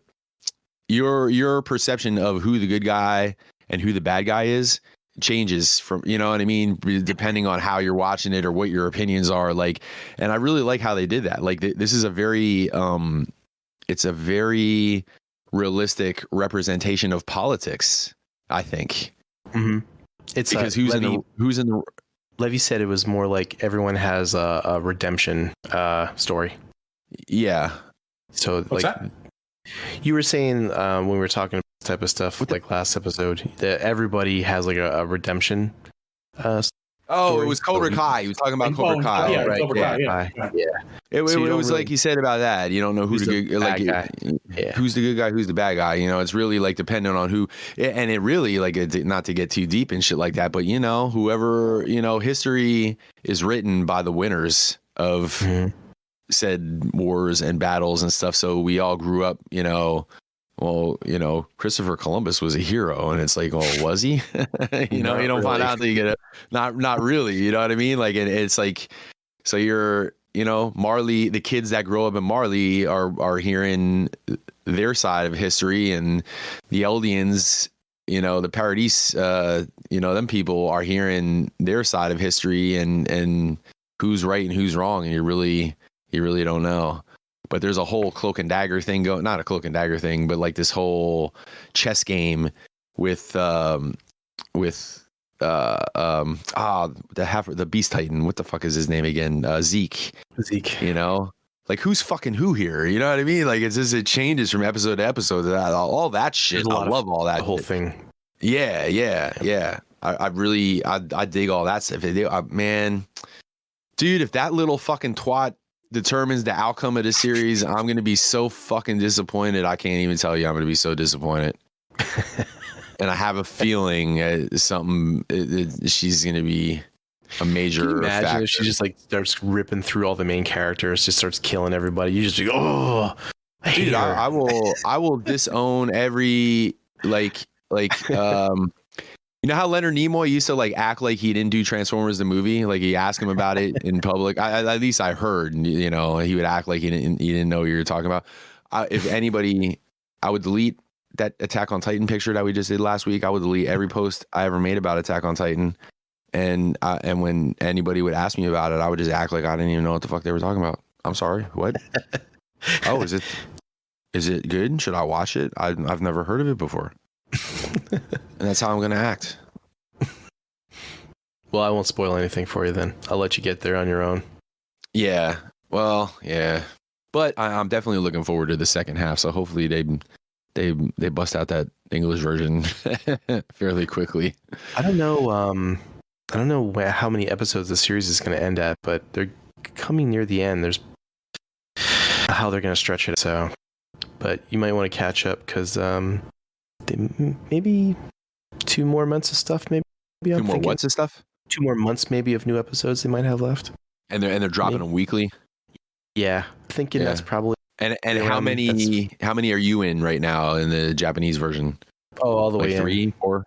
perception of who the good guy and who the bad guy is changes from, you know what I mean, depending on how you're watching it or what your opinions are, like. And I really like how they did that. Like this is a very it's a very realistic representation of politics, I think. Mm-hmm. It's because who's in the Levy said it was more like everyone has a redemption story. Yeah. So what's like that? You were saying when we were talking about this type of stuff, like last episode, that everybody has like a redemption. Oh, it was Cobra Kai. He was talking about Cobra Kai. Yeah, right. Cobra Kai. Yeah. It was really, like you said about that. You don't know who's the good guy, who's the good guy, who's the bad guy. You know, it's really like dependent on who. And it really like not to get too deep and shit like that, but you know, whoever, you know, history is written by the winners of said wars and battles and stuff. So we all grew up, you know. Well, you know, Christopher Columbus was a hero, and it's like, oh, was he? You know, you don't find out until you get it. Not really. You know what I mean? Like, it's like, so you're, you know, Marley. The kids that grow up in Marley are hearing their side of history, and the Eldians, you know, the Paradise, you know, them people are hearing their side of history, and who's right and who's wrong, and you really don't know. But there's a whole cloak and dagger thing going, not a cloak and dagger thing, but like this whole chess game with the Beast Titan. What the fuck is his name again? Zeke. You know, like who's fucking who here? You know what I mean? Like it's just, it changes from episode to episode. All that shit. I love all that. The whole thing. Yeah. I dig all that stuff. Man, dude, if that little fucking twat determines the outcome of the series, I'm going to be so fucking disappointed. I can't even tell you. I'm going to be so disappointed. And I have a feeling she's going to be a major Can you imagine factor. if she just like starts ripping through all the main characters, just starts killing everybody? You just go, oh, dude, I will disown every like you know how Leonard Nimoy used to like act like he didn't do Transformers the movie? Like he asked him about it in public. At least I heard, you know, he would act like he didn't know what you were talking about. If anybody, I would delete that Attack on Titan picture that we just did last week. I would delete every post I ever made about Attack on Titan. And when anybody would ask me about it, I would just act like I didn't even know what the fuck they were talking about. I'm sorry. What? Oh, is it good? Should I watch it? I've never heard of it before. And that's how I'm going to act. Well, I won't spoil anything for you then. I'll let you get there on your own. Yeah. Well, yeah. But I'm definitely looking forward to the second half. So hopefully they bust out that English version fairly quickly. I don't know how many episodes the series is going to end at, but they're coming near the end. There's how they're going to stretch it. So, but you might want to catch up because maybe 2 more months of stuff. Maybe 2 more months of stuff. 2 more months maybe of new episodes they might have left. And they're dropping them weekly. Yeah, thinking that's probably. And how many are you in right now in the Japanese version? Oh, all the way in. 3, 4.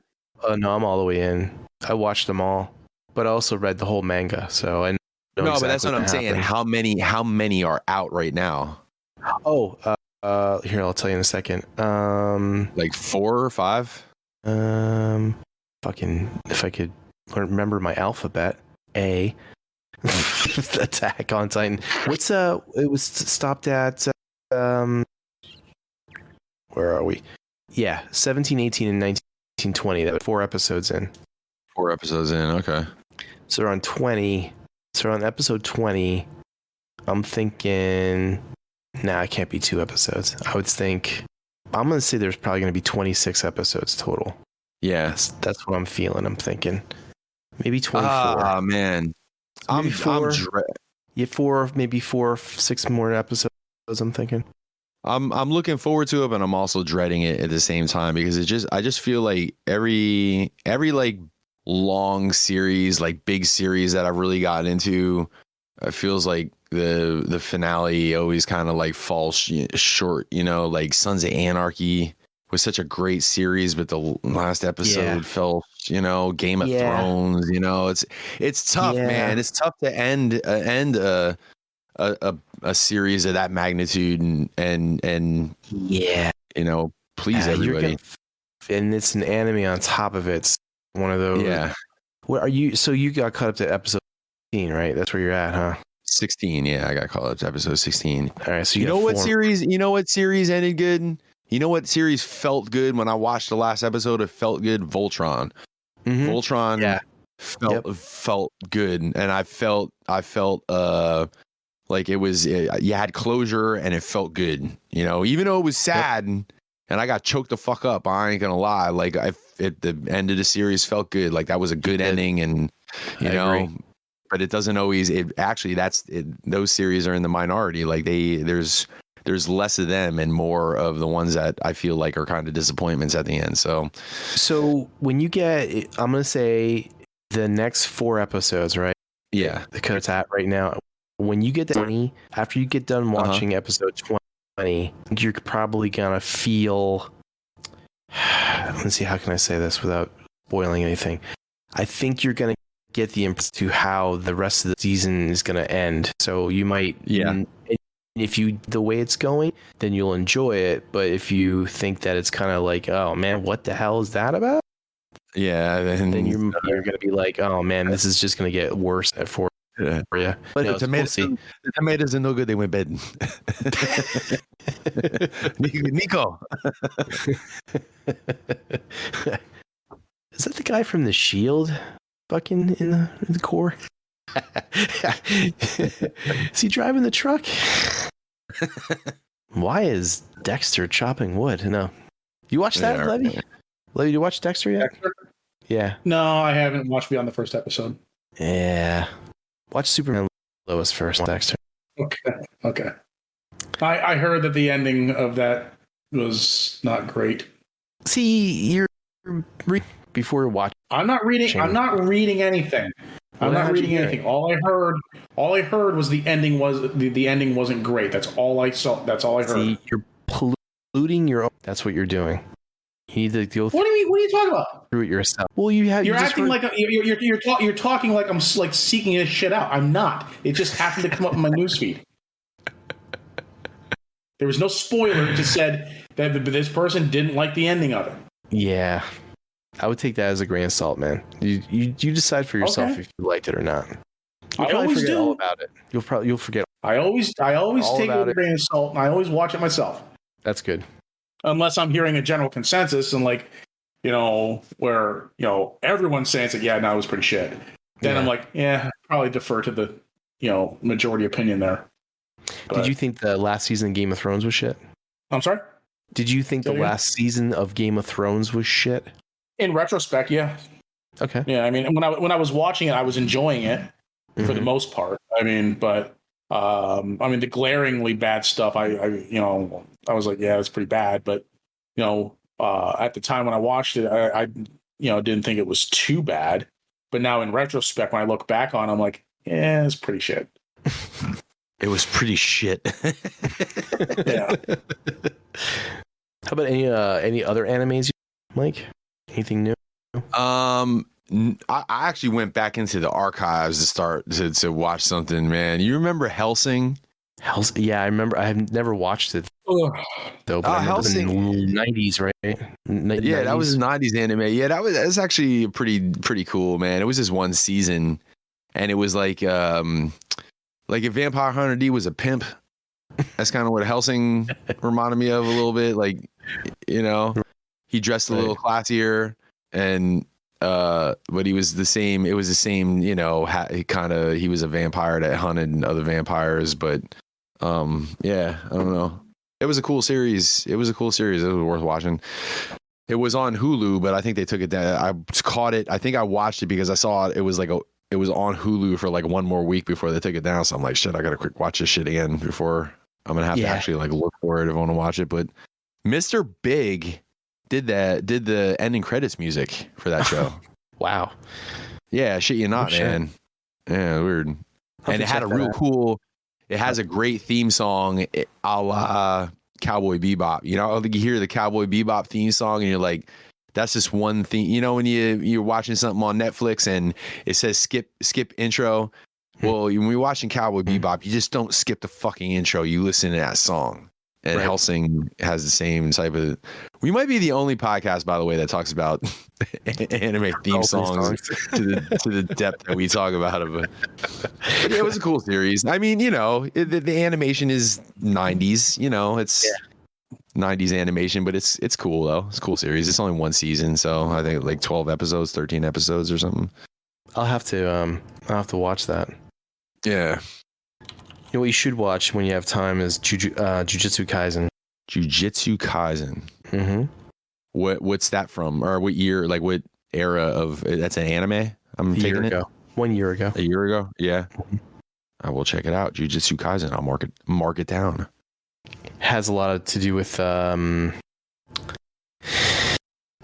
No, I'm all the way in. I watched them all, but I also read the whole manga, so I know but that's what I'm saying. How many are out right now? Oh, here, I'll tell you in a second. Like 4 or 5? Fucking, if I could remember my alphabet. A. Attack on Titan. What's it was stopped at where are we? Yeah, 17, 18, and 19, 20. That was 4 episodes in. 4 episodes in, okay. So we're on 20. So we're on episode 20. I'm thinking, it can't be 2 episodes. I would think, I'm going to say there's probably going to be 26 episodes total. Yeah. That's what I'm feeling. I'm thinking maybe 24. Ah, man. Maybe 4, 6 more episodes, I'm thinking. I'm looking forward to it, but I'm also dreading it at the same time because I just feel like every like long series, like big series that I've really gotten into, it feels like the finale always kind of like falls short, you know, like Sons of Anarchy was such a great series, but the last episode fell, you know, Game of Thrones, you know, it's tough, man. It's tough to end a series of that magnitude and you know, please everybody. And it's an anime on top of it. It's one of those. Yeah. What are you? So you got caught up to episode 16, right? That's where you're at, huh? 16. Yeah, I got caught up to episode 16. All right. So you know what series? You know what series ended good? You know what series felt good when I watched the last episode? It felt good. Voltron. Mm-hmm. Voltron felt good, and I felt like it was you had closure, and it felt good. You know, even though it was sad, and I got choked the fuck up. I ain't gonna lie. Like at the end of the series felt good. Like that was a good ending, and you know. But it doesn't always. Those series are in the minority. Like there's less of them and more of the ones that I feel like are kind of disappointments at the end. So when you get, I'm gonna say the next 4 episodes, right? Yeah, because it's at right now. When you get to 20, after you get done watching episode 20, you're probably gonna feel. Let's see, how can I say this without spoiling anything? I think you're gonna get the impression to how the rest of the season is gonna end. So you might, if you the way it's going, then you'll enjoy it. But if you think that it's kind of like, oh man, what the hell is that about? Yeah, then you're gonna be like, oh man, this is just gonna get worse for you. But the tomatoes are no good. They went bad. Nico. Is that the guy from The Shield? Fucking in the core. Is he driving the truck? Why is Dexter chopping wood? No. You watch that, Levy? Levy, you watch Dexter yet? Dexter? Yeah. No, I haven't watched beyond the first episode. Yeah. Watch Superman Lois first, Dexter. Okay. I heard that the ending of that was not great. See, you're before watching. I'm not reading anything. I'm not reading anything. All I heard was the ending wasn't great. That's all I saw. That's all I heard. See, you're polluting your own. That's what you're doing. You need to deal with. What do you mean? What are you talking about? Through it yourself. Well, you're acting like you're talking like I'm like seeking this shit out. I'm not. It just happened to come up in my newsfeed. There was no spoiler. It just said that this person didn't like the ending of it. Yeah, I would take that as a grain of salt, man. You decide for yourself if you liked it or not. You'll probably forget all about it. You'll forget. I always take it with a grain of salt, and I always watch it myself. That's good. Unless I'm hearing a general consensus and where everyone's saying it's like, yeah, no, it was pretty shit. Then I'm like, yeah, probably defer to the majority opinion there. But, did you think the last season of Game of Thrones was shit? I'm sorry? Did you think the last season of Game of Thrones was shit? In retrospect, yeah. Okay. Yeah, I mean, when I was watching it, I was enjoying it for the most part. I mean, but the glaringly bad stuff, I was like, yeah, it's pretty bad. But at the time when I watched it, I didn't think it was too bad. But now in retrospect, when I look back on it, I'm like, yeah, it's pretty shit. It was pretty shit. Yeah. How about any other animes, Mike? Anything new? I actually went back into the archives to start to watch something, man. You remember Hellsing? Yeah, I remember. I have never watched it though. But I remember Hellsing in the 90s, right? Yeah, that was a 90s anime. Yeah, that was actually pretty cool, man. It was just one season, and it was like if Vampire Hunter D was a pimp. That's kind of what Hellsing reminded me of a little bit. Like, he dressed a little classier, and but he was the same. It was the same, he was a vampire that hunted other vampires. But yeah, I don't know. It was a cool series. It was worth watching. It was on Hulu, but I think they took it down. I caught it. I think I watched it because I saw it. It was on Hulu for like one more week before they took it down. So I'm like, shit, I gotta quick watch this shit again before I'm gonna have to actually look for it if I want to watch it. But Mr. Big did the ending credits music for that show. Wow. Yeah, shit you not, man. Yeah, weird. And it had a real cool. It has a great theme song, a la Cowboy Bebop. You hear the Cowboy Bebop theme song, and you're like, that's just one thing. When you're watching something on Netflix and it says skip intro. Well, when you're watching Cowboy Bebop, you just don't skip the fucking intro. You listen to that song. And Hellsing has the same type of. We might be the only podcast, by the way, that talks about anime theme songs to the depth that we talk about it. But yeah, it was a cool series. I mean, the animation is 90s. It's 90s animation, but it's cool though. It's a cool series. It's only one season, so I think like 12 episodes, 13 episodes or something. I'll have to watch that. Yeah. You know what you should watch when you have time is Jujutsu Kaisen. Jujutsu Kaisen. Mm-hmm. What's that from? Or what year? Like what era of? That's an anime. I'm taking it. 1 year ago. A year ago? Yeah. I will check it out. Jujutsu Kaisen. I'll mark it down. Has a lot to do with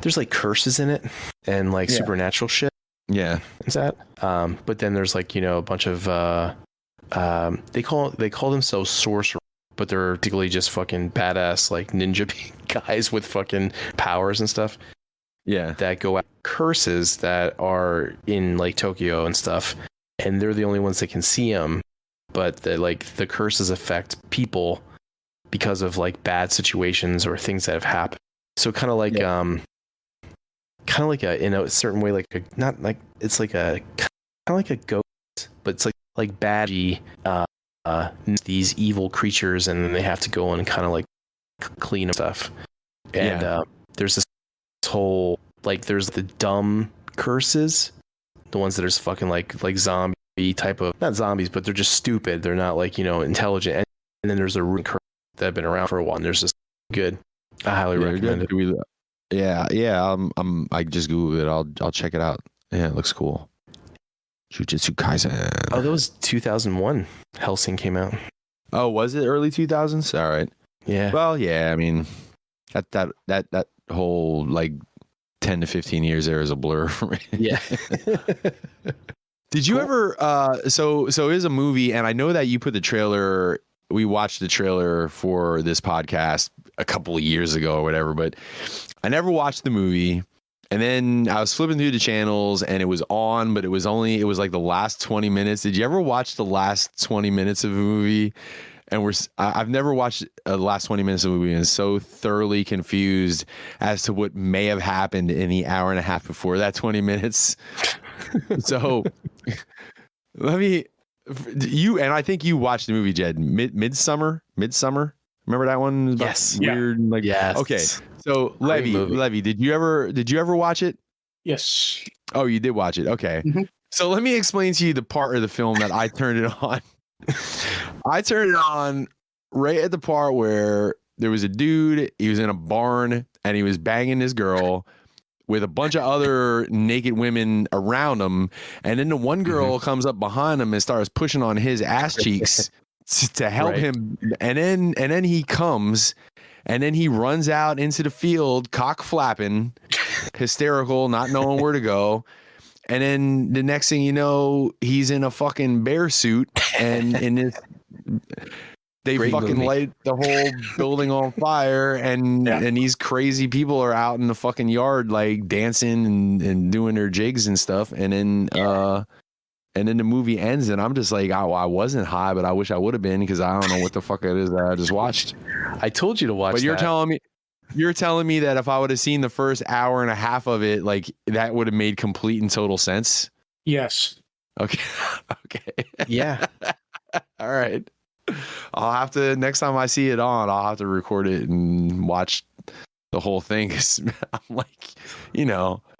there's like curses in it and like supernatural shit. Yeah. Is that? But then there's like, a bunch of they call themselves sorcerers, but they're particularly just fucking badass like ninja guys with fucking powers and stuff. Yeah. That go at curses that are in like Tokyo and stuff, and they're the only ones that can see them. But the curses affect people because of like bad situations or things that have happened. So kind of like in a certain way, it's like a kind of like a ghost, but it's like badgy these evil creatures, and then they have to go in and kind of like clean up stuff. And there's this whole like there's the dumb curses, the ones that are just fucking like zombie type of, not zombies, but they're just stupid. They're not like intelligent. And then there's a root curse that have been around for a while, and there's just good. I highly recommend it. Yeah. I just googled it. I'll check it out. Yeah, it looks cool. Jujutsu Kaisen. Oh, that was 2001. Hellsing came out. Oh, was it early 2000s? All right. Yeah. Well, yeah. I mean, that whole like 10 to 15 years there is a blur for me. Yeah. Did you ever? So it is a movie, and I know that you put the trailer. We watched the trailer for this podcast a couple of years ago or whatever, but I never watched the movie. And then I was flipping through the channels and it was on, but it was like the last 20 minutes. Did you ever watch the last 20 minutes of a movie? And I've never watched the last 20 minutes of a movie and so thoroughly confused as to what may have happened in the hour and a half before that 20 minutes. So and I think you watched the movie, Jed, Midsummer. Remember that one? Yes. Weird. Like, yes. Okay. So Levy, did you ever watch it? Yes. Oh, you did watch it. Okay. Mm-hmm. So let me explain to you the part of the film that I turned it on. I turned it on right at the part where there was a dude, he was in a barn and he was banging this girl with a bunch of other naked women around him. And then the one girl comes up behind him and starts pushing on his ass cheeks to help him. And then he comes and then he runs out into the field, cock flapping, hysterical, not knowing where to go. And then the next thing you know, he's in a fucking bear suit and in this, they Great fucking movie. light the whole building on fire, and these crazy people are out in the fucking yard like dancing and doing their jigs and stuff. And then the movie ends, and I'm just like, oh, I wasn't high, but I wish I would have been, because I don't know what the fuck it is that I just watched. I told you to watch. But you're telling me that if I would have seen the first hour and a half of it, like that would have made complete and total sense. Yes. Okay. Okay. Yeah. All right. I'll have to, next time I see it on, I'll have to record it and watch the whole thing. 'Cause I'm like,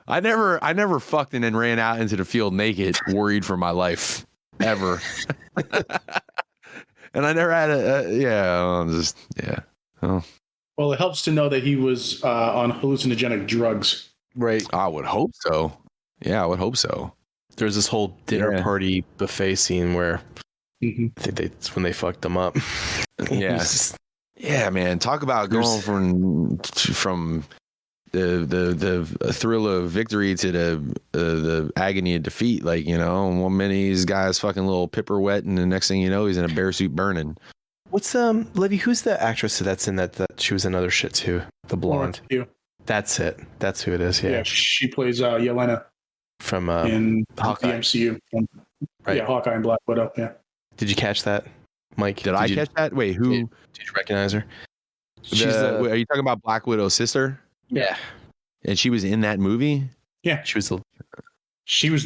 I never fucked and then ran out into the field naked, worried for my life ever. And I never had Oh. Well, it helps to know that he was on hallucinogenic drugs. Right. I would hope so. Yeah, I would hope so. There's this whole dinner party buffet scene where I think that's when they fucked them up. Yeah. Yeah, man. Talk about going from the thrill of victory to the agony of defeat. Like, one minute he's guy's fucking little pipper wet, and the next thing you know, he's in a bear suit burning. What's Levy? Who's the actress that's in that she was in other shit too? The blonde. That's it. That's who it is. Yeah. Yeah, she plays Yelena from in Hawkeye. the MCU. Right. Yeah, Hawkeye and Black Widow. Yeah. Did you catch that, Mike? Did I catch that? Wait, who? Did you recognize her? Are you talking about Black Widow's sister? Yeah. And she was in that movie? Yeah. She was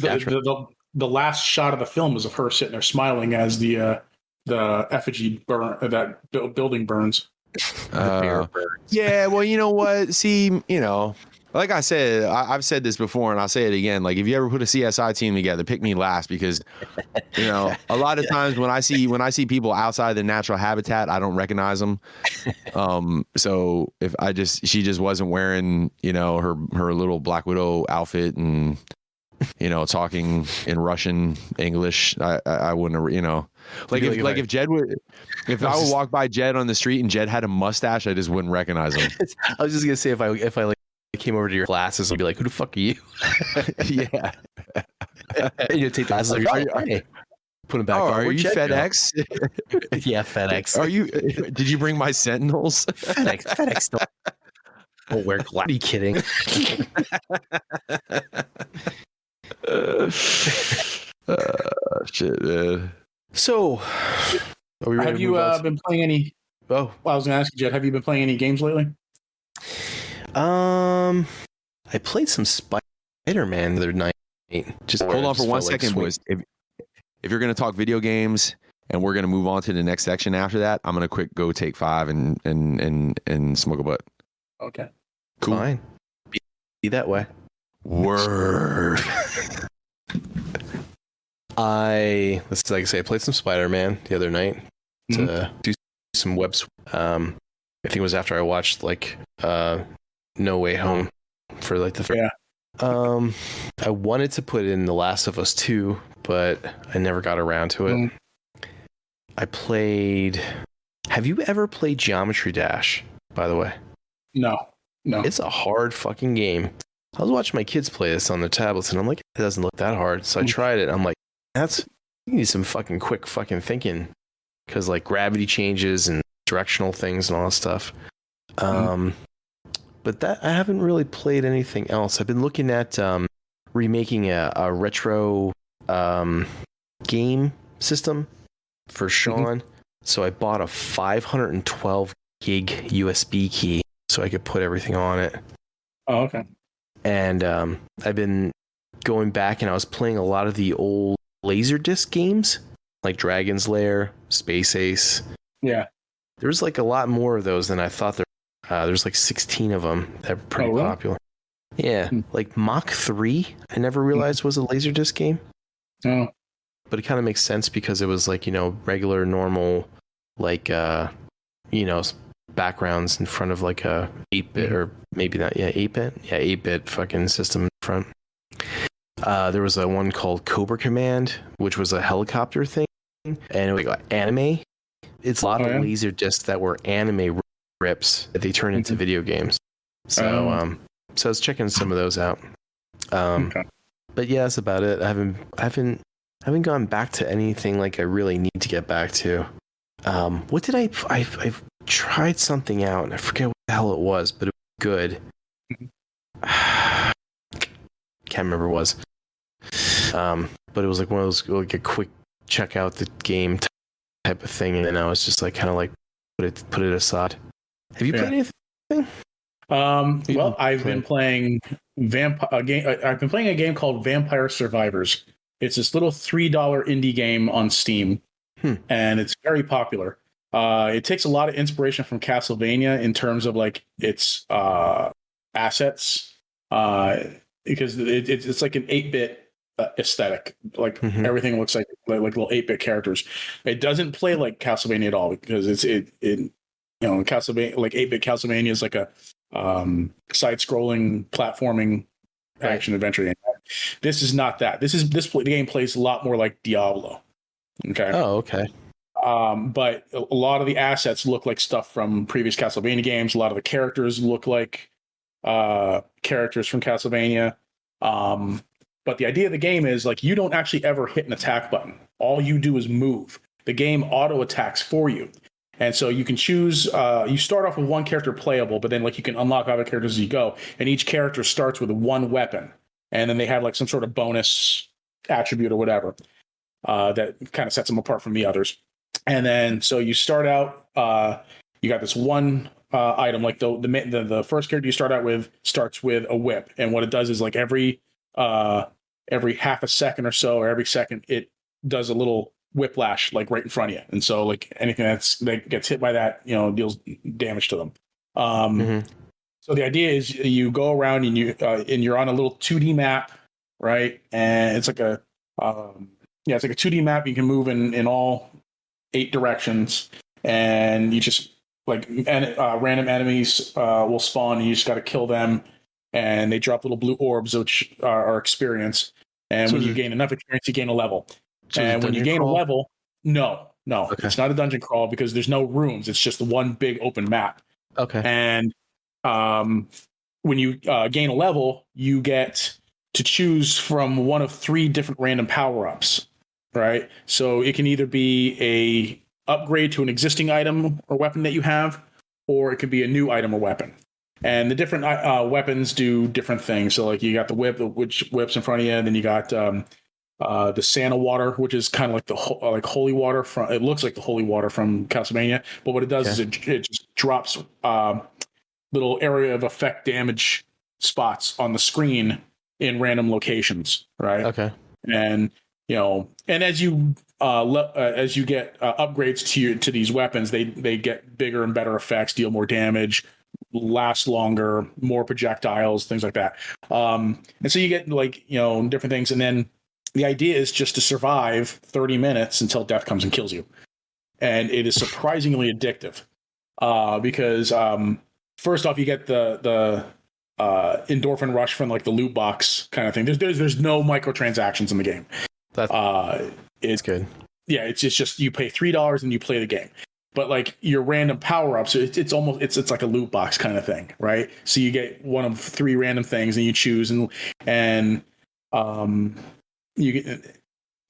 the last shot of the film was of her sitting there smiling as the effigy building burns. Yeah, well, you know what? See, like I said, I've said this before, and I'll say it again. Like, if you ever put a CSI team together, pick me last, because a lot of times when I see people outside the natural habitat, I don't recognize them. So if she just wasn't wearing her little Black Widow outfit, and talking in Russian, English. I wouldn't, if Jed would, if I would walk by Jed on the street and Jed had a mustache, I just wouldn't recognize him. I was just gonna say if I like came over to your glasses, I'd be like, who the fuck are you? Yeah. And you take the glasses, hey. Put them back on. Are you FedEx? Yeah, FedEx. Did you bring my Sentinels? FedEx don't wear glasses. Are you kidding? Shit, man. So, have you been playing any? Oh, well, I was going to ask you, Jed. Have you been playing any games lately? I played some Spider-Man the other night. Just hold on for 1 second, boys. If you're going to talk video games and we're going to move on to the next section after that, I'm going to go take 5 and smoke a butt. Okay. Cool. Fine. Be that way. Word. I played some Spider-Man the other night to do some web. I think it was after I watched No Way Home for the I wanted to put in The Last of Us 2, but I never got around to it. I played. Have you ever played Geometry Dash? By the way, no. It's a hard fucking game. I was watching my kids play this on their tablets, and I'm like, it doesn't look that hard. So I tried it. I'm like, you need some fucking quick fucking thinking, because gravity changes and directional things and all that stuff. But that I haven't really played anything else. I've been looking at remaking a retro game system for Sean. So I bought a 512 gig USB key so I could put everything on it. Oh, okay. And I've been going back and I was playing a lot of the old Laserdisc games like Dragon's Lair, Space Ace. Yeah. There's a lot more of those than I thought there. There's 16 of them that are pretty popular. Yeah, Mach 3, I never realized was a Laserdisc game. Oh. But it kind of makes sense because it was regular, normal, backgrounds in front of a 8-bit or maybe not. Yeah, 8-bit. Yeah, 8-bit fucking system in front. There was one called Cobra Command, which was a helicopter thing, and it was anime. It's a lot of Laserdiscs that were anime rips that they turn into video games. So so I was checking some of those out. But yeah, that's about it. I haven't gone back to anything I really need to get back to. What did I've tried something out and I forget what the hell it was, but it was good. Can't remember what it was. But it was one of those a quick check out the game type of thing, and then I was just put it aside. Have you played anything? Well, I've been playing I've been playing a game called Vampire Survivors. It's this little $3 indie game on Steam, and it's very popular. It takes a lot of inspiration from Castlevania in terms of its assets, because it's like an 8-bit aesthetic. Everything looks like little 8-bit characters. It doesn't play like Castlevania at all because Castlevania, 8-bit Castlevania is a side-scrolling platforming action adventure game. This is not that. The game plays a lot more like Diablo. Okay. Oh, okay. But a lot of the assets look like stuff from previous Castlevania games. A lot of the characters look like characters from Castlevania. But the idea of the game is you don't actually ever hit an attack button. All you do is move. The game auto attacks for you. And so you can choose, you start off with one character playable, but then you can unlock other characters as you go. And each character starts with one weapon. And then they have some sort of bonus attribute or whatever that kind of sets them apart from the others. And then so you start out, you got this one item, the first character you start out with starts with a whip. And what it does is every half a second or so, or every second, it does a little whiplash right in front of you, and so anything that gets hit by that deals damage to them. So the idea is you go around and you're on a little 2D map, right? And it's a 2D map. You can move in all 8 directions, and you just random enemies will spawn, and you just got to kill them, and they drop little blue orbs, which are experience. And when you gain enough experience, you gain a level. And when you gain a level, no, it's not a dungeon crawl because there's no rooms. It's just one big open map. Okay. And when you gain a level, you get to choose from one of 3 different random power-ups, right? So it can either be a upgrade to an existing item or weapon that you have, or it could be a new item or weapon. And the different weapons do different things. So like you got the whip, which whips in front of you, and then you got the Santa water, which is kind of like the holy water from. It looks like the holy water from Castlevania, but what it does is it just drops little area of effect damage spots on the screen in random locations, right? Okay. And and as you get upgrades to these weapons, they get bigger and better effects, deal more damage, last longer, more projectiles, things like that. And so you get different things, and then the idea is just to survive 30 minutes until death comes and kills you. And it is surprisingly addictive because first off, you get the endorphin rush from like the loot box kind of thing. There's no microtransactions in the game. It's good. Yeah, it's just you pay $3 and you play the game. But like your random power ups, it's like a loot box kind of thing, right? So you get one of 3 random things and you choose and you get,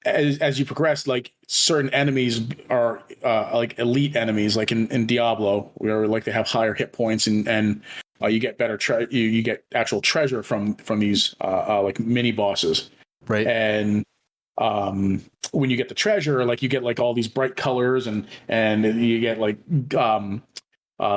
as you progress, like certain enemies are like elite enemies, like in Diablo, where like they have higher hit points and you get better you get actual treasure from these like mini bosses, right? And when you get the treasure, like you get like all these bright colors and you get like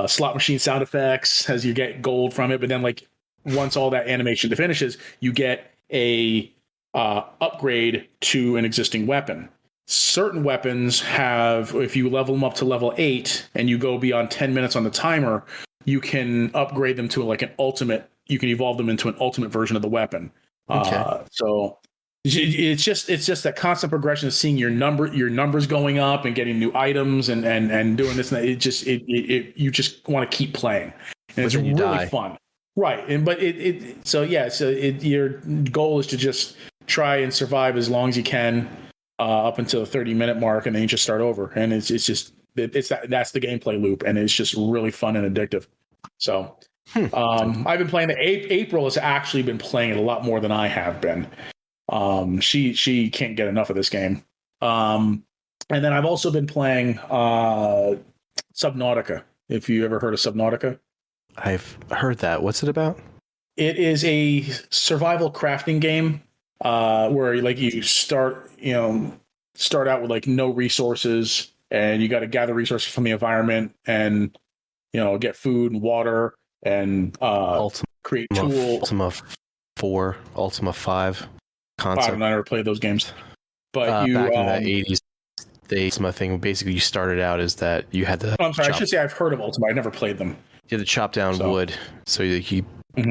slot machine sound effects as you get gold from it. But then like once all that animation finishes, you get a upgrade to an existing weapon. Certain weapons have, if you level them up to level 8 and you go beyond 10 minutes on the timer, you can upgrade them to like an ultimate. You can evolve them into an ultimate version of the weapon. Okay. So it's just that constant progression of seeing your numbers going up and getting new items and doing this and that. You just want to keep playing, and it's really fun, right? And but your goal is to just try and survive as long as you can up until the 30-minute mark, and then you just start over. And that's the gameplay loop, and it's just really fun and addictive. So I've been playing April has actually been playing it a lot more than I have been. She can't get enough of this game. And then I've also been playing Subnautica. If you ever heard of Subnautica. I've heard that. What's it about? It is a survival crafting game where like you start out with like no resources, and you got to gather resources from the environment and get food and water and create tools. Ultima 4, Ultima 5 concept. I never played those games, but back in the 80s, the Ultima thing, basically you started out is that you had to. I'm sorry, I should say I've heard of Ultima. I never played them. You had to chop down wood so you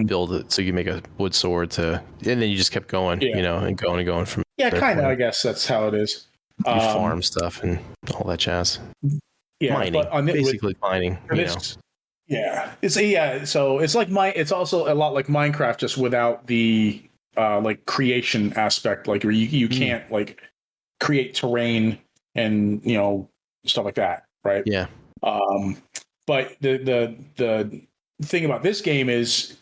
build it, so you make a wood sword and then you just kept going, and going from. Yeah, kind of. I guess that's how it is. You farm stuff and all that jazz. Yeah, mining, basically mining. Yeah, So it's like it's also a lot like Minecraft, just without the like creation aspect, like where you can't like create terrain and stuff like that, right? Yeah. But the thing about this game is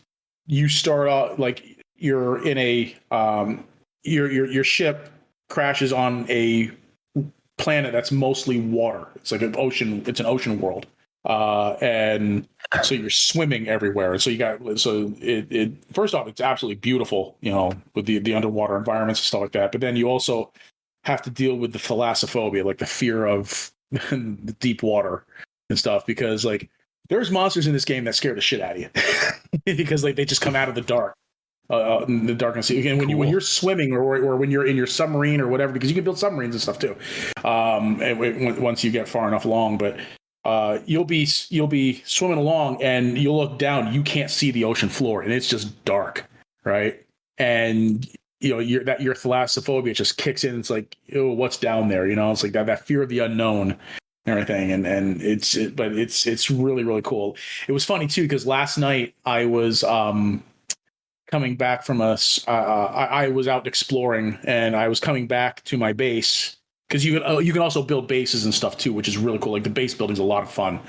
you start out like you're in a your ship crashes on a planet that's mostly water. It's like an ocean. It's an ocean world, and so you're swimming everywhere. And so it first off, it's absolutely beautiful, with the underwater environments and stuff like that. But then you also have to deal with the thalassophobia, like the fear of the deep water and stuff, because like there's monsters in this game that scare the shit out of you because like they just come out of the dark. In the darkness, again, when you're swimming or when you're in your submarine or whatever, because you can build submarines and stuff too. Once you get far enough along, but you'll be swimming along and you'll look down, you can't see the ocean floor, and it's just dark, right? And your thalassophobia just kicks in. It's like, oh, what's down there? It's like that fear of the unknown and everything, and it's really, really cool. It was funny too because last night I was coming back from I was out exploring, and I was coming back to my base, because you can also build bases and stuff too, which is really cool. Like the base building's a lot of fun.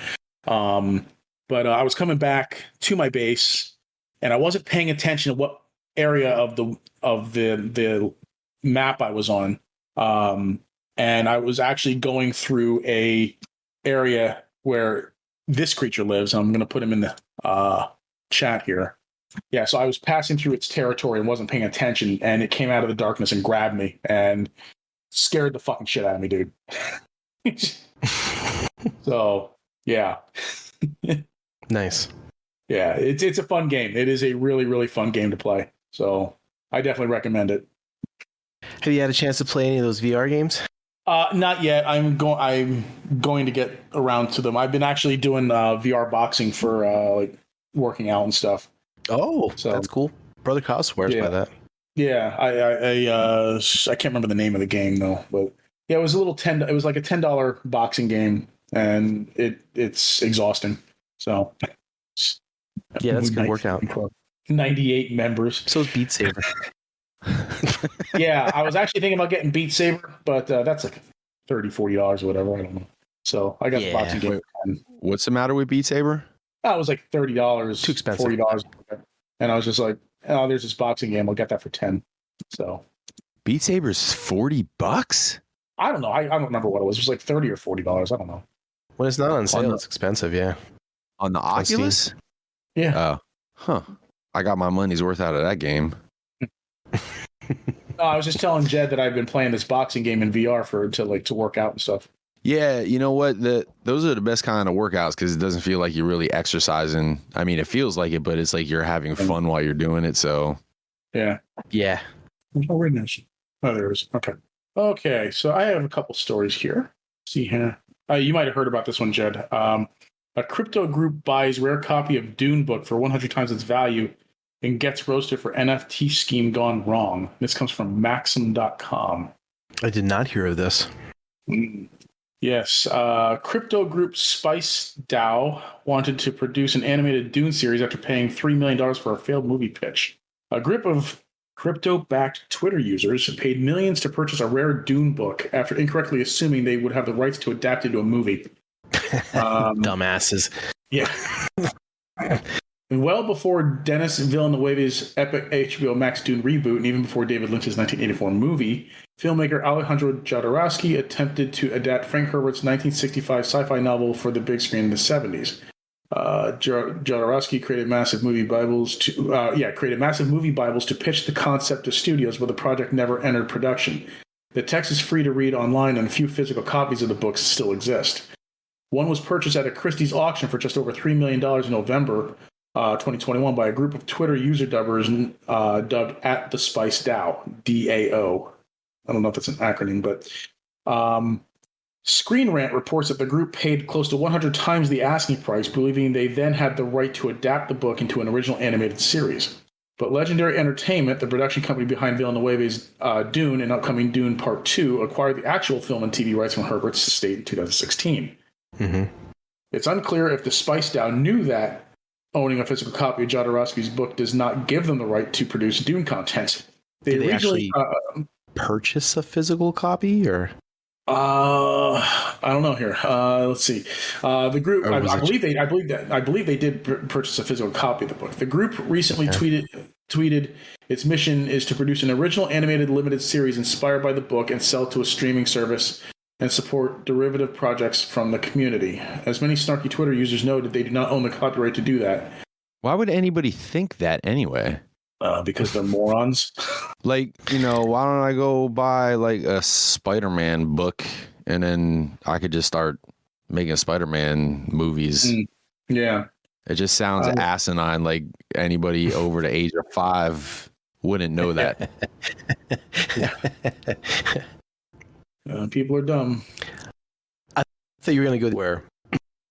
But I was coming back to my base, and I wasn't paying attention to what area of the map I was on. And I was actually going through a area where this creature lives. I'm going to put him in the chat here. Yeah, so I was passing through its territory and wasn't paying attention, and it came out of the darkness and grabbed me and scared the fucking shit out of me, dude. So, yeah. Nice. Yeah, it's a fun game. It is a really, really fun game to play. So I definitely recommend it. Have you had a chance to play any of those VR games? Not yet. I'm going to get around to them. I've been actually doing VR boxing for like working out and stuff. Oh, so that's cool. Brother Kyle swears by that. Yeah, I can't remember the name of the game though, but yeah, it was it was like a $10 boxing game, and it's exhausting. So yeah, that's a good workout. 98 members. So is Beat Saber. Yeah, I was actually thinking about getting Beat Saber, but that's like $30-$40 or whatever. I don't know. So I got the boxing game. What's the matter with Beat Saber? It was like $30, too expensive, $40, and I was just like, oh, there's this boxing game. I'll get that for $10. So Beat Saber's $40. I don't know. I don't remember what it was. It was like $30 or $40. I don't know. When it's not on sale, it's expensive. Yeah. On the Oculus? Yeah. Oh, huh. I got my money's worth out of that game. I was just telling Jed that I've been playing this boxing game in VR to work out and stuff. Yeah, you know what? Those are the best kind of workouts because it doesn't feel like you're really exercising. I mean, it feels like it, but it's like you're having fun while you're doing it. So, yeah. Oh, where is she? Oh, there it is. Okay. So I have a couple stories here. See here. You might have heard about this one, Jed. A crypto group buys rare copy of Dune book for 100 times its value and gets roasted for NFT scheme gone wrong. This comes from Maxim.com. I did not hear of this. Yes. Crypto group Spice DAO wanted to produce an animated Dune series after paying $3 million for a failed movie pitch. A group of crypto-backed Twitter users paid millions to purchase a rare Dune book after incorrectly assuming they would have the rights to adapt it into a movie. Dumbasses. Yeah. Well before Denis Villeneuve's epic HBO Max Dune reboot, and even before David Lynch's 1984 movie, filmmaker Alejandro Jodorowsky attempted to adapt Frank Herbert's 1965 sci-fi novel for the big screen in the 70s. Jodorowsky created massive movie bibles to pitch the concept to studios, but the project never entered production. The text is free to read online, and a few physical copies of the books still exist. One was purchased at a Christie's auction for just over $3 million in November 2021 by a group of Twitter user dubbers dubbed at the Spice DAO, DAO. I don't know if that's an acronym, but Screen Rant reports that the group paid close to 100 times the asking price, believing they then had the right to adapt the book into an original animated series. But Legendary Entertainment, the production company behind Villeneuve's Dune and upcoming Dune Part 2, acquired the actual film and TV rights from Herbert's estate in 2016. Mm-hmm. It's unclear if the Spice DAO knew that owning a physical copy of Jodorowsky's book does not give them the right to produce Dune content. Did they actually purchase a physical copy, or? I don't know here. Let's see. The group, I believe they did purchase a physical copy of the book. The group recently tweeted its mission is to produce an original animated limited series inspired by the book and sell to a streaming service and support derivative projects from the community. As many snarky Twitter users noted, they do not own the copyright to do that. Why would anybody think that anyway? Because they're morons. Like, why don't I go buy like a Spider-Man book and then I could just start making Spider-Man movies? Yeah. It just sounds asinine. Like anybody over the age of 5 wouldn't know that. People are dumb. I thought you were going to go where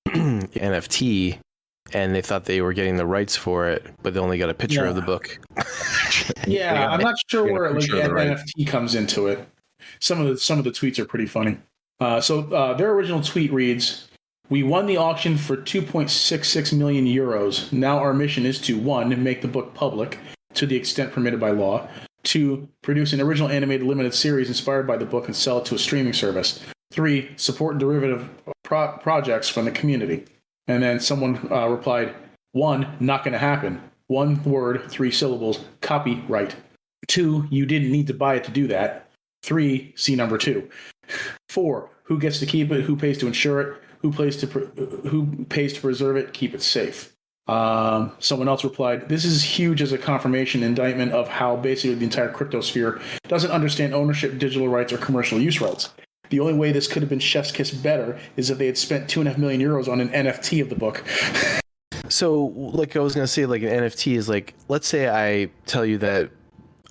NFT, and they thought they were getting the rights for it, but they only got a picture of the book. Yeah, I'm not sure where NFT comes into it. Some of the tweets are pretty funny. So their original tweet reads, "We won the auction for 2.66 million euros. Now our mission is to 1, make the book public, to the extent permitted by law. 2, produce an original animated limited series inspired by the book and sell it to a streaming service. 3, support derivative projects from the community. And then someone replied, 1, not going to happen. 1 word, 3 syllables, copyright. 2, you didn't need to buy it to do that. 3, see number 2. 4, who gets to keep it? Who pays to insure it? Who pays to preserve it? Keep it safe. Someone else replied, this is huge as a confirmation indictment of how basically the entire crypto sphere doesn't understand ownership, digital rights, or commercial use rights. The only way this could have been chef's kiss better is if they had spent 2.5 million euros on an NFT of the book. So, like I was going to say, like an NFT is like, let's say I tell you that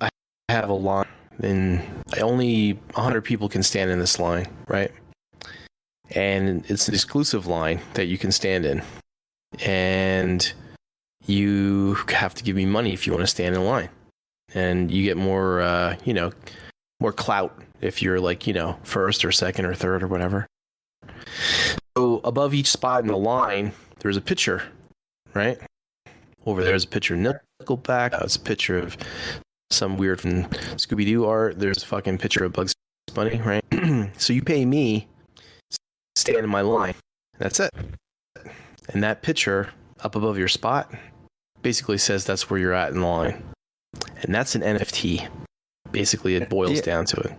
I have a line and only 100 people can stand in this line, right? And it's an exclusive line that you can stand in. And you have to give me money if you want to stand in line. And you get more, more clout if you're like, first or second or third or whatever. So above each spot in the line, there's a picture, right? Over there's a picture of Nickelback. It's a picture of some weird from Scooby-Doo art. There's a fucking picture of Bugs Bunny, right? So you pay me to stand in my line. That's it. And that picture up above your spot basically says that's where you're at in the line. And that's an NFT. Basically, it boils down to it.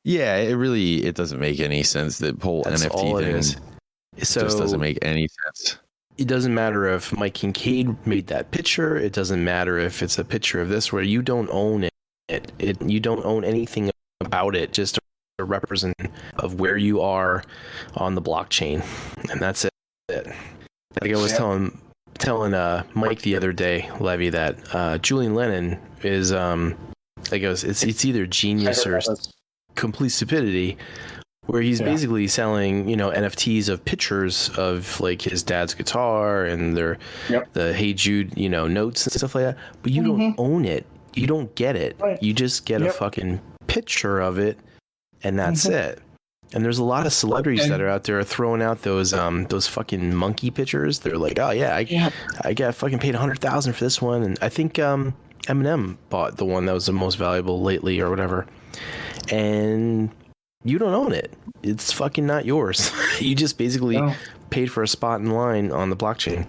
Yeah, it doesn't make any sense. The whole that's NFT all thing it is. So just doesn't make any sense. It doesn't matter if Mike Kinkade made that picture. It doesn't matter if it's a picture of this where you don't own it. You don't own anything about it, just a representative of where you are on the blockchain. And that's it. Like I was telling Mike the other day, Levy, that Julian Lennon is it's either genius or complete stupidity, where he's basically selling NFTs of pictures of like his dad's guitar and the Hey Jude notes and stuff like that, but you don't own it, you don't get it, you just get a fucking picture of it, and that's it. And there's a lot of celebrities that are out there throwing out those fucking monkey pictures. They're like, oh yeah, I got fucking paid $100,000 for this one, and I think Eminem bought the one that was the most valuable lately or whatever. And you don't own it. It's fucking not yours. You just basically paid for a spot in line on the blockchain.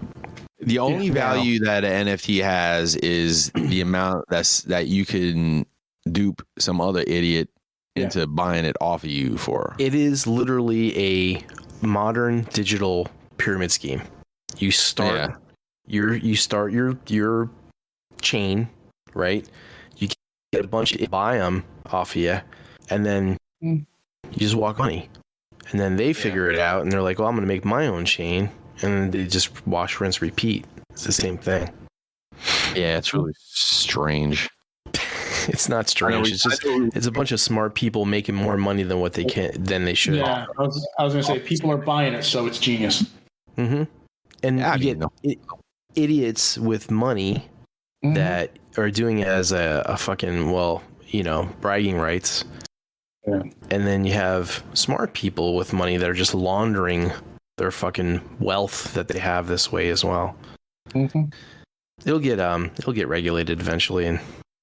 The only value that an NFT has is the amount that you can dupe some other idiot into buying it off of you for. It is literally a modern digital pyramid scheme. You start your chain, right? You get a bunch of buy them off of you, and then you just walk money. And then they figure it out, and they're like, well, I'm going to make my own chain. And then they just wash, rinse, repeat. It's the same thing. Yeah, it's really strange. It's not strange. It's a bunch of smart people making more money than what they they should. Yeah, I was gonna say people are buying it, so it's genius. Mm-hmm. And you get idiots with money that are doing it as a fucking bragging rights. Yeah. And then you have smart people with money that are just laundering their fucking wealth that they have this way as well. Mm-hmm. It'll get regulated eventually, and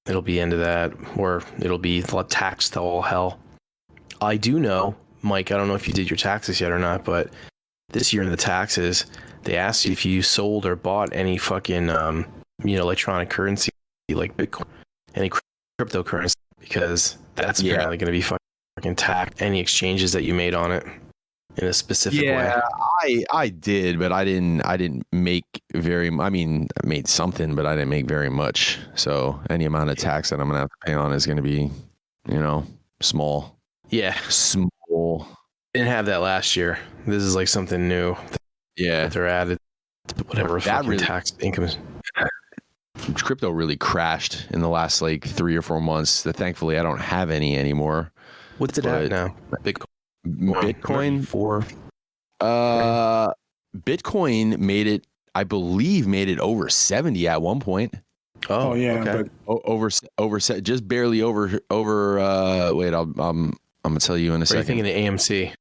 it'll be into that, or it'll be taxed to all hell. I do know, Mike, I don't know if you did your taxes yet or not, but this year in the taxes, they asked you if you sold or bought any fucking, electronic currency like Bitcoin, any cryptocurrency, because that's apparently going to be fucking taxed. Any exchanges that you made on it in a specific way. Yeah, I did, but I didn't make very. I mean, I made something, but I didn't make very much. So any amount of tax that I'm gonna have to pay on is gonna be, small. Yeah, small. Didn't have that last year. This is like something new. That they're added to whatever fucking tax income is. Crypto really crashed in the last 3 or 4 months. That thankfully I don't have any anymore. What's it at now? Bitcoin for Bitcoin made it over 70 at one point. Oh yeah, okay. But over just barely over wait, I'm gonna tell you in a second. What are you thinking of AMC?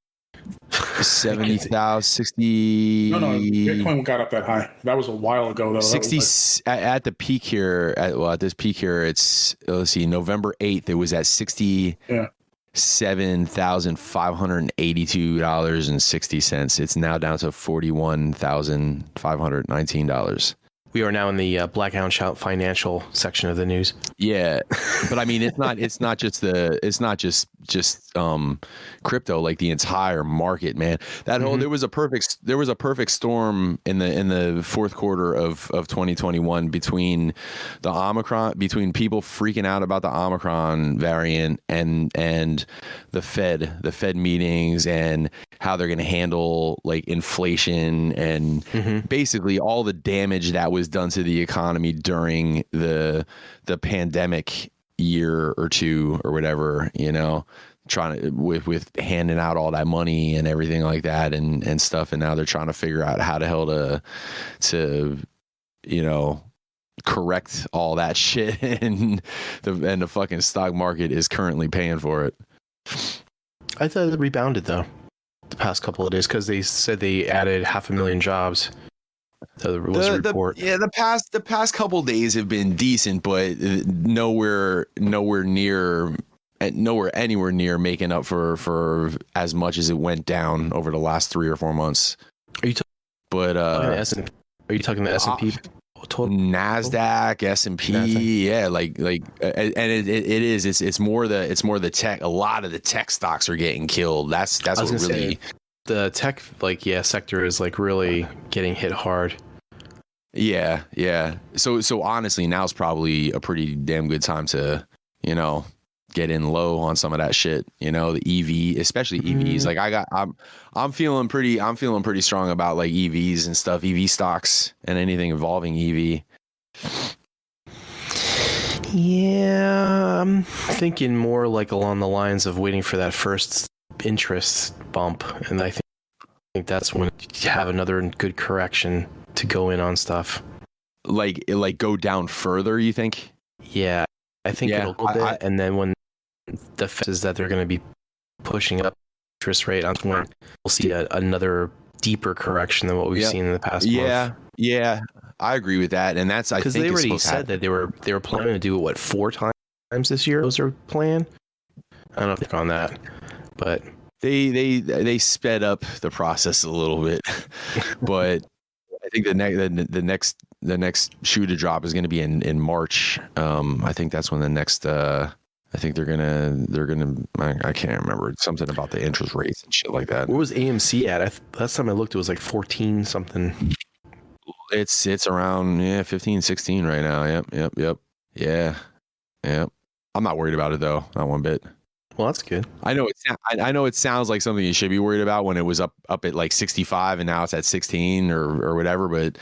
70,000, 60. No, Bitcoin got up that high. That was a while ago, though. 60 at the peak here. At this peak here, it's let's see, November 8th. It was at $67,582.60. It's now down to $41,519. We are now in the Blackout Shout financial section of the news. Yeah, but I mean, it's not just crypto, like the entire market, man. That whole there was a perfect storm in the fourth quarter of 2021 between the Omicron, between people freaking out about the Omicron variant and the Fed meetings and how they're going to handle like inflation and basically all the damage that was done to the economy during the pandemic year or two or whatever, you know, trying to with handing out all that money and everything like that and stuff. And now they're trying to figure out how the hell to, you know, correct all that shit. And the fucking stock market is currently paying for it. I thought it rebounded though the past couple of days because they said they added 500,000 jobs. So there was a report. The past couple of days have been decent, but nowhere anywhere near making up for as much as it went down over the last 3 or 4 months. Are you talking the S&P? Total? NASDAQ, S&P, yeah, like, and it's more the tech. A lot of the tech stocks are getting killed. That's what really. The tech sector is like really getting hit hard. Yeah. So honestly, now's probably a pretty damn good time to, you know, get in low on some of that shit. You know, the EV, especially EVs. Like I'm feeling pretty strong about like EVs and stuff, EV stocks and anything involving EV. Yeah, I'm thinking more like along the lines of waiting for that first interest bump, and I think that's when you have another good correction to go in on stuff. Like go down further, you think? Yeah, I think it'll go bit, and then when the Fed is that they're going to be pushing up interest rate, on when we'll see another deeper correction than what we've seen in the past month. Yeah, I agree with that, and that's because they already said that they were planning to do it 4 times this year. Was their plan? I don't think on that. But they sped up the process a little bit, but I think the next shoe to drop is going to be in March. I think that's when the next. I think they're gonna. I can't remember something about the interest rates and shit like that. What was AMC at? Last time I looked, it was like 14 something. It's around 15, 16 right now. Yep. Yeah. I'm not worried about it though, not one bit. Well, that's good. I know it sounds like something you should be worried about when it was up at like 65 and now it's at 16 or whatever. But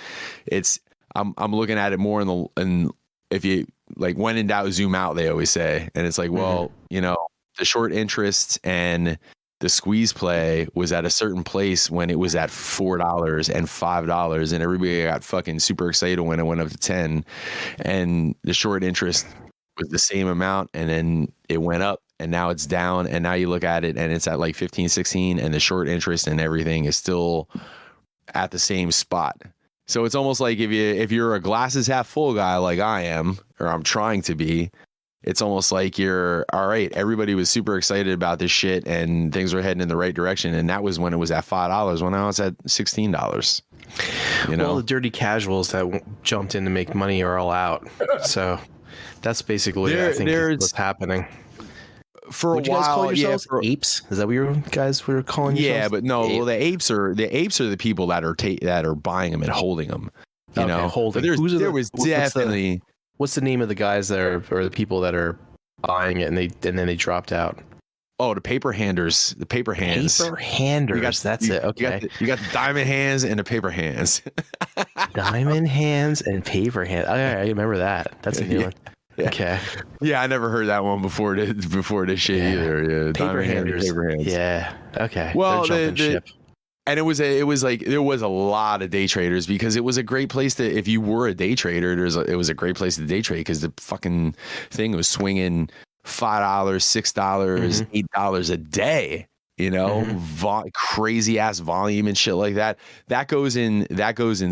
I'm looking at it more in if you like when in doubt, zoom out, they always say. And it's like, well, you know, the short interest and the squeeze play was at a certain place when it was at $4 and $5 and everybody got fucking super excited when it went up to 10 and the short interest was the same amount and then it went up. And now it's down, and now you look at it, and it's at like 15, 16, and the short interest and everything is still at the same spot. So it's almost like if you're a glasses half full guy like I am, or I'm trying to be, it's almost like you're all right. Everybody was super excited about this shit, and things were heading in the right direction, and that was when it was at $5. Well, now it's at $16. You know, all the dirty casuals that jumped in to make money are all out. So that's basically I think what's happening. For a while, you guys call yourselves apes? Is that what you guys were calling yourselves? Yeah, but no. Well, the apes are the people that are buying them and holding them. You know, holding. What's the name of the guys that are or the people that are buying it and then they dropped out? Oh, the paper handers. The paper hands. Paper handers. That's it. Okay. You got the diamond hands and the paper hands. Diamond hands and paper hands. I remember that. That's a new one. Yeah. Okay. Yeah, I never heard that one before this shit either. Yeah, paper handers. Paper hands. Yeah. Okay. Well, and it was like there was a lot of day traders because it was a great place to if you were a day trader. It was a great place to day trade because the fucking thing was swinging $5, $6, $8 a day. you know, crazy ass volume and shit like that. That goes in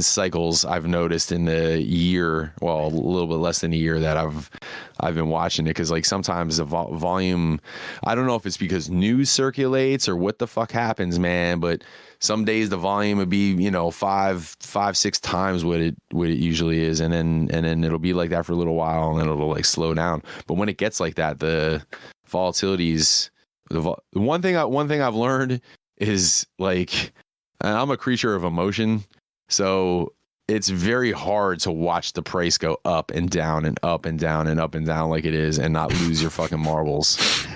cycles. I've noticed in the year, well, a little bit less than a year that I've been watching it, because like sometimes the volume, I don't know if it's because news circulates or what the fuck happens, man, but some days the volume would be, you know, five, 6 times what it usually is, and then it'll be like that for a little while, and then it'll like slow down. But when it gets like that, the volatilities. The one thing I've learned is, like, I'm a creature of emotion, so it's very hard to watch the price go up and down and up and down and up and down like it is, and not lose your fucking marbles.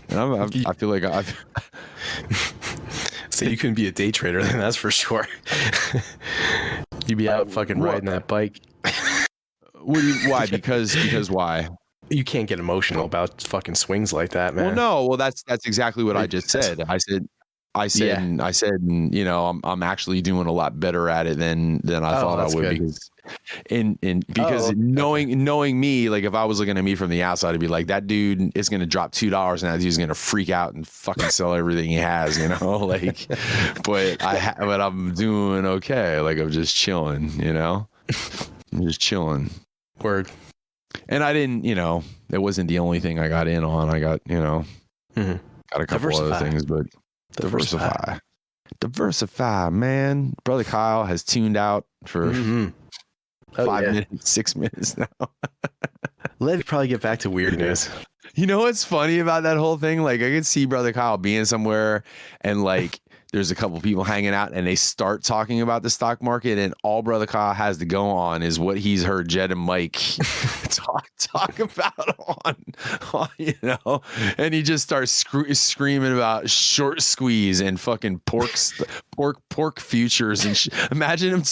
And I feel like So you couldn't be a day trader, then, that's for sure. You'd be out fucking riding that bike. Why? Because why? You can't get emotional about fucking swings like that, man. Well, that's exactly what I just said. I said, you know, I'm actually doing a lot better at it than I thought I would, good. because knowing me, like if I was looking at me from the outside, I'd be like, that dude is going to drop $2 and that dude's going to freak out and fucking sell everything he has, you know, like, but I'm doing okay. Like I'm just chilling, you know, I'm just chilling. Word. And I didn't, you know, it wasn't the only thing I got in on. I got, you know, got a couple other things, but diversify, man. Brother Kyle has tuned out for 5 minutes, 6 minutes now. Let's probably get back to weirdness. You know what's funny about that whole thing? Like I could see Brother Kyle being somewhere and like there's a couple people hanging out and they start talking about the stock market, and all Brother Kyle has to go on is what he's heard Jed and Mike talk about on, you know, and he just starts screaming about short squeeze and fucking pork futures and imagine him.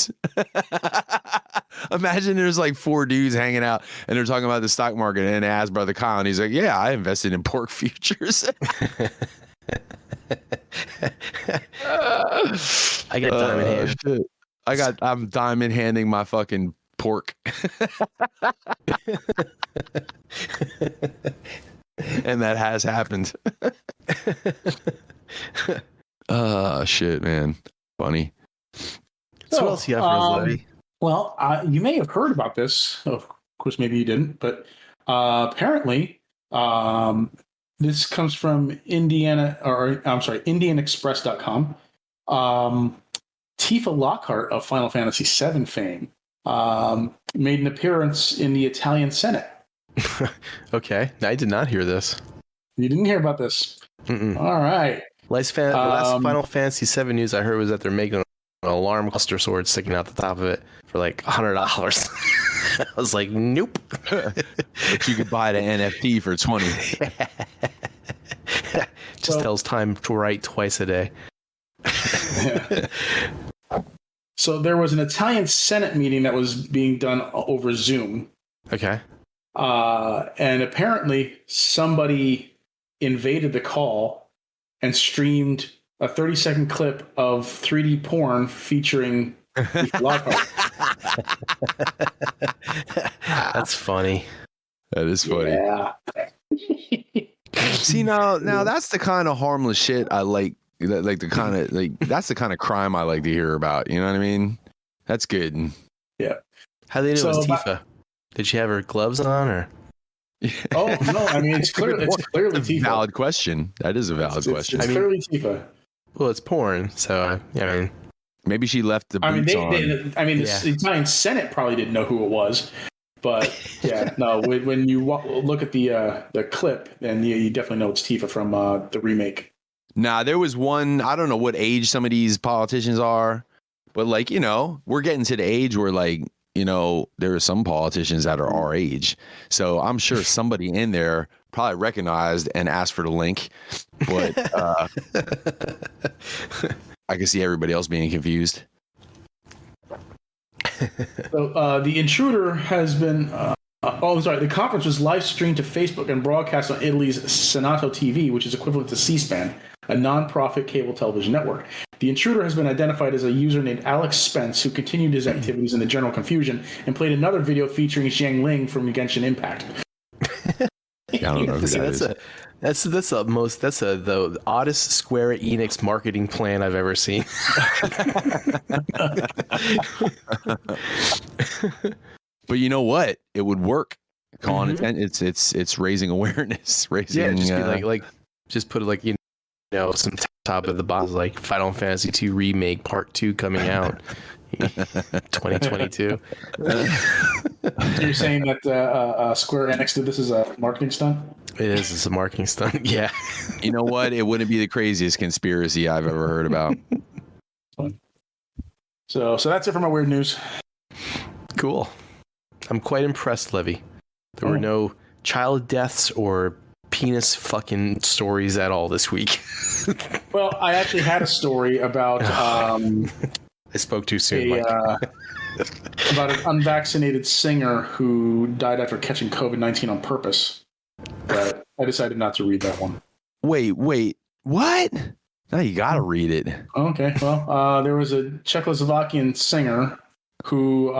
Imagine there's like 4 dudes hanging out and they're talking about the stock market, and they ask Brother Kyle and he's like, yeah, I invested in pork futures. I got diamond hand. I'm diamond handing my fucking pork. And that has happened. Shit, man. Funny. So what else you have for us, Levy? Well, you may have heard about this. Of course, maybe you didn't, but apparently, this comes from IndianExpress.com. Tifa Lockhart of Final Fantasy VII fame made an appearance in the Italian Senate. Okay, I did not hear this. You didn't hear about this? All right. The last Final Fantasy VII news I heard was that they're making an alarm cluster sword sticking out the top of it for like $100. I was like, nope. But you could buy the NFT for $20. Just tells time to write twice a day. So there was an Italian Senate meeting that was being done over Zoom. Okay. And apparently somebody invaded the call and streamed a 30-second clip of 3D porn featuring Blackout. That's funny. That is funny. Yeah. See, now that's the kind of harmless shit I like. Like the kind of that's the kind of crime I like to hear about. You know what I mean? That's good. Yeah. How do they know it was Tifa? Did she have her gloves on, or? Oh no! I mean, it's clearly Tifa. Valid question. That is a valid question. It's clearly Tifa. Well, it's porn, so yeah. I mean, maybe she left the boots on. The Italian Senate probably didn't know who it was, but yeah, no. When you look at the clip, then you definitely know it's Tifa from the remake. Nah, there was one. I don't know what age some of these politicians are, but like, you know, we're getting to the age where, like, you know, there are some politicians that are our age. So I'm sure somebody in there probably recognized and asked for the link, but I can see everybody else being confused. So the intruder has been. The conference was live streamed to Facebook and broadcast on Italy's Senato TV, which is equivalent to C-SPAN, a non-profit cable television network. The intruder has been identified as a user named Alex Spence, who continued his activities in the general confusion and played another video featuring Xiang Ling from Genshin Impact. I don't know who See, that is. That's the oddest Square Enix marketing plan I've ever seen. But you know what? It would work. Calling it's raising awareness. Raising Just put it like some top of the box like Final Fantasy 2 Remake Part 2 coming out 2022. You're saying that Square Enix did this as a marketing stunt? It is. It's a marketing stunt. Yeah. You know what? It wouldn't be the craziest conspiracy I've ever heard about. So that's it for my weird news. Cool. I'm quite impressed, Levy. There were no child deaths or penis fucking stories at all this week. Well, I actually had a story about I spoke too soon, Mike. About an unvaccinated singer who died after catching COVID-19 on purpose. But I decided not to read that one. Wait, what? No, you gotta read it. Okay, well, there was a Czechoslovakian singer who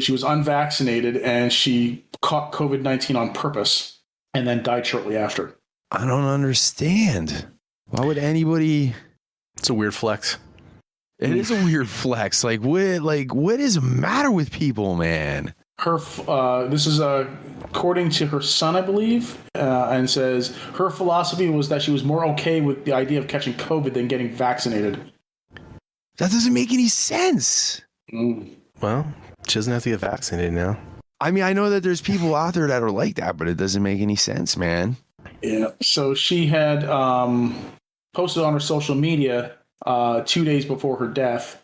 she was unvaccinated and she caught COVID-19 on purpose and then died shortly after. I don't understand. Why would anybody? It's a weird flex. It is a weird flex. What is the matter with people, man? This is according to her son, I believe, and says her philosophy was that she was more okay with the idea of catching COVID than getting vaccinated. That doesn't make any sense. Well, she doesn't have to get vaccinated now. I mean, I know that there's people out there that are like that, but it doesn't make any sense, man. Yeah. So she had posted on her social media 2 days before her death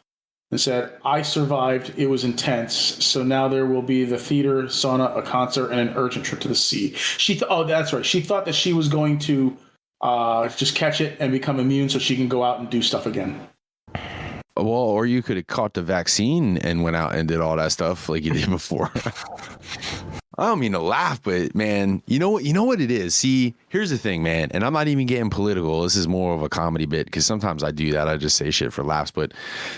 and said, "I survived. It was intense. So now there will be the theater, sauna, a concert, and an urgent trip to the sea." That's right. She thought that she was going to just catch it and become immune so she can go out and do stuff again. Well, or you could have caught the vaccine and went out and did all that stuff like you did before. I don't mean to laugh, but man, you know what it is? See, here's the thing, man, and I'm not even getting political. This is more of a comedy bit because sometimes I do that. I just say shit for laughs, but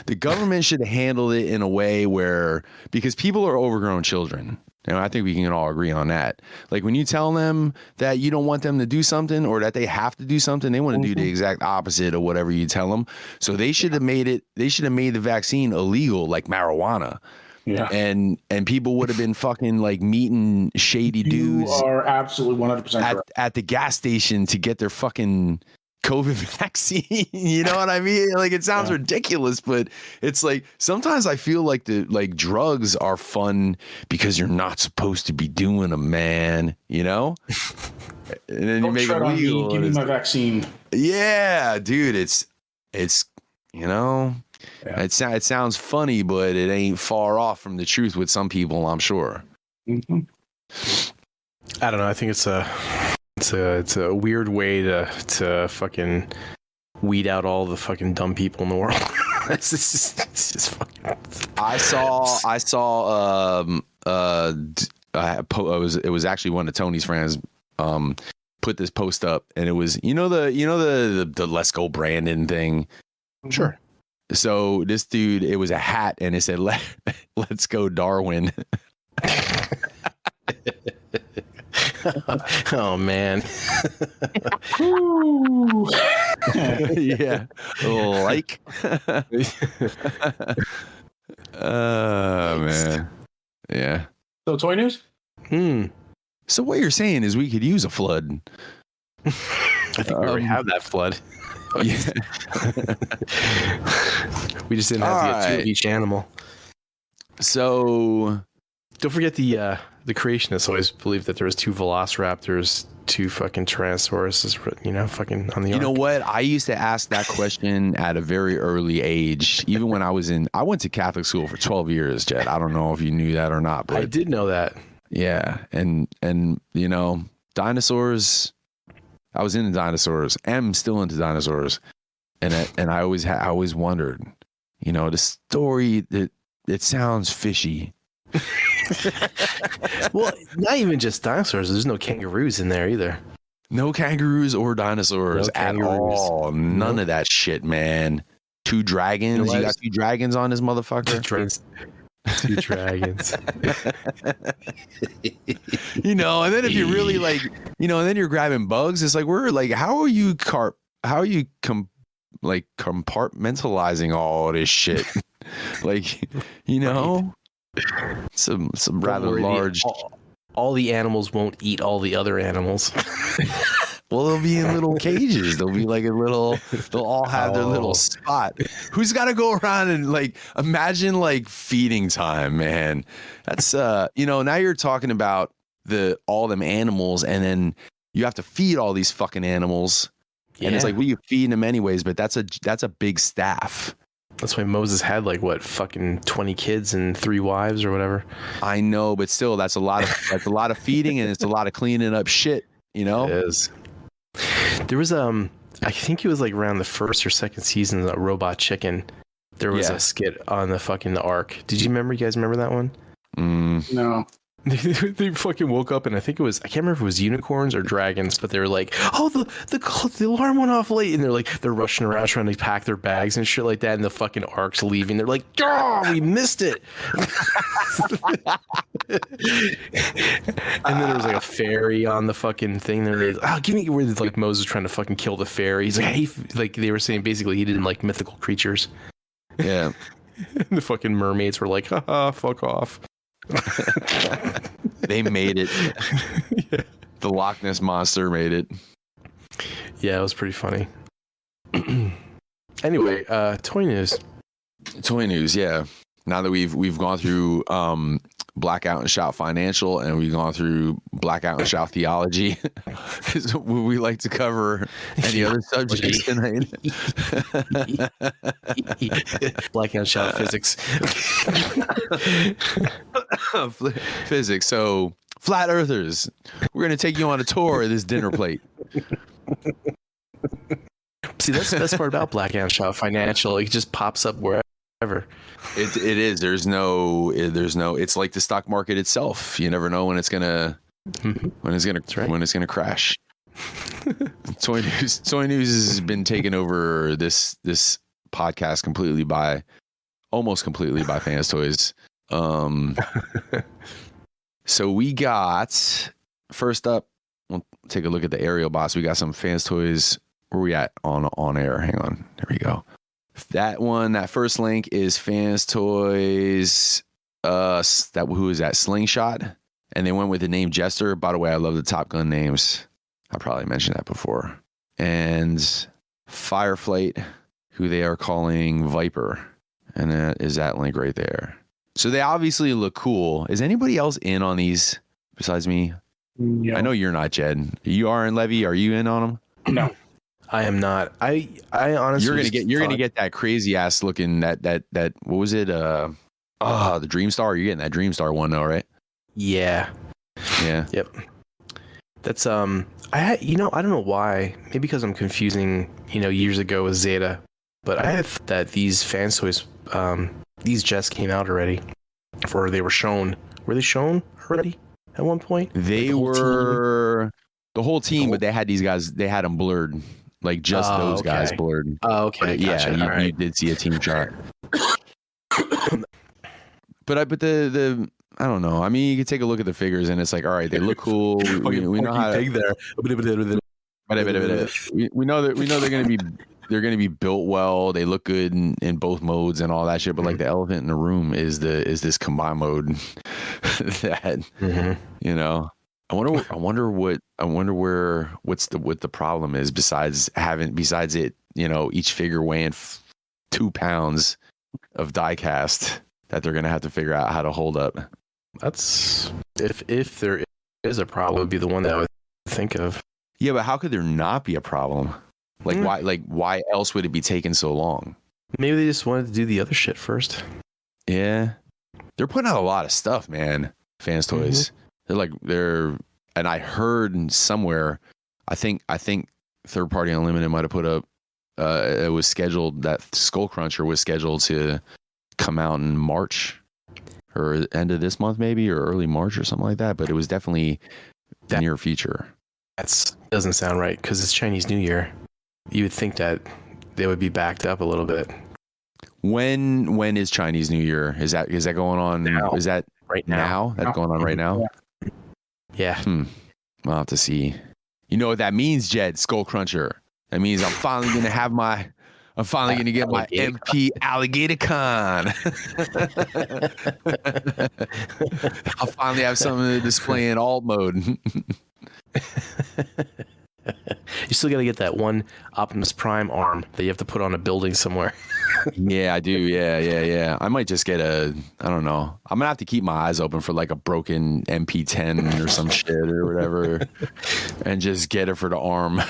the government should handle it in a way where, because people are overgrown children. And I think we can all agree on that. Like when you tell them that you don't want them to do something or that they have to do something, they want to do the exact opposite of whatever you tell them. So they should have made the vaccine illegal, like marijuana. Yeah. And people would have been fucking like meeting shady dudes. You are absolutely 100% correct. At the gas station to get their fucking COVID vaccine. You know what I mean? Like it sounds ridiculous, but it's like sometimes I feel like drugs are fun because you're not supposed to be doing them, man. You know? And then you make it legal. Give me my vaccine. Yeah, dude. It's you know. Yeah. It sounds funny, but it ain't far off from the truth with some people, I'm sure. Mm-hmm. I don't know. I think it's a weird way to fucking weed out all the fucking dumb people in the world. It's just fucking. It was actually one of Tony's friends put this post up, and it was the Let's Go Brandon thing. Sure. So this dude, it was a hat, and it said "Let's go Darwin." Oh man. Yeah. Like. Oh man. Yeah. So toy news? So what you're saying is we could use a flood. I think we already have that flood. Yeah. We just didn't have to get two of each animal. So don't forget the creationists always believed that there was two velociraptors, two fucking tyrannosauruses, fucking on the ark. You know what? I used to ask that question at a very early age. Even when I went to Catholic school for 12 years, Jed. I don't know if you knew that or not, but I did know that. Yeah. And dinosaurs, I was into dinosaurs. I'm still into dinosaurs. And I always wondered, the story that it sounds fishy. Well, not even just dinosaurs. There's no kangaroos in there either. No kangaroos or dinosaurs at all. None of that shit, man. Two dragons. You got two dragons on this motherfucker. 2 dragons. You know, and then if you're really like, you know, and then you're grabbing bugs, it's like, how are you compartmentalizing all this shit? Like, you know, some rather large. All the animals won't eat all the other animals. Well, they'll be in little cages. They'll be like they'll all have their little spot. Who's got to go around and like, imagine like feeding time, man. That's, you know, now you're talking about all them animals, and then you have to feed all these fucking animals. And it's like, well, you feed them anyways, but that's a big staff. That's why Moses had like what, fucking 20 kids and 3 wives or whatever. I know, but still, that's a lot of feeding, and it's a lot of cleaning up shit, you know? It is. There was I think it was like around the 1st or 2nd season of Robot Chicken. There was a skit on the Ark. Did you guys remember that one? No. They fucking woke up, and I think it was, I can't remember if it was unicorns or dragons, but they were like, oh, the alarm went off late, and they're rushing around trying to pack their bags and shit like that, and the fucking Ark's leaving. They're like, oh, we missed it. And then there was like a fairy on the fucking thing. They're like, oh, give me, where like Moses trying to fucking kill the fairy. He's like, hey, like they were saying basically he didn't like mythical creatures. Yeah. And the fucking mermaids were like, haha, fuck off. They made it. Yeah. The Loch Ness monster made it. Yeah, it was pretty funny. Anyway, toy news. Yeah. Now that we've gone through Blackout and Shout Financial, and we've gone through Blackout and Shout Theology, would we like to cover any other subjects tonight? Blackout Shout Physics. Physics. So, flat earthers, we're going to take you on a tour of this dinner plate. See, that's the best part about Blackout Shout Financial. It just pops up wherever. It is. There's no. It's like the stock market itself. You never know when it's gonna crash. Toy news has been taken over this podcast almost completely by Fans Toys. So we got, first up, we'll take a look at the aerial box. We got some Fans Toys. Where are we at on air? Hang on. There we go. That first link is Fans Toys. Who is that? Slingshot. And they went with the name Jester. By the way, I love the Top Gun names. I probably mentioned that before. And Fireflight, who they are calling Viper. And that is that link right there. So they obviously look cool. Is anybody else in on these besides me? Yeah. I know you're not, Jed. You are in, Levy. Are you in on them? No. I am not. I honestly, you're gonna get that crazy ass looking that what was it? The Dreamstar. You're getting that Dreamstar one though, right? Yeah. Yep. That's I don't know why. Maybe because I'm confusing. Years ago with Zeta, but I have that these Fans Toys, these just came out already, or they were shown. Were they shown already at one point? They were the whole team, but they had these guys. They had them blurred. Like just those guys blurred. Oh, okay. Gotcha. Yeah, you did see a team shot. But the I don't know. I mean, you can take a look at the figures, and it's like, all right, they look cool. We know how to. There. We know they're gonna be built well. They look good in both modes and all that shit. But like the elephant in the room is this combined mode that I wonder what the problem is besides it, each figure weighing 2 pounds of die cast that they're going to have to figure out how to hold up. That's if there is a problem, it would be the one that I would think of. Yeah, but how could there not be a problem? Why else would it be taking so long? Maybe they just wanted to do the other shit first. Yeah. They're putting out a lot of stuff, man. Fans Toys. And I heard somewhere, I think Third Party Unlimited might have put up, it was scheduled, that Skull Cruncher was scheduled to come out in March or end of this month maybe, or early March or something like that, but it was definitely the near future. That doesn't sound right because it's Chinese New Year. You would think that they would be backed up a little bit. When is Chinese New Year? Is that going on? Now. Is that Right now? That's going on right now? Yeah. I'll have to see. You know what that means, Jed? Skull Cruncher. That means I'm finally going to get my MP Alligator Con. I'll finally have something to display in alt mode. You still got to get that one Optimus Prime arm that you have to put on a building somewhere. Yeah, I do. Yeah. I might just get I don't know. I'm going to have to keep my eyes open for like a broken MP10 or some shit or whatever and just get it for the arm.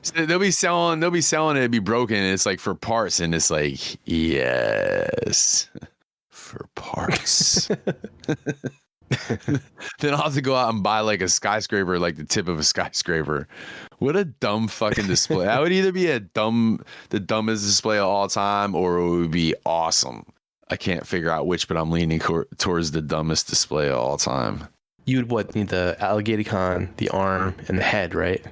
So they'll be selling it to be broken. And it's like for parts. And it's like, yes, for parts. Then I'll have to go out and buy like a skyscraper, like the tip of a skyscraper. What a dumb fucking display. That would either be the dumbest display of all time, or it would be awesome. I can't figure out which, but I'm leaning towards the dumbest display of all time. You'd need the alligator con, the arm, and the head, right?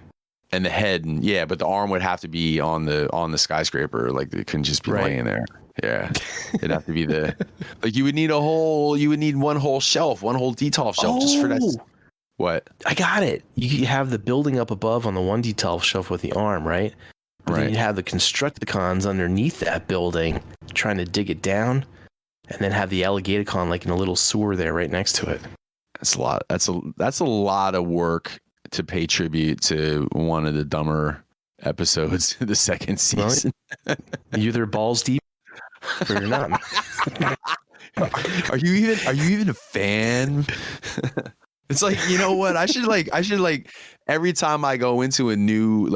And the head, yeah, but the arm would have to be on the skyscraper. Like it couldn't just be laying there. Yeah, it'd have to be you would need one whole shelf, one whole detolf shelf just for that. What? I got it. You have the building up above on the one detolf shelf with the arm, right? But then you have the Constructicons underneath that building trying to dig it down, and then have the alligator con like in a little sewer there right next to it. That's a lot. That's a lot of work to pay tribute to one of the dumber episodes of the second season. Well, you're either balls deep or you're not. Are you even a fan? It's like, you know what? I should every time I go into a new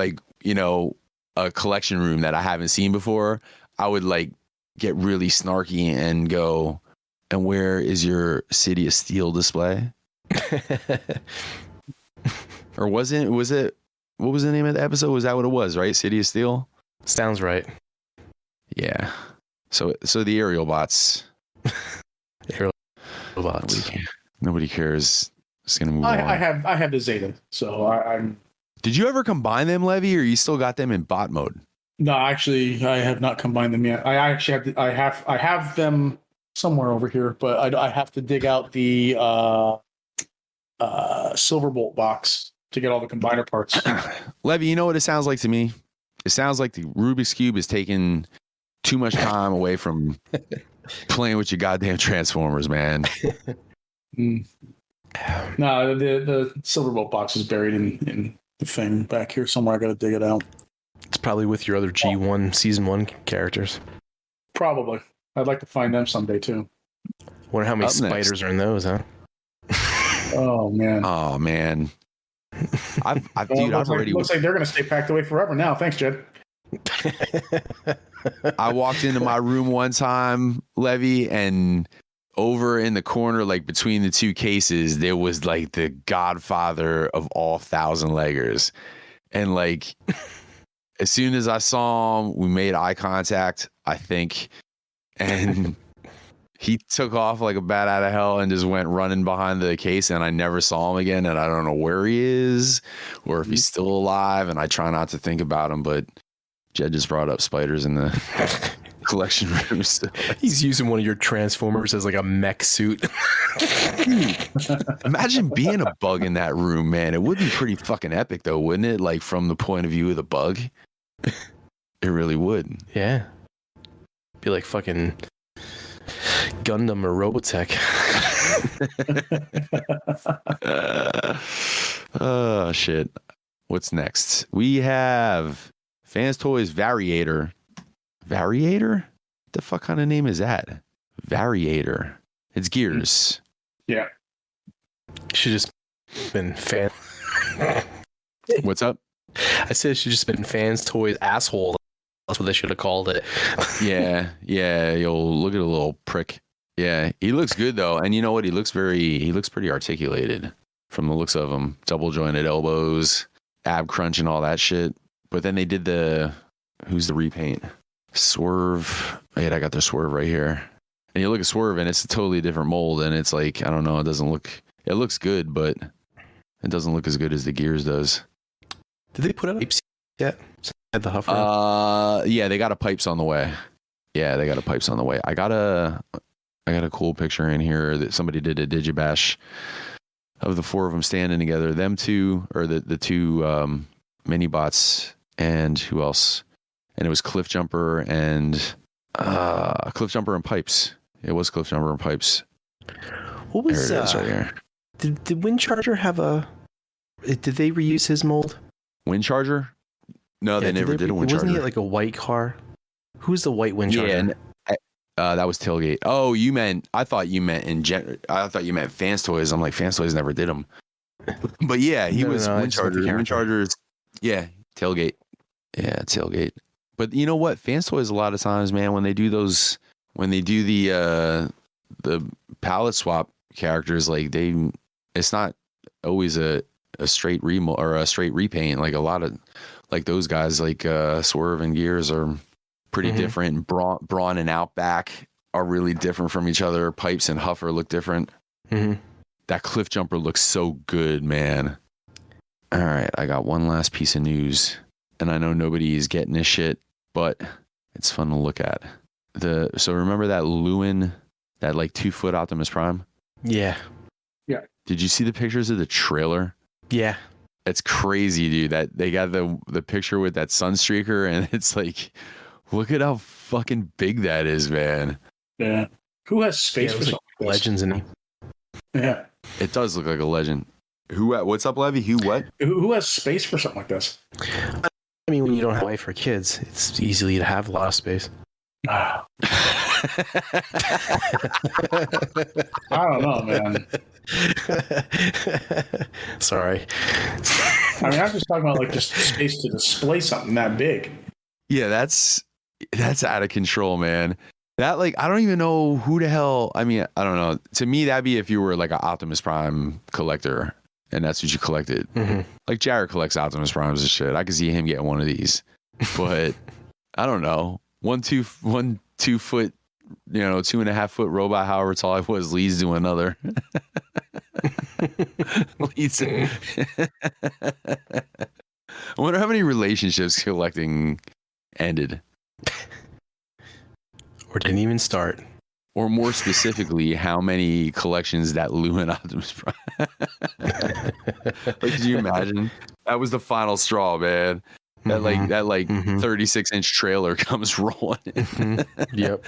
a collection room that I haven't seen before, I would get really snarky and go, and where is your City of Steel display? Or was it what was the name of the episode? Was that what it was, right? City of Steel? Sounds right. Yeah. So the aerial bots. Nobody cares. It's gonna move on. I have the Zeta, so I'm. Did you ever combine them, Levy, or you still got them in bot mode? No, actually, I have not combined them yet. I have them somewhere over here, but I have to dig out the Silverbolt box to get all the combiner parts. Levy, you know what it sounds like to me? It sounds like the Rubik's Cube is taking too much time away from playing with your goddamn Transformers, man. No, the Silverbolt box is buried in the thing back here somewhere. I got to dig it out. It's probably with your other G1 season 1 characters. Probably. I'd like to find them someday too. Wonder how many spiders are in those, huh? Oh man. Looks like they're gonna stay packed away forever now. Thanks, Jed. I walked into my room one time, Levy, and over in the corner, between the two cases, there was the godfather of all thousand leggers. And as soon as I saw him, we made eye contact, I think, and he took off like a bat out of hell and just went running behind the case, and I never saw him again, and I don't know where he is or if he's still alive, and I try not to think about him, but Jed just brought up spiders in the collection room. So he's using one of your Transformers as a mech suit. Imagine being a bug in that room, man. It would be pretty fucking epic though, wouldn't it? From the point of view of the bug. It really would. Yeah. Be like fucking Gundam or Robotech. Oh shit. What's next? We have Fans Toys Variator. Variator? What the fuck kind of name is that? Variator. It's gears. Yeah. Should just been fan. What's up? I said it should just been Fans Toys Asshole. That's what they should have called it. Yeah. You'll look at a little prick. Yeah, he looks good though, and you know what? He looks pretty articulated from the looks of him. Double jointed elbows, ab crunch, and all that shit. But then they did who's the repaint? Swerve. Wait, I got the Swerve right here. And you look at Swerve, and it's a totally different mold, and it's I don't know. It looks good, but it doesn't look as good as the Gears does. Did they put out tapes yet? the Huffer? Yeah, they got a pipes on the way. I got a cool picture in here that somebody did a digibash of the 4 of them standing together. Them two, or the 2 mini bots, and who else? And it was Cliffjumper and Pipes. It was Cliffjumper and Pipes. What was there? It is right here. Did Windcharger have a? Did they reuse his mold? Windcharger? No, they never did a Windcharger. Wasn't he like a white car? Who's the white Windcharger? Yeah, that was Tailgate. Oh, I thought you meant Fans Toys. I'm like, Fans Toys never did them. But yeah, he was Windcharger. Windcharger's, yeah, Tailgate. Yeah, Tailgate. But you know what? Fans Toys, a lot of times, man, when they do the palette swap characters, like it's not always a straight remold or a straight repaint. Like a lot of, like those guys, like Swerve and Gears are pretty different. Brawn and Outback are really different from each other. Pipes and Huffer look different. That Cliffjumper looks so good, man. All right, I got one last piece of news, and I know nobody is getting this shit, but it's fun to look at. So remember that Lewin, that like 2-foot Optimus Prime? Yeah. Did you see the pictures of the trailer? Yeah. It's crazy, dude. That they got the picture with that Sunstreaker, and it's like, look at how fucking big that is, man. Yeah. Who has space for something like Legends in it? Yeah. It does look like a legend. What's up, Levy? Who has space for something like this? I mean, when you don't have a wife or kids, it's easy to have a lot of space. I don't know, man. Sorry. I mean, I'm just talking about like just space to display something that big. Yeah, that's out of control, man. That, like, I don't even know who the hell. I mean, I don't know. To me, that'd be if you were like an Optimus Prime collector, and that's what you collected. Like Jared collects Optimus Primes and shit. I could see him getting one of these, but I don't know. 2 foot, 2.5 foot robot, however tall I was, leads to another. I wonder how many relationships collecting ended. Or didn't even start. Or more specifically, how many collections that Lewin Optimus Prime. Like, could you imagine? That was the final straw, man. That 36-inch trailer comes rolling in. Yep.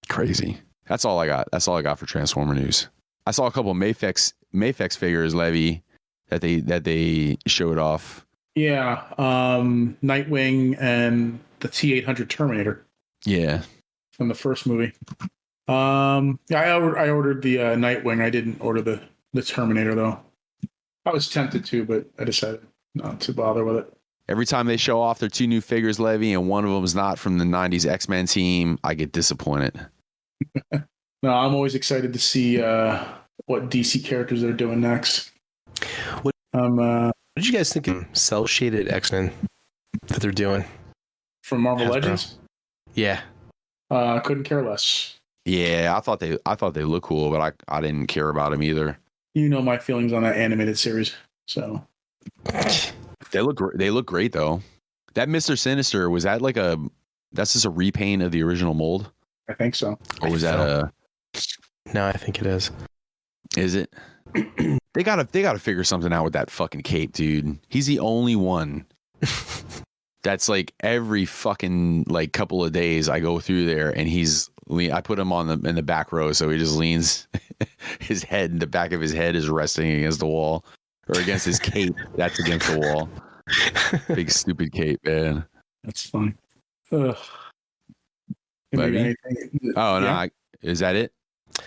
Crazy. That's all I got. That's all I got for Transformer news. I saw a couple of Mafex figures, Levy, that they showed off. Yeah, Nightwing and the T-800 Terminator. Yeah, from the first movie. Yeah, I ordered the Nightwing. I didn't order the Terminator though. I was tempted to, but I decided not to bother with it. Every time they show off their 2 new figures, Levy, and one of them is not from the 90s X-Men team, I get disappointed. No, I'm always excited to see what DC characters they're doing next. What did you guys think of cel-shaded X-Men that they're doing from Marvel Legends? Yeah. Couldn't care less. Yeah, I thought they looked cool, but I didn't care about them either. You know my feelings on that animated series, so they look great though. That Mr. Sinister, was that that's just a repaint of the original mold? I think so. Or was that No, I think it is. Is it? They gotta figure something out with that fucking cape, dude. He's the only one. That's like every fucking like couple of days I go through there and I put him in the back row, so he just leans his head, the back of his head is resting against the wall, or against his cape that's against the wall. Big stupid cape, man. That's funny. Ugh. Oh no, is that it?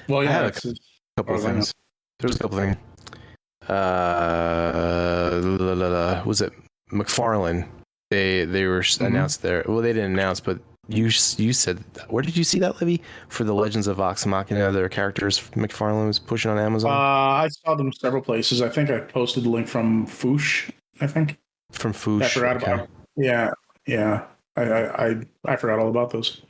Well, yeah, a couple of things. There's a couple of things. Was it McFarlane? They were announced there. Well, they didn't announce, but you said, where did you see that, Levy? For the Legends of Vox Machina, their characters McFarlane was pushing on Amazon. I saw them several places. I think I posted the link from Foosh. I think from Foosh. I forgot about it. Yeah. I forgot all about those.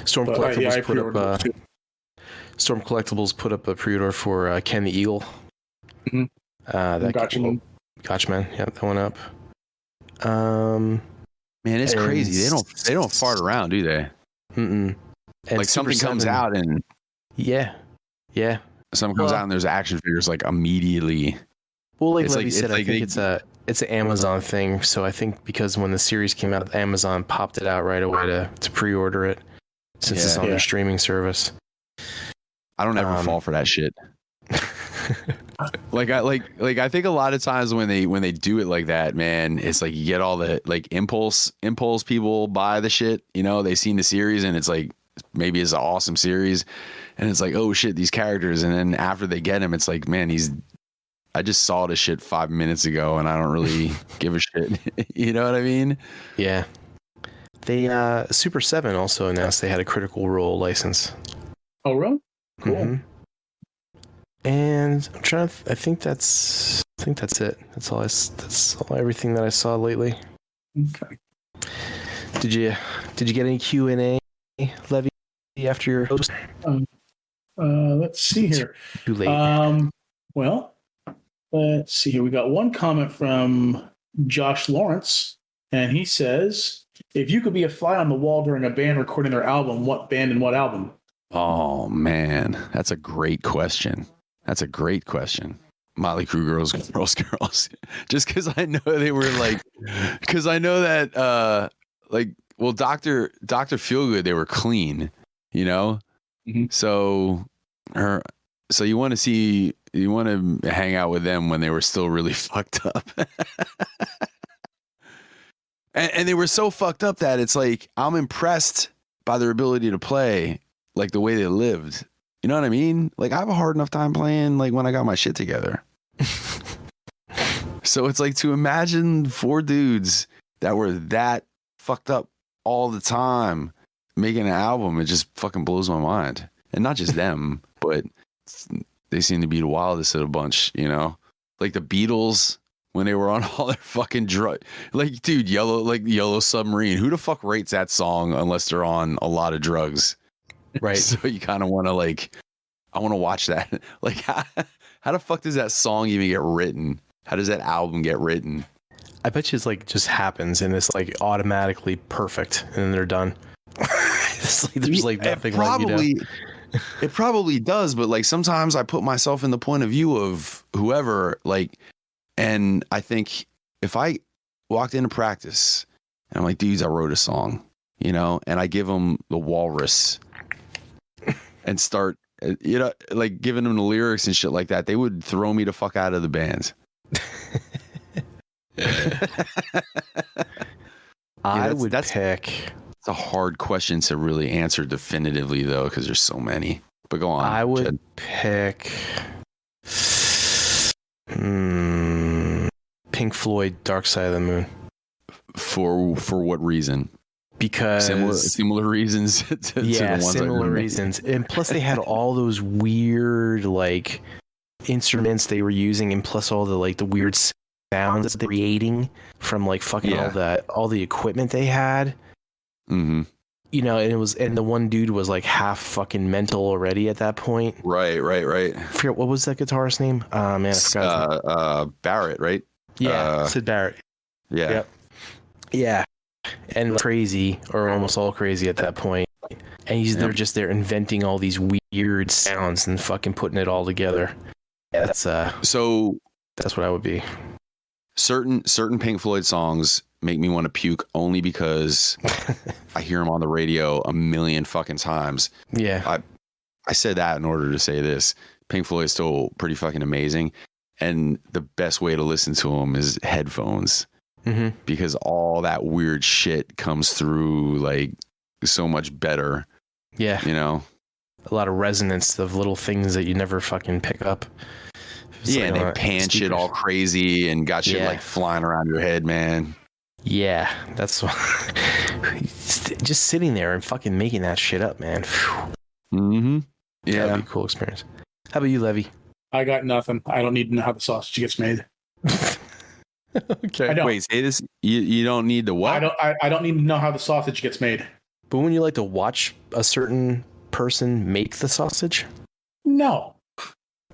Storm Collectibles put up a pre-order for Ken the Eagle. Mm-hmm. That Gotcha Man. Yeah, that went up. Man, it's crazy. They don't fart around, do they? Mm-mm. And like something comes out and yeah. Something comes out and there's action figures like immediately. Well, like Levy said, I think it's an Amazon thing. So I think because when the series came out, Amazon popped it out right away to pre-order it since it's on their streaming service. I don't ever fall for that shit. I think a lot of times when they do it like that, man, it's like you get all the like impulse people buy the shit, you know, they've seen the series and it's like maybe it's an awesome series and it's like, oh shit, these characters, and then after they get him, it's like, man, I just saw this shit 5 minutes ago and I don't really give a shit. You know what I mean? Yeah. They Super 7 also announced they had a Critical Role license. Oh, really? Cool. Mm-hmm. And I'm trying to. I think that's it. That's all. Everything that I saw lately. Okay. Did you get any Q&A, Levy, after your host? Let's see here. Too late. Well, let's see here. We got one comment from Josh Lawrence, and he says, "If you could be a fly on the wall during a band recording their album, what band and what album?" Oh man, that's a great question. Motley Crue, girls. Just because I know they were because I know that Dr. Feelgood, they were clean, you know. Mm-hmm. So you want to hang out with them when they were still really fucked up, and they were so fucked up that it's like I'm impressed by their ability to play like the way they lived. You know what I mean? Like I have a hard enough time playing like when I got my shit together. So it's like to imagine 4 dudes that were that fucked up all the time making an album, it just fucking blows my mind. And not just them, but they seem to be the wildest of a bunch, you know? Like the Beatles when they were on all their fucking drug, like dude, Yellow Submarine. Who the fuck rates that song unless they're on a lot of drugs? Right. So you kind of want to I want to watch that. Like, how the fuck does that song even get written? How does that album get written? I bet you it's like just happens and it's like automatically perfect and then they're done. There's like nothing It probably does, but like sometimes I put myself in the point of view of whoever, like, and I think if I walked into practice and I'm like, dudes, I wrote a song, you know, and I give them the walrus and start, you know, like giving them the lyrics and shit like that, they would throw me the fuck out of the band. That's pick. It's a hard question to really answer definitively, though, because there's so many. But go on. I would pick Pink Floyd, Dark Side of the Moon. For what reason? Because similar reasons to the ones similar reasons, and plus they had all those weird like instruments they were using, and plus all the like the weird sounds they're creating from like fucking all the equipment they had. Mm-hmm. You know, and the one dude was like half fucking mental already at that point. Right. I forget what was that guitarist's name. Man, I forgot. Barrett, right? Yeah, Sid Barrett. Yeah. Yep. Yeah. And crazy, or almost all crazy at that point. And they're inventing all these weird sounds and fucking putting it all together. Yeah, that's what I would be. Certain Pink Floyd songs make me want to puke only because I hear them on the radio a million fucking times. Yeah. I said that in order to say this. Pink Floyd is still pretty fucking amazing. And the best way to listen to them is headphones. Mm-hmm. Because all that weird shit comes through like so much better. Yeah. You know? A lot of resonance of little things that you never fucking pick up. Yeah, and they pan shit all crazy and got shit like flying around your head, man. Yeah, that's just sitting there and fucking making that shit up, man. Mm-hmm. Yeah. That'd be a cool experience. How about you, Levy? I got nothing. I don't need to know how the sausage gets made. Okay. I don't. Wait, say this. You don't need to what? I don't need to know how the sausage gets made. But when you like to watch a certain person make the sausage? No,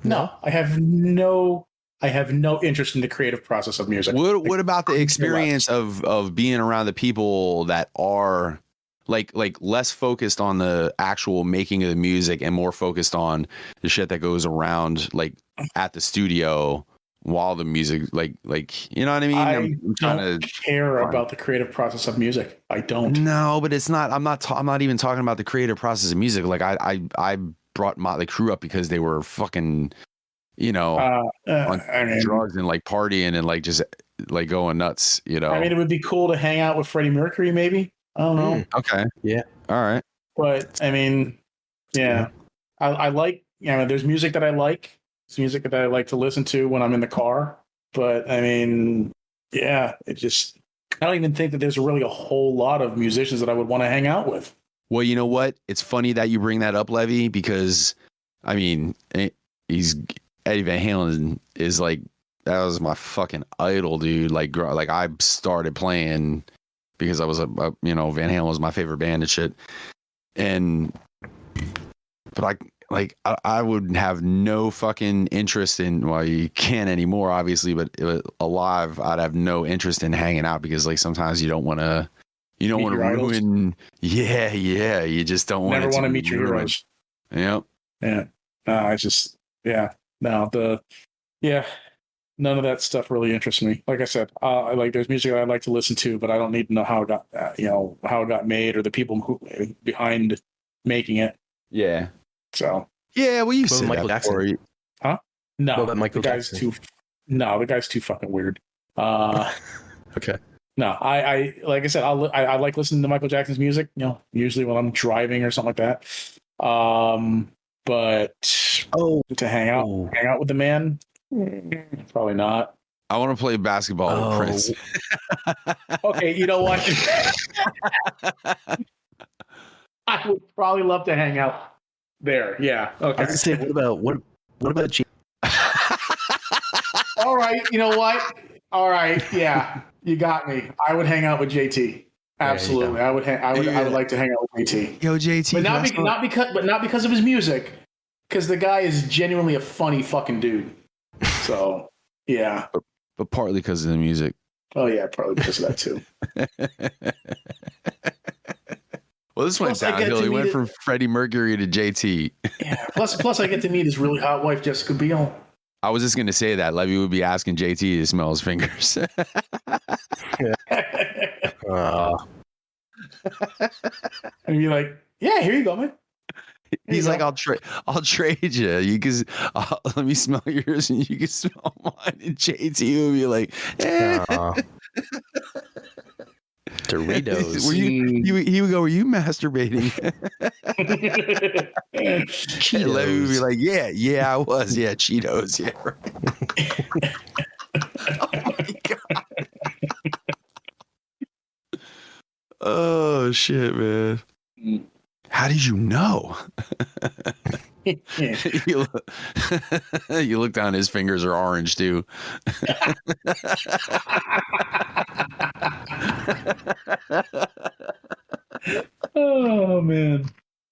I have no I have no interest in the creative process of music. What about the experience of being around the people that are like less focused on the actual making of the music and more focused on the shit that goes around like at the studio while the music like you know what I mean? I'm trying to care about the creative process of music. I don't. No, but it's not. I'm not even talking about the creative process of music. Like I brought Motley Crue up because they were fucking, you know, on drugs and like partying and like just like going nuts. You know. I mean, it would be cool to hang out with Freddie Mercury, maybe. I don't know. Okay. Yeah. All right. But I mean, yeah, I like. There's music that I like. It's music that I like to listen to when I'm in the car. But I mean, yeah, I don't even think that there's really a whole lot of musicians that I would want to hang out with. Well, you know what? It's funny that you bring that up, Levy, because I mean, Eddie Van Halen is like, that was my fucking idol, dude. Like I started playing because I was Van Halen was my favorite band and shit. But I would have no fucking interest in, well, you can't anymore, obviously, but alive, I'd have no interest in hanging out because like sometimes you don't want to ruin. Yeah. You just don't never want to meet your heroes. Yep. Yeah. None of that stuff really interests me. Like I said, there's music that I like to listen to, but I don't need to know how it got, how it got made or the people who behind making it. Yeah. So yeah, well, you said Michael Jackson. Huh? No, the guy's too fucking weird. Okay. No, I like I said, I like listening to Michael Jackson's music. Usually when I'm driving or something like that. But to hang out with the man, probably not. I want to play basketball with Prince. Okay, you know what? I would probably love to hang out there. Yeah. Okay. I was gonna say, what about G? All right. You know what? All right. Yeah, you got me. I would hang out with JT. Absolutely. I would like to hang out with JT. Yo, JT. But not because of his music. Because the guy is genuinely a funny fucking dude. So yeah. But partly because of the music. Oh yeah, probably because of that too. Well, this went downhill. He went from Freddie Mercury to JT. Yeah. Plus, I get to meet his really hot wife, Jessica Biel. I was just going to say that Levy would be asking JT to smell his fingers. And you're like, yeah, here you go, man. He's like, I'll trade you. You can let me smell yours, and you can smell mine. And JT would be like, Doritos. He would go, were you masturbating? And Levy would be like, yeah, I was. Yeah, Cheetos. Yeah, right. Oh my God. Oh shit, man. How did you know? You look down, his fingers are orange too. Oh man.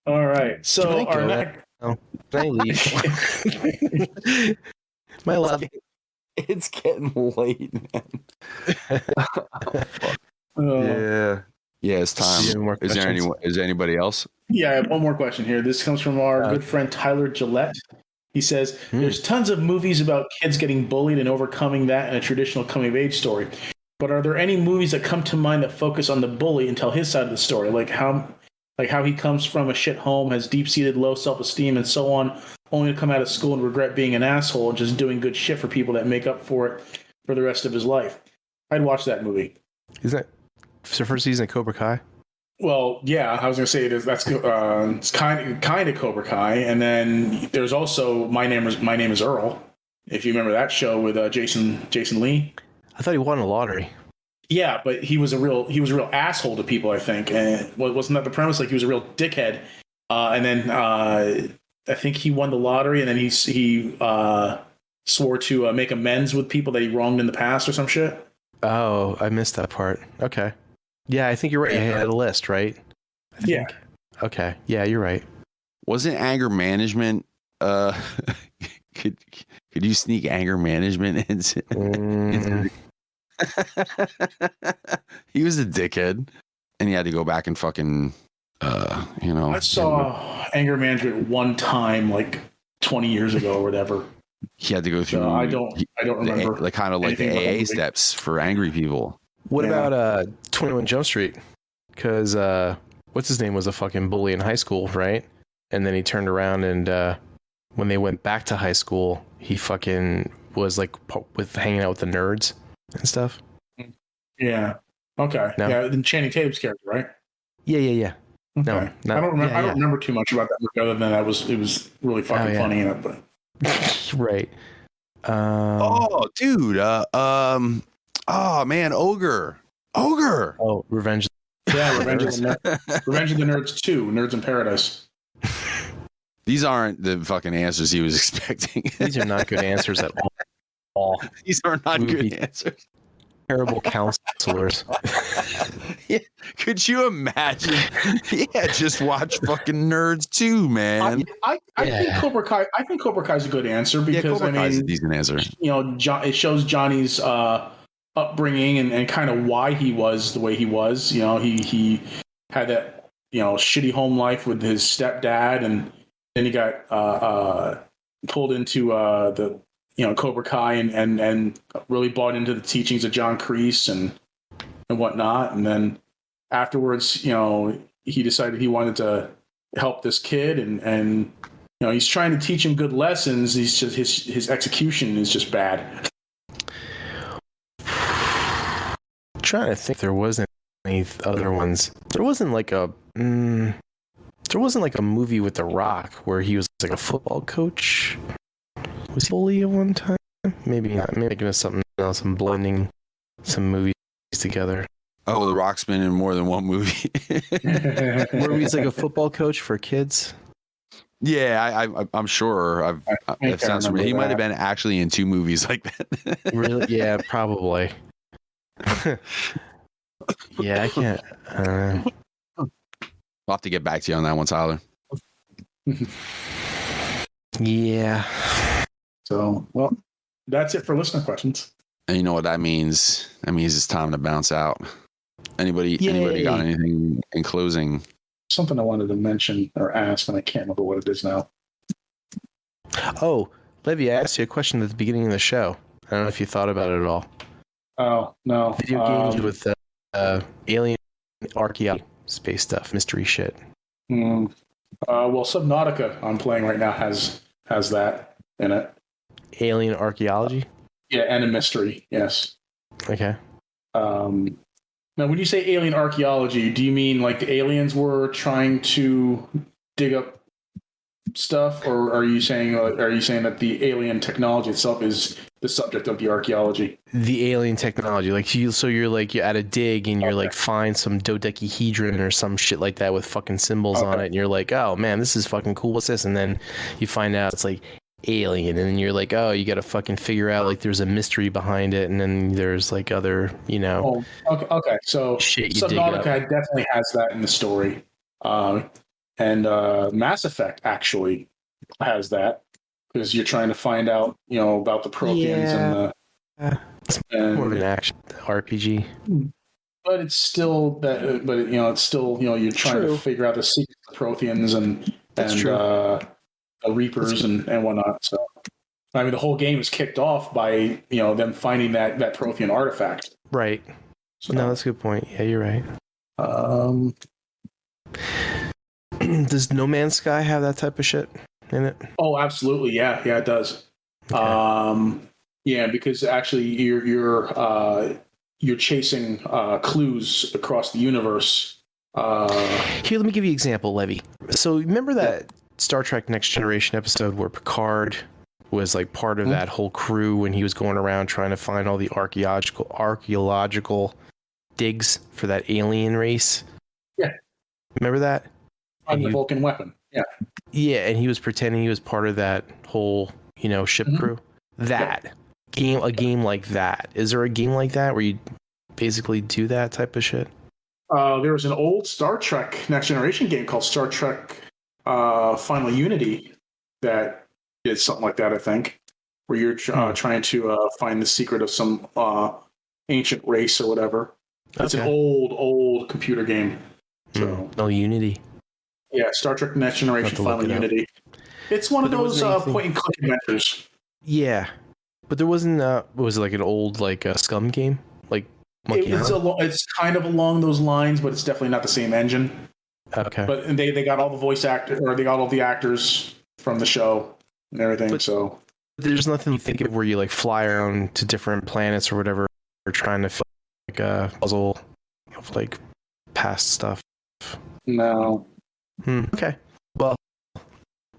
All right. So our next. Can I leave? My love. It's getting late, man. Yeah, it's time. Is there anybody else? Yeah, I have one more question here. This comes from our good friend Tyler Gillette. He says, there's tons of movies about kids getting bullied and overcoming that in a traditional coming-of-age story. But are there any movies that come to mind that focus on the bully and tell his side of the story? Like how he comes from a shit home, has deep-seated low self-esteem, and so on, only to come out of school and regret being an asshole and just doing good shit for people that make up for it for the rest of his life. I'd watch that movie. Is that the first season of Cobra Kai? Well, yeah, I was going to say that's it's kind of Cobra Kai, and then there's also My Name is Earl. If you remember that show with Jason Lee. I thought he won a lottery. Yeah, but he was a real asshole to people, I think, and wasn't that the premise? Like he was a real dickhead, and then I think he won the lottery, and then he swore to make amends with people that he wronged in the past or some shit. Oh, I missed that part. Okay. Yeah, I think you're right. You had a list, right? Yeah. Okay. Yeah, you're right. Wasn't anger management Could you sneak anger management into He was a dickhead, and he had to go back and fucking, I saw anger management one time, like 20 years ago or whatever. He had to go through. So I don't remember. Like kind of like the AA steps for angry people. What about 21 Jump Street? Because what's his name was a fucking bully in high school, right? And then he turned around and when they went back to high school, he fucking was like with hanging out with the nerds and stuff. Yeah. Okay. No? Yeah. Then Channing Tatum's character, right? Yeah. Okay. No, I don't remember. I don't remember too much about that movie other than it was really fucking funny in it. But right. Oh, dude. Oh man, Ogre. Oh, Revenge. Yeah, Revenge of the Nerds 2, Nerds in Paradise. These aren't the fucking answers he was expecting. These are not good answers at all. These are not good answers. Terrible counselors. Yeah, could you imagine? Yeah, just watch fucking Nerds 2, man. I think Cobra Kai. I think Cobra Kai is a good answer because Cobra Kai is a decent answer. It shows Johnny's upbringing and kind of why he was the way he was. He had that shitty home life with his stepdad, and then he got pulled into the Cobra Kai and really bought into the teachings of John Kreese and whatnot. And then afterwards, he decided he wanted to help this kid and he's trying to teach him good lessons. He's just his execution is just bad. I'm trying to think, there wasn't any other ones. There wasn't like a movie with The Rock where he was like a football coach. Was he bully at one time? Maybe not. Maybe thinking of something else. I'm blending some movies together. Oh, The Rock's been in more than one movie. Where he's like a football coach for kids. Yeah, I'm sure. That sounds familiar. He might have been actually in 2 movies like that. Really? Yeah, probably. Yeah, I can't. I'll have to get back to you on that one, Tyler. Yeah. So, well, that's it for listener questions. And you know what that means? That means it's time to bounce out. Anybody got anything in closing? Something I wanted to mention or ask, and I can't remember what it is now. Oh, Levy, I asked you a question at the beginning of the show. I don't know if you thought about it at all. Oh, no. Video games with alien archaeology, space stuff, mystery shit. Well, Subnautica I'm playing right now has that in it. Alien archaeology? Yeah, and a mystery, yes. Okay. Now, when you say alien archaeology, do you mean like the aliens were trying to dig up stuff, or are you saying that the alien technology itself is the subject of the archaeology? The alien technology, you're at a dig and you're like find some dodecahedron or some shit like that with fucking symbols on it, and you're like, oh man, this is fucking cool. What's this? And then you find out it's like alien, and then you're like, oh, you got to fucking figure out like there's a mystery behind it, and then there's like other, Oh, okay. So Subnautica definitely has that in the story, and Mass Effect actually has that because you're trying to find out, about the Protheans and more of an action RPG. But it's still that. But it's still you're trying to figure out the secrets of the Protheans and the Reapers and whatnot. So, I mean, the whole game is kicked off by them finding that Prothean artifact. Right. So, no, that's a good point. Yeah, you're right. Does No Man's Sky have that type of shit in it? Oh, absolutely. Yeah, it does. Okay. Yeah, because actually you're chasing clues across the universe. Here, let me give you an example, Levy. So remember that Star Trek Next Generation episode where Picard was like part of that whole crew when he was going around trying to find all the archaeological digs for that alien race? Yeah. Remember that? On the Vulcan weapon. Yeah. Yeah, and he was pretending he was part of that whole, ship crew. That a game like that. Is there a game like that where you basically do that type of shit? There was an old Star Trek Next Generation game called Star Trek Final Unity that It's something like that, I think, where you're trying to find the secret of some ancient race or whatever. It's an old computer game. So Unity. Yeah, Star Trek Next Generation Final Unity. It's one of those point and click adventures. Yeah, but there wasn't. Was it like an old Scum game? Like Monkey Island? It's kind of along those lines, but it's definitely not the same engine. Okay. But they got all the voice actors, or they got all the actors from the show and everything. But so there's nothing you think of where you fly around to different planets or whatever, or trying to fill a puzzle of past stuff. No. Okay. Well,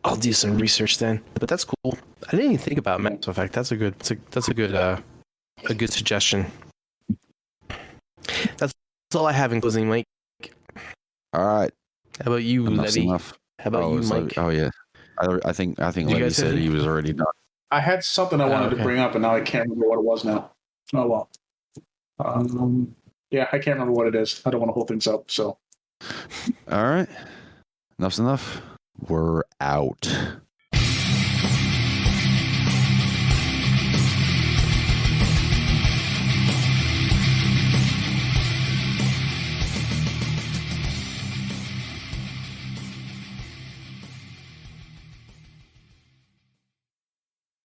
I'll do some research then. But that's cool. I didn't even think about Mass Effect. That's a good suggestion. That's all I have in closing, Mike. All right. How about you, Levy? How about you, Mike? Oh yeah. I think Levy said he was already done. I had something I wanted to bring up, and now I can't remember what it was now. Oh well. Yeah, I can't remember what it is. I don't want to hold things up. So. All right. Enough's enough. We're out.